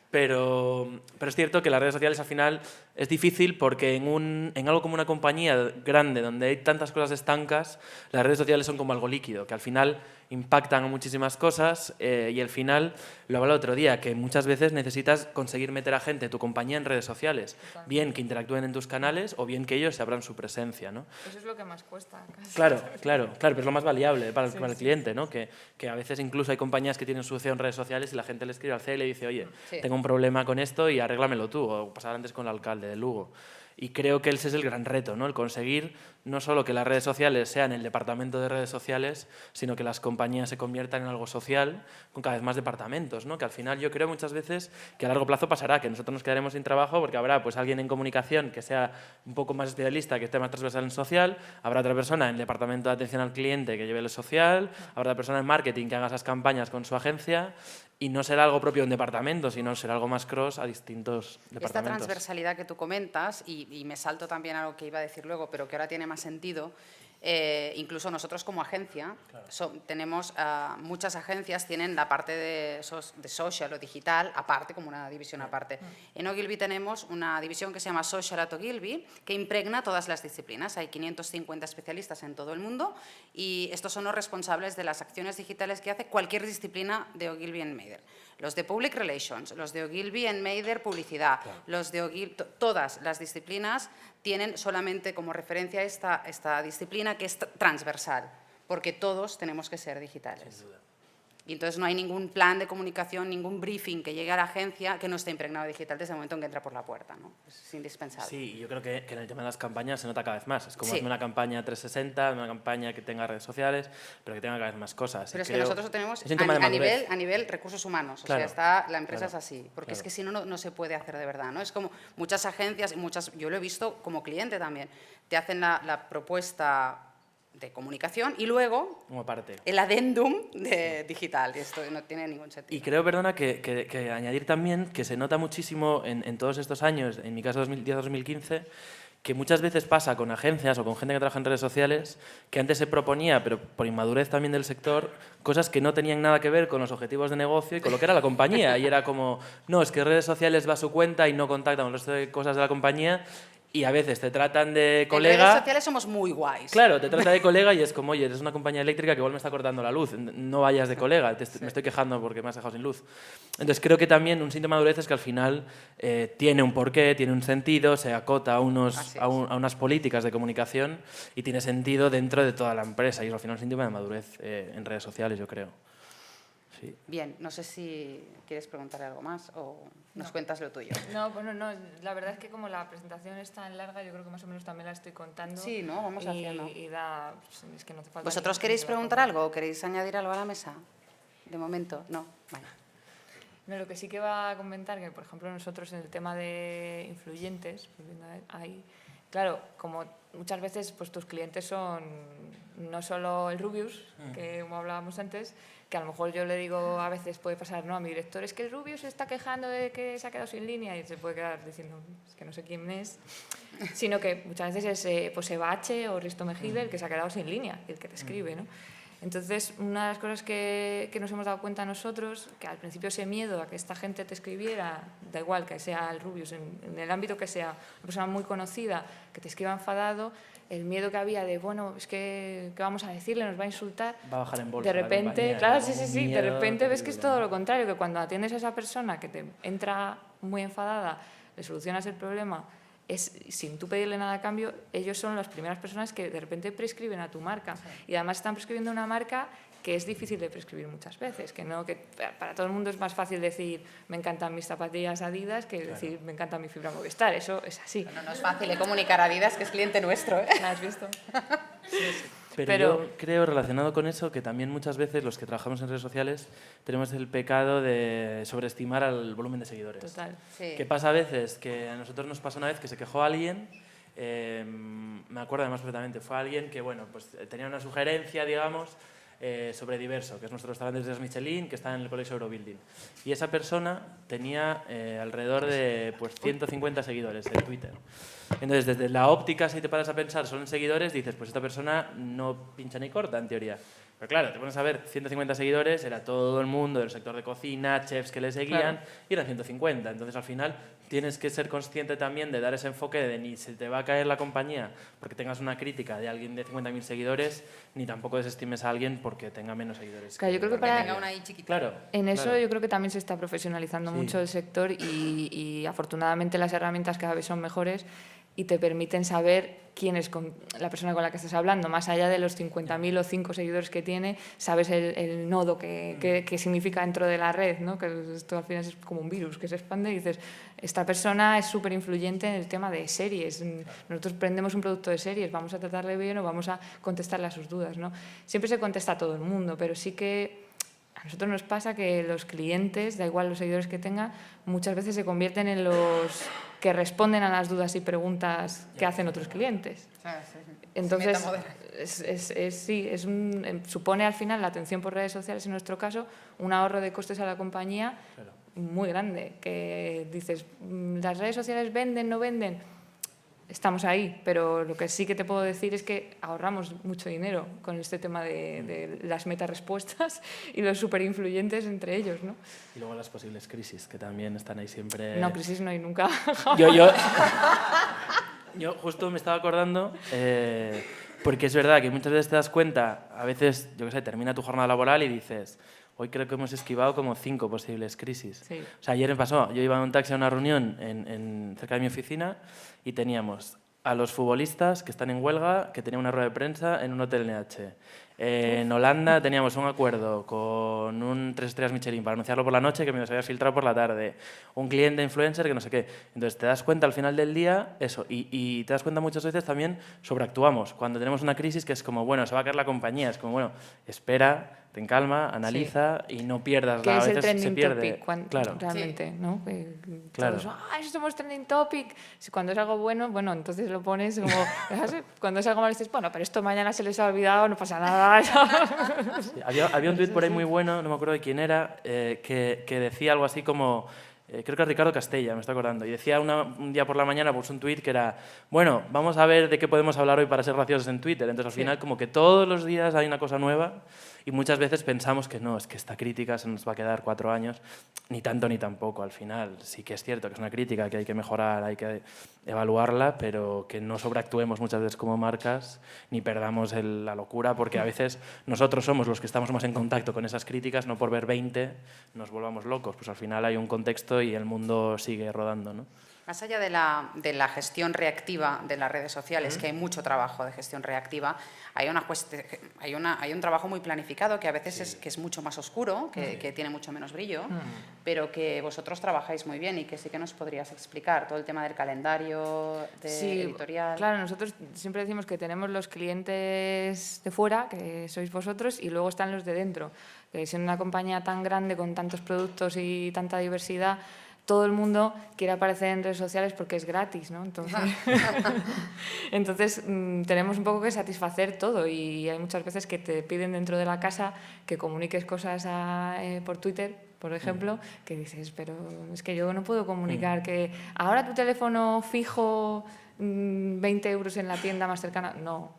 Pero es cierto que las redes sociales al final es difícil porque en algo como una compañía grande donde hay tantas cosas estancas, las redes sociales son como algo líquido, que al final impactan a muchísimas cosas y al final, lo hablaba el otro día, que muchas veces necesitas conseguir meter a gente de tu compañía en redes sociales, bien que interactúen en tus canales o bien que ellos se abran su presencia, ¿no? Eso es lo que más cuesta. Casi. Claro, pero es lo más variable para el cliente, ¿no? Que a veces incluso hay compañías que tienen su CEO en redes sociales y la gente le escribe al CEO y le dice, oye, tengo un problema con esto y arréglamelo tú, o pasar antes con el alcalde de Lugo. Y creo que ese es el gran reto, ¿no? El conseguir no solo que las redes sociales sean el departamento de redes sociales, sino que las compañías se conviertan en algo social con cada vez más departamentos, ¿no? Que al final yo creo muchas veces que a largo plazo pasará, que nosotros nos quedaremos sin trabajo porque habrá pues alguien en comunicación que sea un poco más especialista, que esté más transversal en social, habrá otra persona en el departamento de atención al cliente que lleve el social, habrá otra persona en marketing que haga esas campañas con su agencia. Y no será algo propio de un departamento, sino será algo más cross a distintos departamentos. Esta transversalidad que tú comentas, y me salto también a lo que iba a decir luego, pero que ahora tiene más sentido, incluso nosotros como agencia, tenemos muchas agencias tienen la parte de social o digital aparte, como una división aparte. En Ogilvy tenemos una división que se llama Social at Ogilvy, que impregna todas las disciplinas. Hay 550 especialistas en todo el mundo y estos son los responsables de las acciones digitales que hace cualquier disciplina de Ogilvy & Mather. Los de Public Relations, los de Ogilvy & Mather Publicidad, los de Ogilvy, todas las disciplinas tienen solamente como referencia esta disciplina que es transversal, porque todos tenemos que ser digitales. Y entonces no hay ningún plan de comunicación, ningún briefing que llegue a la agencia que no esté impregnado de digital desde el momento en que entra por la puerta, ¿no? Es indispensable. Sí, yo creo que en el tema de las campañas se nota cada vez más. Es como una campaña 360, una campaña que tenga redes sociales, pero que tenga cada vez más cosas. Pero es que nosotros lo tenemos a nivel recursos humanos. O sea, la empresa es así. Porque es que si no se puede hacer de verdad, ¿no? Es como muchas agencias, yo lo he visto como cliente también, te hacen la propuesta de comunicación y luego el adendum de digital. Y esto no tiene ningún sentido. Y creo, perdona, que añadir también que se nota muchísimo en todos estos años, en mi caso 2010-2015, que muchas veces pasa con agencias o con gente que trabaja en redes sociales, que antes se proponía, pero por inmadurez también del sector, cosas que no tenían nada que ver con los objetivos de negocio y con lo que era la compañía. Y era como, no, es que redes sociales va a su cuenta y no contacta con el resto de cosas de la compañía. Y a veces te tratan de colega... En redes sociales somos muy guays. Claro, te trata de colega y es como, oye, eres una compañía eléctrica que igual me está cortando la luz, no vayas de colega, me estoy quejando porque me has dejado sin luz. Entonces creo que también un síntoma de madurez es que al final tiene un porqué, tiene un sentido, se acota a unas políticas de comunicación y tiene sentido dentro de toda la empresa. Y es al final un síntoma de madurez en redes sociales, yo creo. Sí. Bien, no sé si quieres preguntar algo más o nos cuentas lo tuyo. No, bueno, no, la verdad es que como la presentación es tan larga, yo creo que más o menos también la estoy contando. Sí, ¿no? Vamos haciendo. Es que no hace falta. ¿Vosotros queréis preguntar algo o queréis añadir algo a la mesa? De momento, no. Vale. No, lo que sí que va a comentar, que por ejemplo nosotros en el tema de influyentes, ahí, claro, como muchas veces pues tus clientes son no solo el Rubius, que como hablábamos antes, que a lo mejor yo le digo, a veces puede pasar, ¿no? A mi director, es que el Rubius se está quejando de que se ha quedado sin línea, y se puede quedar diciendo, es que no sé quién es, sino que muchas veces es pues Eva H. o Risto Mejide el que se ha quedado sin línea, el que te escribe, ¿no? Entonces, una de las cosas que nos hemos dado cuenta nosotros, que al principio ese miedo a que esta gente te escribiera, da igual que sea el Rubius, en el ámbito que sea, una persona muy conocida, que te escriba enfadado, el miedo que había de, bueno, es que, ¿qué vamos a decirle? Nos va a insultar. Va a bajar en bolsa De repente, la compañía, claro, como sí, un de miedo repente ves que es terrible, todo ¿no? lo contrario, que cuando atiendes a esa persona que te entra muy enfadada, le solucionas el problema, sin tú pedirle nada a cambio, ellos son las primeras personas que de repente prescriben a tu marca. Y además están prescribiendo una marca que es difícil de prescribir muchas veces, que para todo el mundo es más fácil decir me encantan mis zapatillas Adidas que decir me encanta mi fibra Movistar, eso es así. No es fácil de comunicar a Adidas, que es cliente nuestro, ¿eh? ¿La has visto? Pero yo creo, relacionado con eso, que también muchas veces los que trabajamos en redes sociales tenemos el pecado de sobreestimar al volumen de seguidores. Total. Sí. ¿Qué pasa a veces? Que a nosotros nos pasó una vez que se quejó alguien, me acuerdo además perfectamente, fue alguien que bueno, pues, tenía una sugerencia, digamos, sobre Diverso, que es nuestro restaurante de Michelin, que está en el Colegio Eurobuilding. Y esa persona tenía alrededor de 150 seguidores en Twitter. Entonces, desde la óptica, si te paras a pensar solo en seguidores, dices, pues esta persona no pincha ni corta, en teoría. Pero claro, te pones a ver 150 seguidores, era todo el mundo del sector de cocina, chefs que le seguían, y eran 150. Entonces, al final, tienes que ser consciente también de dar ese enfoque de ni se te va a caer la compañía porque tengas una crítica de alguien de 50.000 seguidores, ni tampoco desestimes a alguien porque tenga menos seguidores. Claro, yo creo que para tenga una ahí chiquitita. Claro. En eso claro. yo creo que también se está profesionalizando mucho el sector y afortunadamente las herramientas cada vez son mejores y te permiten saber quién es la persona con la que estás hablando. Más allá de los 50.000 o 5 seguidores que tiene, sabes el nodo que significa dentro de la red, ¿no? Que esto al final es como un virus que se expande y dices, esta persona es súper influyente en el tema de series. Nosotros prendemos un producto de series, vamos a tratarle bien o vamos a contestarle a sus dudas, ¿no? Siempre se contesta a todo el mundo, pero sí que a nosotros nos pasa que los clientes, da igual los seguidores que tenga, muchas veces se convierten en los que responden a las dudas y preguntas que hacen otros clientes. Entonces, supone al final la atención por redes sociales, en nuestro caso, un ahorro de costes a la compañía muy grande. Que dices, ¿las redes sociales venden, no venden? Estamos ahí, pero lo que sí que te puedo decir es que ahorramos mucho dinero con este tema de las meta-respuestas y los súper influyentes entre ellos, ¿no? Y luego las posibles crisis, que también están ahí siempre... No, crisis no hay nunca. Yo justo me estaba acordando, porque es verdad que muchas veces te das cuenta, a veces, yo qué sé, termina tu jornada laboral y dices, hoy creo que hemos esquivado como 5 posibles crisis. Sí. O sea, ayer me pasó, yo iba en un taxi a una reunión cerca de mi oficina y teníamos a los futbolistas que están en huelga, que tenían una rueda de prensa en un hotel NH. En Holanda teníamos un acuerdo con un 3 estrellas Michelin para anunciarlo por la noche que me los había filtrado por la tarde. Un cliente influencer que no sé qué. Entonces te das cuenta al final del día eso y te das cuenta muchas veces también sobreactuamos. Cuando tenemos una crisis que es como, bueno, se va a caer la compañía, es como, bueno, espera, ten calma, analiza y no pierdas que la... es a el veces se trending pierde. topic, Claro. realmente, ¿no? Claro. Todos, eso somos trending topic. Cuando es algo bueno, entonces lo pones como... Cuando es algo malo dices, bueno, pero esto mañana se les ha olvidado, no pasa nada. Sí, había un tuit por ahí muy bueno, no me acuerdo de quién era, que decía algo así como... creo que es Ricardo Castella, me estoy acordando, y decía un día por la mañana puso un tuit que era, bueno, vamos a ver de qué podemos hablar hoy para ser graciosos en Twitter. Entonces al final como que todos los días hay una cosa nueva y muchas veces pensamos que no, es que esta crítica se nos va a quedar 4 años, ni tanto ni tampoco. Al final sí que es cierto que es una crítica que hay que mejorar, hay que evaluarla, pero que no sobreactuemos muchas veces como marcas ni perdamos la locura, porque a veces nosotros somos los que estamos más en contacto con esas críticas, no por ver 20 nos volvamos locos, pues al final hay un contexto y el mundo sigue rodando, ¿no? Más allá de la gestión reactiva de las redes sociales, que hay mucho trabajo de gestión reactiva, hay un trabajo muy planificado que a veces es mucho más oscuro, que tiene mucho menos brillo, pero que vosotros trabajáis muy bien y que sí que nos podrías explicar todo el tema del calendario editorial. Claro, nosotros siempre decimos que tenemos los clientes de fuera, que sois vosotros, y luego están los de dentro. Que siendo una compañía tan grande con tantos productos y tanta diversidad, todo el mundo quiere aparecer en redes sociales porque es gratis, ¿no? Entonces tenemos un poco que satisfacer todo y hay muchas veces que te piden dentro de la casa que comuniques cosas por Twitter, por ejemplo, que dices, pero es que yo no puedo comunicar que ahora tu teléfono fijo 20 euros en la tienda más cercana. No,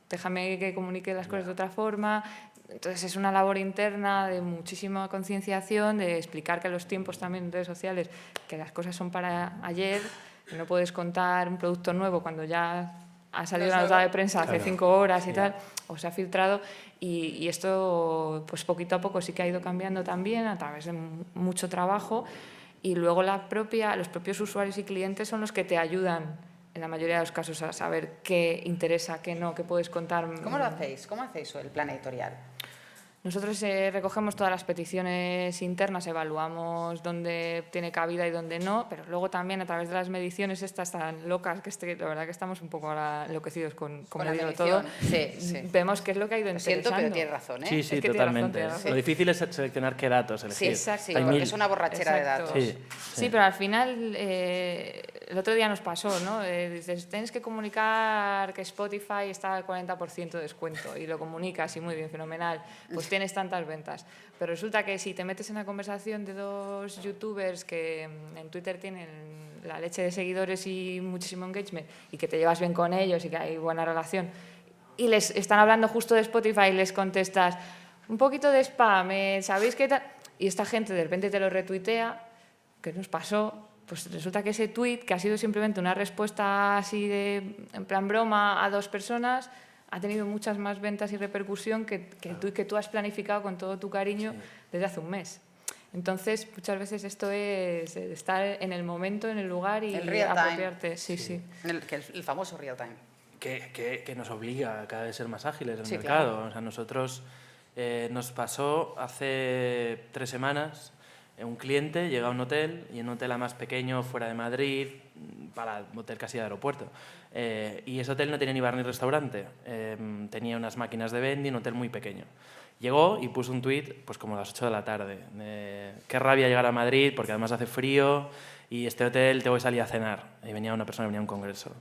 déjame que comunique las cosas de otra forma. Entonces es una labor interna de muchísima concienciación, de explicar que los tiempos también en redes sociales, que las cosas son para ayer, que no puedes contar un producto nuevo cuando ya ha salido una nota de prensa hace 5 horas y tal, o se ha filtrado, y esto pues poquito a poco sí que ha ido cambiando también a través de mucho trabajo, y luego los propios usuarios y clientes son los que te ayudan en la mayoría de los casos a saber qué interesa, qué no, qué puedes contar. ¿Cómo lo hacéis? ¿Cómo hacéis el plan editorial? Nosotros recogemos todas las peticiones internas, evaluamos dónde tiene cabida y dónde no, pero luego también a través de las mediciones estas tan locas, que la verdad que estamos un poco ahora enloquecidos con medirlo todo, vemos qué es lo que ha ido interesando. Lo siento, pero tienes razón, ¿eh? Sí, sí, totalmente. Lo difícil es seleccionar qué datos elegir. Sí, exacto, porque es una borrachera de datos. Sí, pero al final, el otro día nos pasó, ¿no? Dices, tienes que comunicar que Spotify está al 40% de descuento y lo comunicas y muy bien, fenomenal. Pues tienes tantas ventas. Pero resulta que si te metes en la conversación de 2 youtubers que en Twitter tienen la leche de seguidores y muchísimo engagement y que te llevas bien con ellos y que hay buena relación y les están hablando justo de Spotify y les contestas un poquito de spam, ¿sabéis qué tal? Y esta gente de repente te lo retuitea, ¿qué nos pasó? Pues resulta que ese tweet, que ha sido simplemente una respuesta así de, en plan broma a 2 personas, ha tenido muchas más ventas y repercusión que tú has planificado con todo tu cariño desde hace un mes. Entonces, muchas veces esto es estar en el momento, en el lugar y apropiarte. Sí. El famoso real time. Que nos obliga a cada vez ser más ágiles en el mercado. Claro. O sea, nosotros nos pasó hace 3 semanas, un cliente llega a un hotel, y en un hotel más pequeño fuera de Madrid, para un hotel casi de aeropuerto. Y ese hotel no tenía ni bar ni restaurante, tenía unas máquinas de vending, un hotel muy pequeño. Llegó y puso un tuit pues como a las 8 de la tarde. Qué rabia llegar a Madrid porque además hace frío y este hotel te voy a salir a cenar. Y venía una persona, venía a un congreso.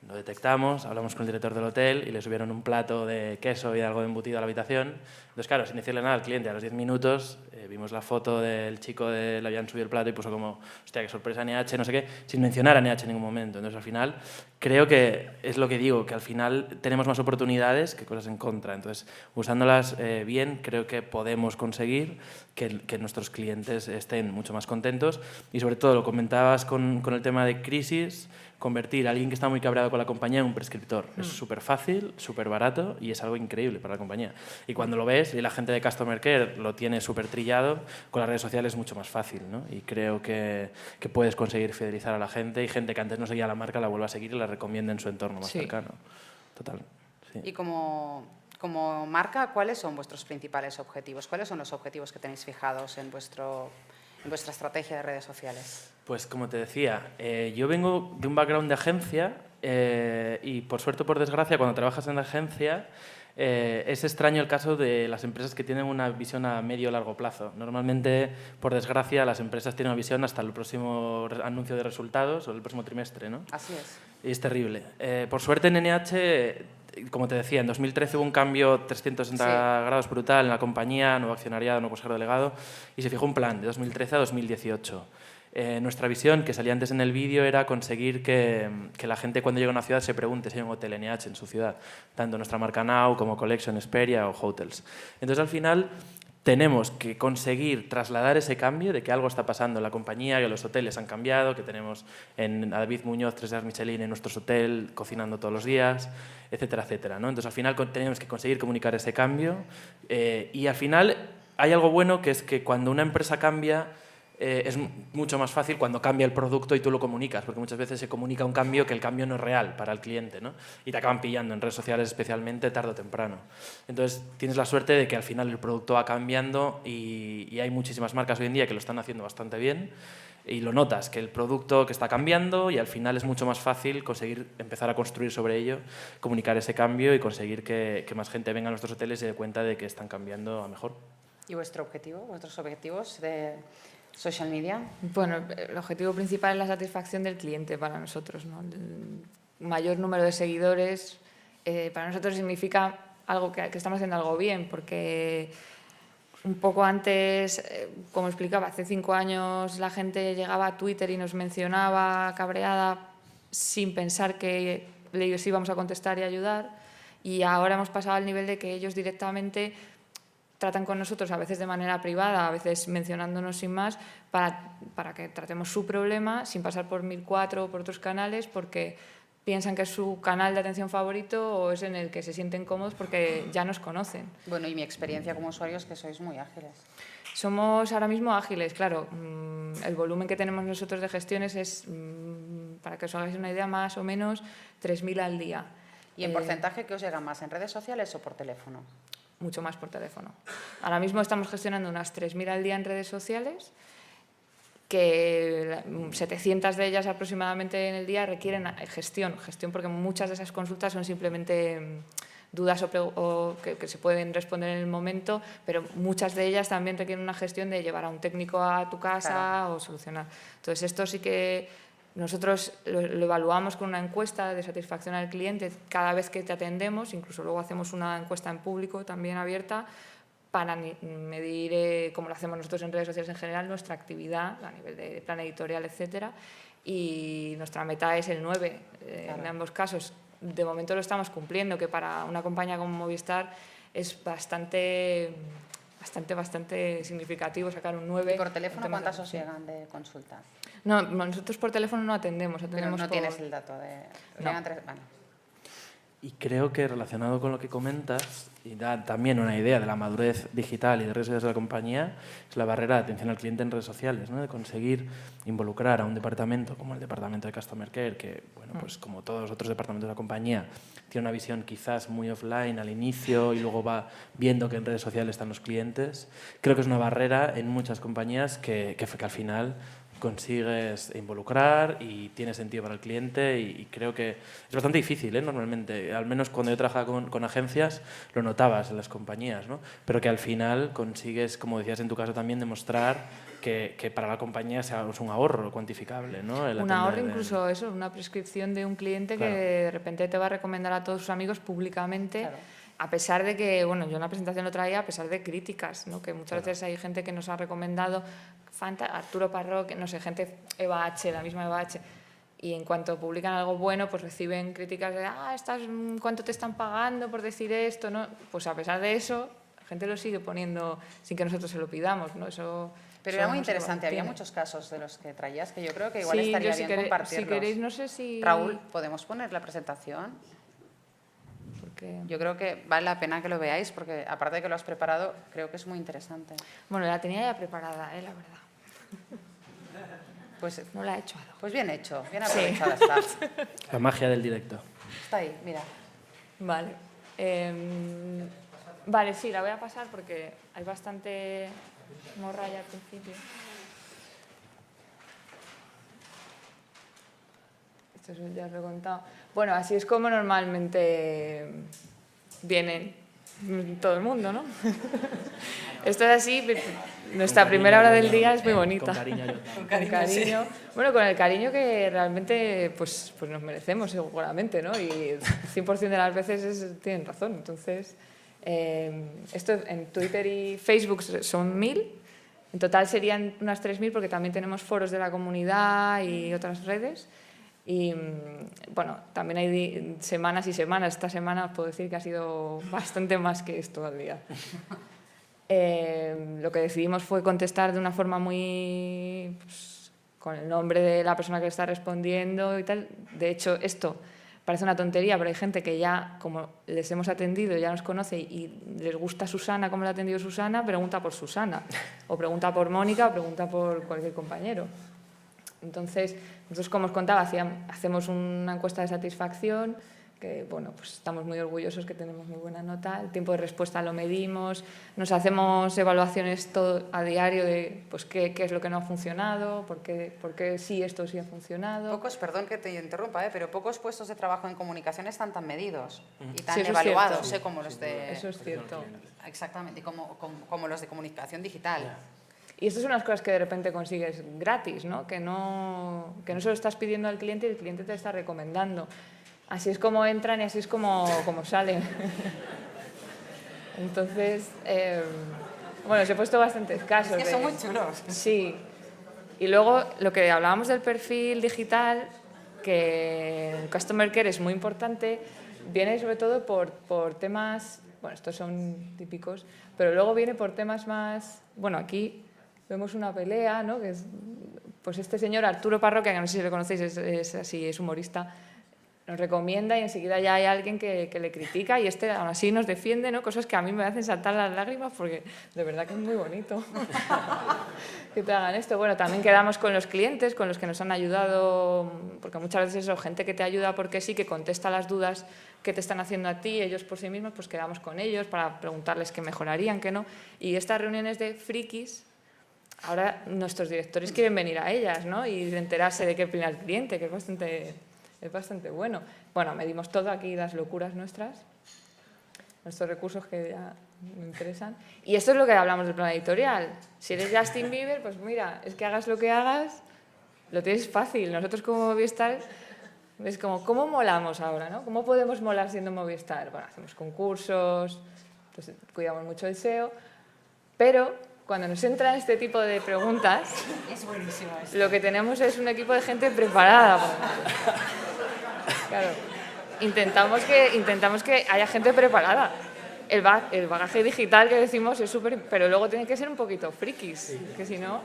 Lo detectamos, hablamos con el director del hotel y le subieron un plato de queso y algo de embutido a la habitación. Entonces, claro, sin decirle nada al cliente, a los 10 minutos vimos la foto del chico, le habían subido el plato y puso como, hostia, qué sorpresa NH, no sé qué, sin mencionar a NH en ningún momento. Entonces, al final, creo que es lo que digo, que al final tenemos más oportunidades que cosas en contra. Entonces, usándolas bien, creo que podemos conseguir que nuestros clientes estén mucho más contentos y, sobre todo, lo comentabas con el tema de crisis, convertir a alguien que está muy cabreado con la compañía en un prescriptor. Es súper fácil, súper barato y es algo increíble para la compañía. Y cuando lo ves y la gente de Customer Care lo tiene súper trillado, con las redes sociales es mucho más fácil, ¿no? Y creo que puedes conseguir fidelizar a la gente y gente que antes no seguía la marca la vuelva a seguir y la recomienda en su entorno más cercano. Total. Sí. Y como marca, ¿cuáles son vuestros principales objetivos? ¿Cuáles son los objetivos que tenéis fijados en vuestra estrategia de redes sociales? Pues como te decía, yo vengo de un background de agencia y por suerte o por desgracia cuando trabajas en agencia es extraño el caso de las empresas que tienen una visión a medio o largo plazo. Normalmente, por desgracia, las empresas tienen una visión hasta el próximo anuncio de resultados o el próximo trimestre, ¿no? Así es. Y es terrible. Por suerte en NH, como te decía, en 2013 hubo un cambio 360 grados brutal en la compañía, nuevo accionariado, nuevo consejero delegado, y se fijó un plan de 2013 a 2018. Nuestra visión, que salía antes en el vídeo, era conseguir que la gente cuando llega a una ciudad se pregunte si hay un hotel NH en su ciudad, tanto nuestra marca Now como Collection, Xperia o Hotels. Entonces, al final, tenemos que conseguir trasladar ese cambio de que algo está pasando en la compañía, que los hoteles han cambiado, que tenemos a David Muñoz, 3 estrellas Michelin en nuestros hoteles, cocinando todos los días, etcétera, etcétera, ¿no? Entonces, al final, tenemos que conseguir comunicar ese cambio y, al final, hay algo bueno que es que cuando una empresa cambia, es mucho más fácil cuando cambia el producto y tú lo comunicas, porque muchas veces se comunica un cambio que el cambio no es real para el cliente, ¿no? Y te acaban pillando en redes sociales especialmente tarde o temprano. Entonces tienes la suerte de que al final el producto va cambiando y hay muchísimas marcas hoy en día que lo están haciendo bastante bien y lo notas, que el producto que está cambiando y al final es mucho más fácil conseguir empezar a construir sobre ello, comunicar ese cambio y conseguir que más gente venga a nuestros hoteles y se dé cuenta de que están cambiando a mejor. ¿Y vuestro objetivo, vuestros objetivos de social media? Bueno, el objetivo principal es la satisfacción del cliente para nosotros, ¿no? El mayor número de seguidores para nosotros significa algo que estamos haciendo algo bien, porque un poco antes, como explicaba, hace 5 años la gente llegaba a Twitter y nos mencionaba cabreada sin pensar que ellos íbamos a contestar y ayudar, y ahora hemos pasado al nivel de que ellos directamente tratan con nosotros a veces de manera privada, a veces mencionándonos sin más, para que tratemos su problema sin pasar por 1004 o por otros canales, porque piensan que es su canal de atención favorito o es en el que se sienten cómodos porque ya nos conocen. Bueno, y mi experiencia como usuario es que sois muy ágiles. Somos ahora mismo ágiles, claro. El volumen que tenemos nosotros de gestiones es, para que os hagáis una idea, más o menos 3.000 al día. ¿Y en porcentaje qué os llega más, en redes sociales o por teléfono? Mucho más por teléfono. Ahora mismo estamos gestionando unas 3.000 al día en redes sociales, que 700 de ellas aproximadamente en el día requieren gestión porque muchas de esas consultas son simplemente dudas o que se pueden responder en el momento, pero muchas de ellas también requieren una gestión de llevar a un técnico a tu casa o solucionar. Entonces, esto sí que nosotros lo evaluamos con una encuesta de satisfacción al cliente cada vez que te atendemos, incluso luego hacemos una encuesta en público también abierta, para medir, como lo hacemos nosotros en redes sociales en general, nuestra actividad a nivel de plan editorial, etcétera, y nuestra meta es el 9 en ambos casos. De momento lo estamos cumpliendo, que para una compañía como Movistar es bastante significativo sacar un 9. ¿Y por teléfono cuántas os llegan de consulta? No, nosotros por teléfono no atendemos. Pero no tienes el dato de... No. Vale. Y creo que relacionado con lo que comentas, y da también una idea de la madurez digital y de redes sociales de la compañía, es la barrera de atención al cliente en redes sociales, ¿no? De conseguir involucrar a un departamento como el departamento de Customer Care, que, bueno, pues como todos los otros departamentos de la compañía, tiene una visión quizás muy offline al inicio y luego va viendo que en redes sociales están los clientes. Creo que es una barrera en muchas compañías que al final consigues involucrar y tiene sentido para el cliente y creo que es bastante difícil, normalmente, al menos cuando yo trabajaba con agencias lo notabas en las compañías, ¿no? Pero que al final consigues, como decías en tu caso también, demostrar que para la compañía es un ahorro cuantificable, ¿no? Un ahorro, incluso eso, una prescripción de un cliente que de repente te va a recomendar a todos sus amigos públicamente. Claro. A pesar de que, bueno, yo en la presentación lo traía a pesar de críticas, ¿no? Que muchas veces hay gente que nos ha recomendado, Arturo Parro, que no sé, gente, Eva H., la misma Eva H., y en cuanto publican algo bueno, pues reciben críticas de, ¿cuánto te están pagando por decir esto? ¿No? Pues a pesar de eso, la gente lo sigue poniendo sin que nosotros se lo pidamos, ¿no? Pero era muy interesante, había muchos casos de los que traías que yo creo que igual estaría bien compartirlos. Si queréis, no sé si... Raúl, ¿podemos poner la presentación? Yo creo que vale la pena que lo veáis porque aparte de que lo has preparado, creo que es muy interesante. Bueno, la tenía ya preparada, la verdad. Pues no la he hecho. Pues bien hecho, bien aprovechada está. La magia del directo. Está ahí, mira. Vale. Vale, sí, la voy a pasar porque hay bastante morralla al principio. Esto ya os lo he contado. Bueno, así es como normalmente vienen todo el mundo, ¿no? Esto es así, nuestra primera hora del día es muy bonita. Con cariño. Con cariño. Bueno, con el cariño que realmente pues nos merecemos seguramente, ¿no? Y el 100% de las veces tienen razón. Entonces, esto en Twitter y Facebook son 1.000. En total serían unas 3.000 porque también tenemos foros de la comunidad y otras redes. Y bueno, también hay semanas y semanas. Esta semana os puedo decir que ha sido bastante más que esto al día. Lo que decidimos fue contestar de una forma muy... con el nombre de la persona que está respondiendo y tal. De hecho, esto parece una tontería, pero hay gente que ya, como les hemos atendido, ya nos conoce y les gusta Susana, como le ha atendido Susana, pregunta por Susana. O pregunta por Mónica, o pregunta por cualquier compañero. Entonces, nosotros, como os contaba, hacemos una encuesta de satisfacción, que bueno, pues estamos muy orgullosos que tenemos muy buena nota, el tiempo de respuesta lo medimos, nos hacemos evaluaciones todo a diario de pues, qué es lo que no ha funcionado, por qué sí esto sí ha funcionado. Perdón que te interrumpa, pero pocos puestos de trabajo en comunicación están tan medidos y tan sí, evaluados como los de... Eso es cierto. Exactamente, como los de comunicación digital. Y estas son las cosas que de repente consigues gratis, ¿no? Que no se lo estás pidiendo al cliente y el cliente te está recomendando. Así es como entran y así es como salen. Entonces, bueno, os he puesto bastantes casos. Es que son muy chulos. Sí. Y luego, lo que hablábamos del perfil digital, que el Customer Care es muy importante, viene sobre todo por temas Bueno, estos son típicos, pero luego viene por temas más... Bueno, aquí vemos una pelea, ¿no? Que es, pues este señor Arturo Parroquia, que no sé si lo conocéis, es así, es humorista, nos recomienda y enseguida ya hay alguien que le critica y este aún así nos defiende, ¿no? Cosas que a mí me hacen saltar las lágrimas porque de verdad que es muy bonito que te hagan esto. Bueno, también quedamos con los clientes, con los que nos han ayudado, porque muchas veces eso, gente que te ayuda porque sí, que contesta las dudas que te están haciendo a ti, ellos por sí mismos, pues quedamos con ellos para preguntarles qué mejorarían, qué no. Y estas reuniones de frikis, ahora nuestros directores quieren venir a ellas, ¿no? Y enterarse de qué opina el cliente, que es bastante bueno. Bueno, medimos todo aquí, las locuras nuestras, nuestros recursos que ya me interesan. Y esto es lo que hablamos del plan editorial. Si eres Justin Bieber, pues mira, es que hagas lo que hagas, lo tienes fácil. Nosotros como Movistar, es como, ¿cómo molamos ahora, no? ¿Cómo podemos molar siendo Movistar? Bueno, hacemos concursos, pues, cuidamos mucho el SEO, pero cuando nos entran este tipo de preguntas, es buenísimo esto. Lo que tenemos es un equipo de gente preparada. Claro, intentamos que haya gente preparada. El bagaje digital que decimos es súper... Pero luego tiene que ser un poquito frikis, que si no...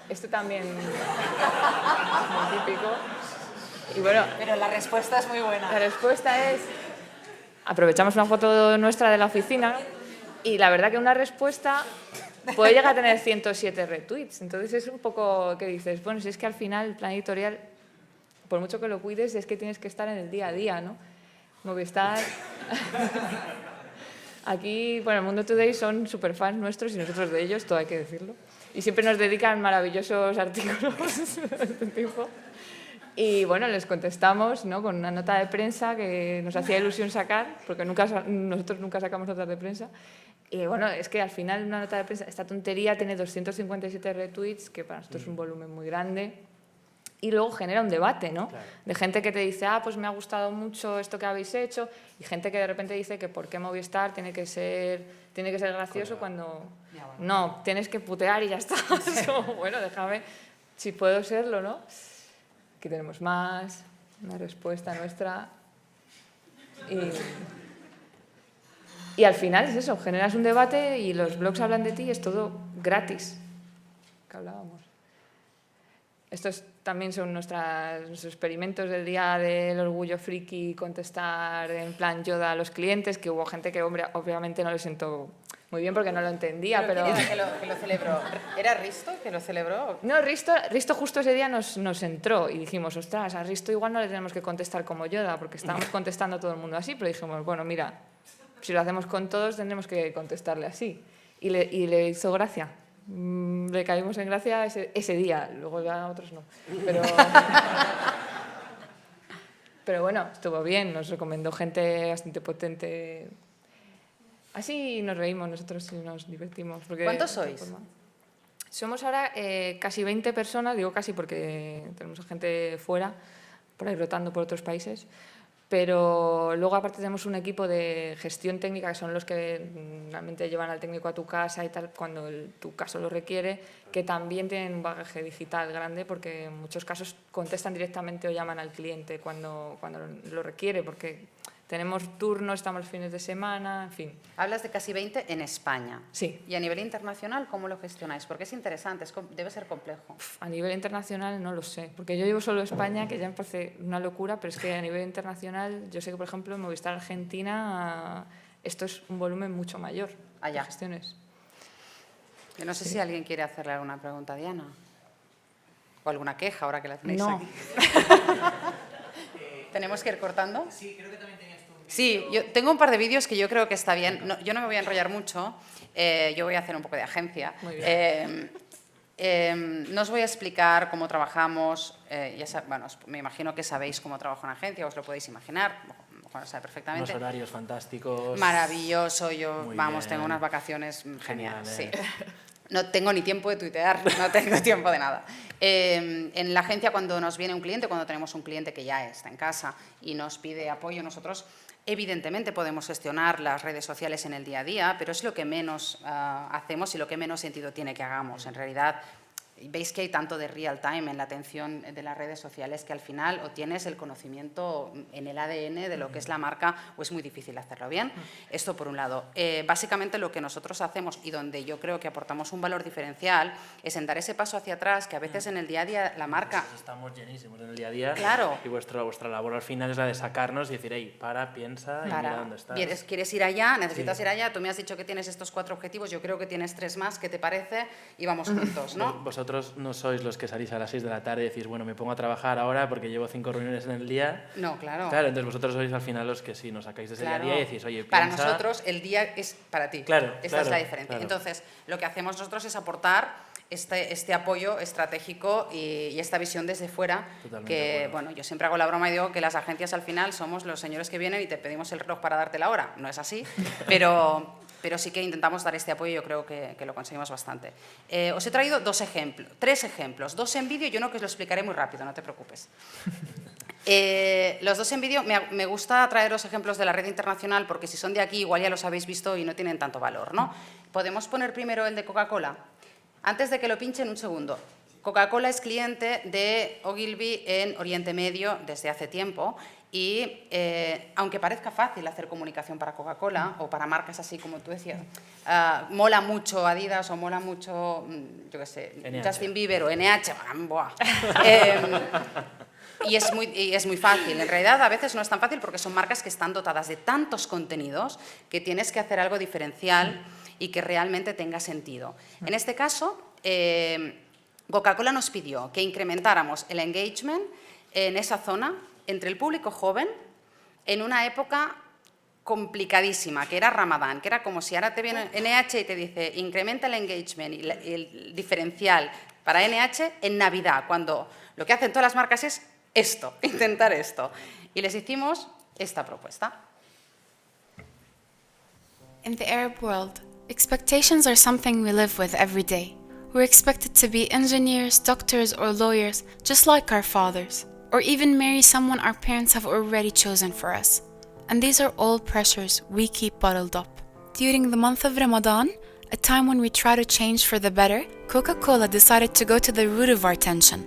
Esto también es muy típico. Y bueno, pero la respuesta es muy buena. La respuesta es... Aprovechamos una foto nuestra de la oficina y la verdad que una respuesta puede llegar a tener 107 retweets. Entonces es un poco que dices, bueno, si es que al final el plan editorial, por mucho que lo cuides, es que tienes que estar en el día a día, ¿no? Movistar... Aquí, bueno, el Mundo Today son superfans nuestros y nosotros de ellos, todo hay que decirlo. Y siempre nos dedican maravillosos artículos de este tipo. Y bueno, les contestamos, ¿no? Con una nota de prensa que nos hacía ilusión sacar, porque nosotros nunca sacamos notas de prensa. Y bueno, es que al final una nota de prensa, esta tontería tiene 257 retweets, que para nosotros es un volumen muy grande. Y luego genera un debate, ¿no? Claro. De gente que te dice, pues me ha gustado mucho esto que habéis hecho, y gente que de repente dice que por qué Movistar tiene que ser gracioso cuando... No, tienes que putear y ya está. Es como, bueno, déjame, si puedo serlo, ¿no? Aquí tenemos más, una respuesta nuestra. Y al final es eso, generas un debate y los blogs hablan de ti y es todo gratis, que hablábamos. Estos también son nuestros experimentos del día del orgullo friki, contestar en plan Yoda a los clientes, que hubo gente que, hombre, obviamente no le sentó muy bien porque no lo entendía, pero... ¿Quién era que lo celebró? ¿Era Risto que lo celebró? No, Risto justo ese día nos entró y dijimos, ostras, a Risto igual no le tenemos que contestar como Yoda, porque estábamos contestando a todo el mundo así, pero dijimos, bueno, mira, si lo hacemos con todos tendremos que contestarle así. Y le hizo gracia. Le caímos en gracia ese día, luego ya otros no. Pero bueno, estuvo bien, nos recomendó gente bastante potente. Así nos reímos nosotros y nos divertimos. Porque ¿cuántos sois? Somos ahora casi 20 personas, digo casi porque tenemos gente fuera, por ahí rotando por otros países. Pero luego aparte tenemos un equipo de gestión técnica que son los que realmente llevan al técnico a tu casa y tal cuando tu caso lo requiere, que también tienen un bagaje digital grande porque en muchos casos contestan directamente o llaman al cliente cuando lo requiere porque tenemos turnos, estamos los fines de semana, en fin. Hablas de casi 20 en España. Sí. ¿Y a nivel internacional cómo lo gestionáis? Porque es interesante, debe ser complejo. A nivel internacional no lo sé, porque yo llevo solo España, que ya me parece una locura, pero es que a nivel internacional yo sé que, por ejemplo, en Movistar Argentina esto es un volumen mucho mayor de gestiones. Yo no sé si alguien quiere hacerle alguna pregunta a Diana. O alguna queja ahora que la tenéis aquí. ¿Tenemos que ir cortando? Sí, creo que también tenías tú. Sí, yo tengo un par de vídeos que yo creo que está bien. No, yo no me voy a enrollar mucho, yo voy a hacer un poco de agencia. Muy bien. No os voy a explicar cómo trabajamos, bueno, me imagino que sabéis cómo trabajo en agencia, os lo podéis imaginar, lo sabe perfectamente. Unos horarios fantásticos. Maravilloso, yo, Muy vamos, bien. tengo unas vacaciones geniales. Sí. Genial, No tengo ni tiempo de tuitear, no tengo tiempo de nada. En la agencia, cuando nos viene un cliente, cuando tenemos un cliente que ya está en casa y nos pide apoyo, nosotros evidentemente podemos gestionar las redes sociales en el día a día, pero es lo que menos hacemos y lo que menos sentido tiene que hagamos. En realidad, veis que hay tanto de real time en la atención de las redes sociales que al final o tienes el conocimiento en el ADN de lo que es la marca o es muy difícil hacerlo bien. Esto por un lado. Básicamente lo que nosotros hacemos y donde yo creo que aportamos un valor diferencial es en dar ese paso hacia atrás que a veces en el día a día la marca... Estamos llenísimos en el día a día. Claro. Y vuestra labor al final es la de sacarnos y decir, hey, piensa y mira dónde estás. ¿Quieres ir allá? ¿Necesitas ir allá? Tú me has dicho que tienes estos 4 objetivos, yo creo que tienes 3 más, ¿qué te parece? Y vamos juntos, ¿no? Vosotros no sois los que salís a las 6 de la tarde y decís, bueno, me pongo a trabajar ahora porque llevo 5 reuniones en el día. No, claro. Claro, entonces vosotros sois al final los que sí nos sacáis de ese día a día y decís, oye, para piensa... nosotros el día es para ti. Claro, Esta es la diferencia. Claro. Entonces, lo que hacemos nosotros es aportar este apoyo estratégico y esta visión desde fuera. Que, bueno, yo siempre hago la broma y digo que las agencias al final somos los señores que vienen y te pedimos el reloj para darte la hora. No es así, pero sí que intentamos dar este apoyo y yo creo que lo conseguimos bastante. Os he traído 3 ejemplos, 2 en vídeo y uno que os lo explicaré muy rápido, no te preocupes. Los 2 en vídeo, me gusta traeros ejemplos de la red internacional porque si son de aquí igual ya los habéis visto y no tienen tanto valor, ¿no? Podemos poner primero el de Coca-Cola. Antes de que lo pinchen, un segundo. Coca-Cola es cliente de Ogilvy en Oriente Medio desde hace tiempo y aunque parezca fácil hacer comunicación para Coca-Cola o para marcas así como tú decías, mola mucho Adidas o mola mucho, yo qué sé, NH. Justin Bieber o NH, ¡buah! Y es muy fácil. En realidad, a veces no es tan fácil porque son marcas que están dotadas de tantos contenidos que tienes que hacer algo diferencial y que realmente tenga sentido. En este caso, Coca-Cola nos pidió que incrementáramos el engagement en esa zona entre el público joven en una época complicadísima, que era Ramadán, que era como si ahora te viene NH y te dice incrementa el engagement y el diferencial para NH en Navidad, cuando lo que hacen todas las marcas es esto, intentar esto. Y les hicimos esta propuesta. In the Arab world, expectations are something we live with every day. We're expected to be engineers, doctors, or lawyers, just like our fathers, or even marry someone our parents have already chosen for us. And these are all pressures we keep bottled up. During the month of Ramadan, a time when we try to change for the better, Coca-Cola decided to go to the root of our tension,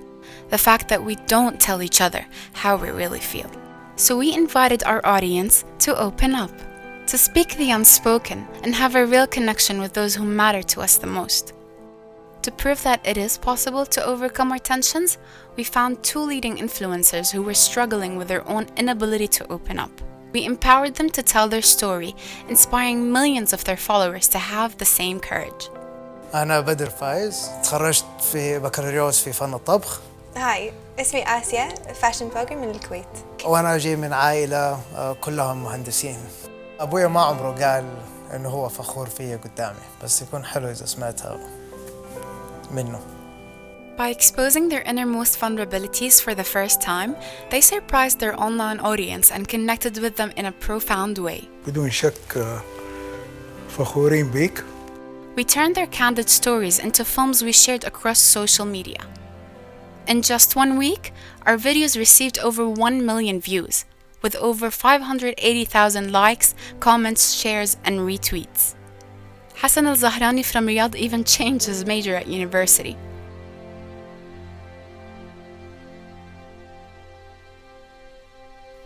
the fact that we don't tell each other how we really feel. So we invited our audience to open up, to speak the unspoken and have a real connection with those who matter to us the most. To prove that it is possible to overcome our tensions, we found 2 leading influencers who were struggling with their own inability to open up. We empowered them to tell their story, inspiring millions of their followers to have the same courage. أنا بدر فايز، تخرجت في بكالوريوس في فن الطبخ. هاي اسمي آسيا، فاشن بلوجر من الكويت. وأنا جاي من عائلة كلهم مهندسين. أبويا ما عمره قال إنه هو فخور فيا قدامي، بس يكون حلو إذا سمعتها منه. By exposing their innermost vulnerabilities for the first time, they surprised their online audience and connected with them in a profound way. بدون شك فخورين بيك. We turned their candid stories into films we shared across social media. In just 1 week, our videos received over 1 million views, with over 580,000 likes, comments, shares, and retweets. Hassan al-Zahrani from Riyadh even changed his major at university.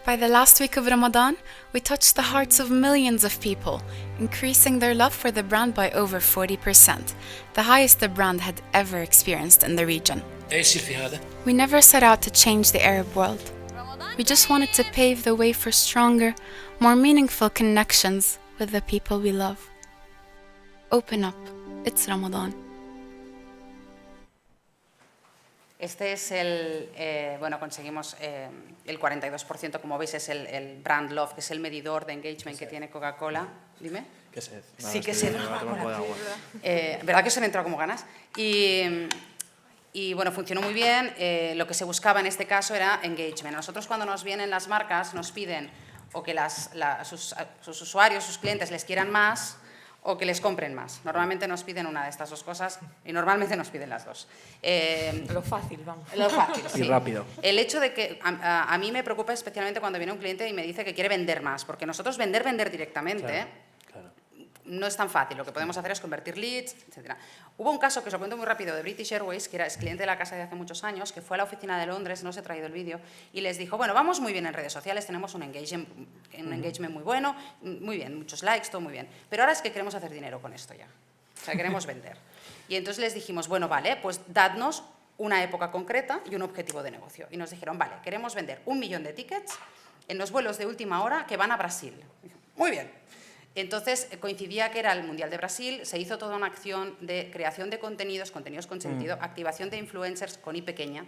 By the last week of Ramadan, we touched the hearts of millions of people, increasing their love for the brand by over 40%, the highest the brand had ever experienced in the region. We never set out to change the Arab world. We just wanted to pave the way for stronger, more meaningful connections with the people we love. Open up. It's Ramadan. Este es bueno, conseguimos el 42%, como veis, es el brand love, que es el medidor de engagement que tiene Coca-Cola. Dime. Qué sed. Sí, qué sed. ¿Verdad que se me entró como ganas? Y bueno, funcionó muy bien. Lo que se buscaba en este caso era engagement. Nosotros cuando nos vienen las marcas nos piden o que sus usuarios, sus clientes les quieran más o que les compren más. Normalmente nos piden una de estas 2 cosas y normalmente nos piden las 2. Lo fácil, vamos. Lo fácil, sí. Y rápido. El hecho de que a mí me preocupa especialmente cuando viene un cliente y me dice que quiere vender más, porque nosotros vender directamente... Claro. no es tan fácil. Lo que podemos hacer es convertir leads, etc. Hubo un caso, que os lo cuento muy rápido, de British Airways, que es cliente de la casa de hace muchos años, que fue a la oficina de Londres, no os he traído el vídeo, y les dijo, bueno, vamos muy bien en redes sociales, tenemos un engagement muy bueno, muy bien, muchos likes, todo muy bien, pero ahora es que queremos hacer dinero con esto ya. O sea, queremos vender. Y entonces les dijimos, bueno, vale, pues dadnos una época concreta y un objetivo de negocio. Y nos dijeron, vale, queremos vender 1 millón de tickets en los vuelos de última hora que van a Brasil. Muy bien. Entonces, coincidía que era el Mundial de Brasil, se hizo toda una acción de creación de contenidos con sentido, activación de influencers con I pequeña.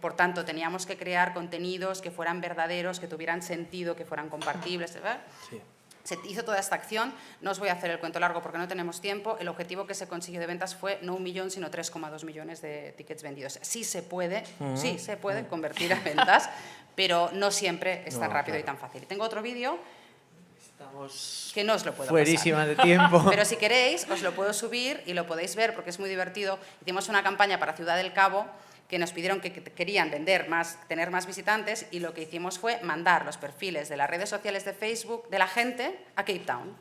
Por tanto, teníamos que crear contenidos que fueran verdaderos, que tuvieran sentido, que fueran compartibles, ¿verdad? Sí. Se hizo toda esta acción, no os voy a hacer el cuento largo porque no tenemos tiempo, el objetivo que se consiguió de ventas fue no 1 millón, sino 3,2 millones de tickets vendidos. Sí se puede convertir a ventas, pero no siempre es tan rápido y tan fácil. Tengo otro vídeo que no os lo puedo fuerísima pasar. De tiempo. Pero si queréis, os lo puedo subir y lo podéis ver porque es muy divertido. Hicimos una campaña para Ciudad del Cabo que nos pidieron que querían vender más, tener más visitantes, y lo que hicimos fue mandar los perfiles de las redes sociales de Facebook de la gente a Cape Town.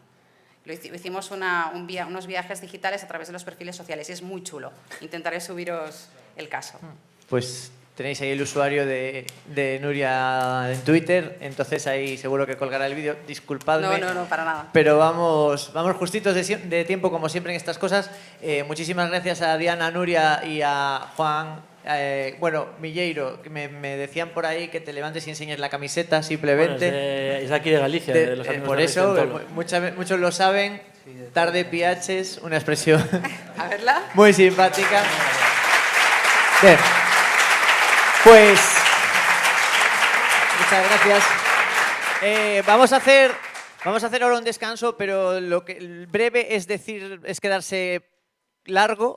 Hicimos unos viajes digitales a través de los perfiles sociales y es muy chulo. Intentaré subiros el caso. Pues tenéis ahí el usuario de Nuria en Twitter, entonces ahí seguro que colgará el vídeo. Disculpadme. No, para nada. Pero vamos justitos de tiempo, como siempre en estas cosas. Muchísimas gracias a Diana, a Nuria y a Juan. Milleiro, que me decían por ahí que te levantes y enseñes la camiseta simplemente. Bueno, es de aquí de Galicia, de los amigos por de eso, muchos lo saben. Tarde piaches, una expresión a verla. Muy simpática. Bien. Pues muchas gracias. Vamos a hacer ahora un descanso, pero el breve es quedarse largo.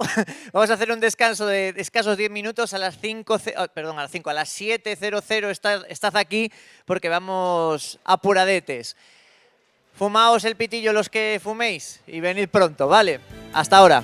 Vamos a hacer un descanso de escasos 10 minutos. A las 7:00 estad aquí porque vamos apuradetes. Fumaos el pitillo los que fuméis y venid pronto, ¿vale? Hasta ahora.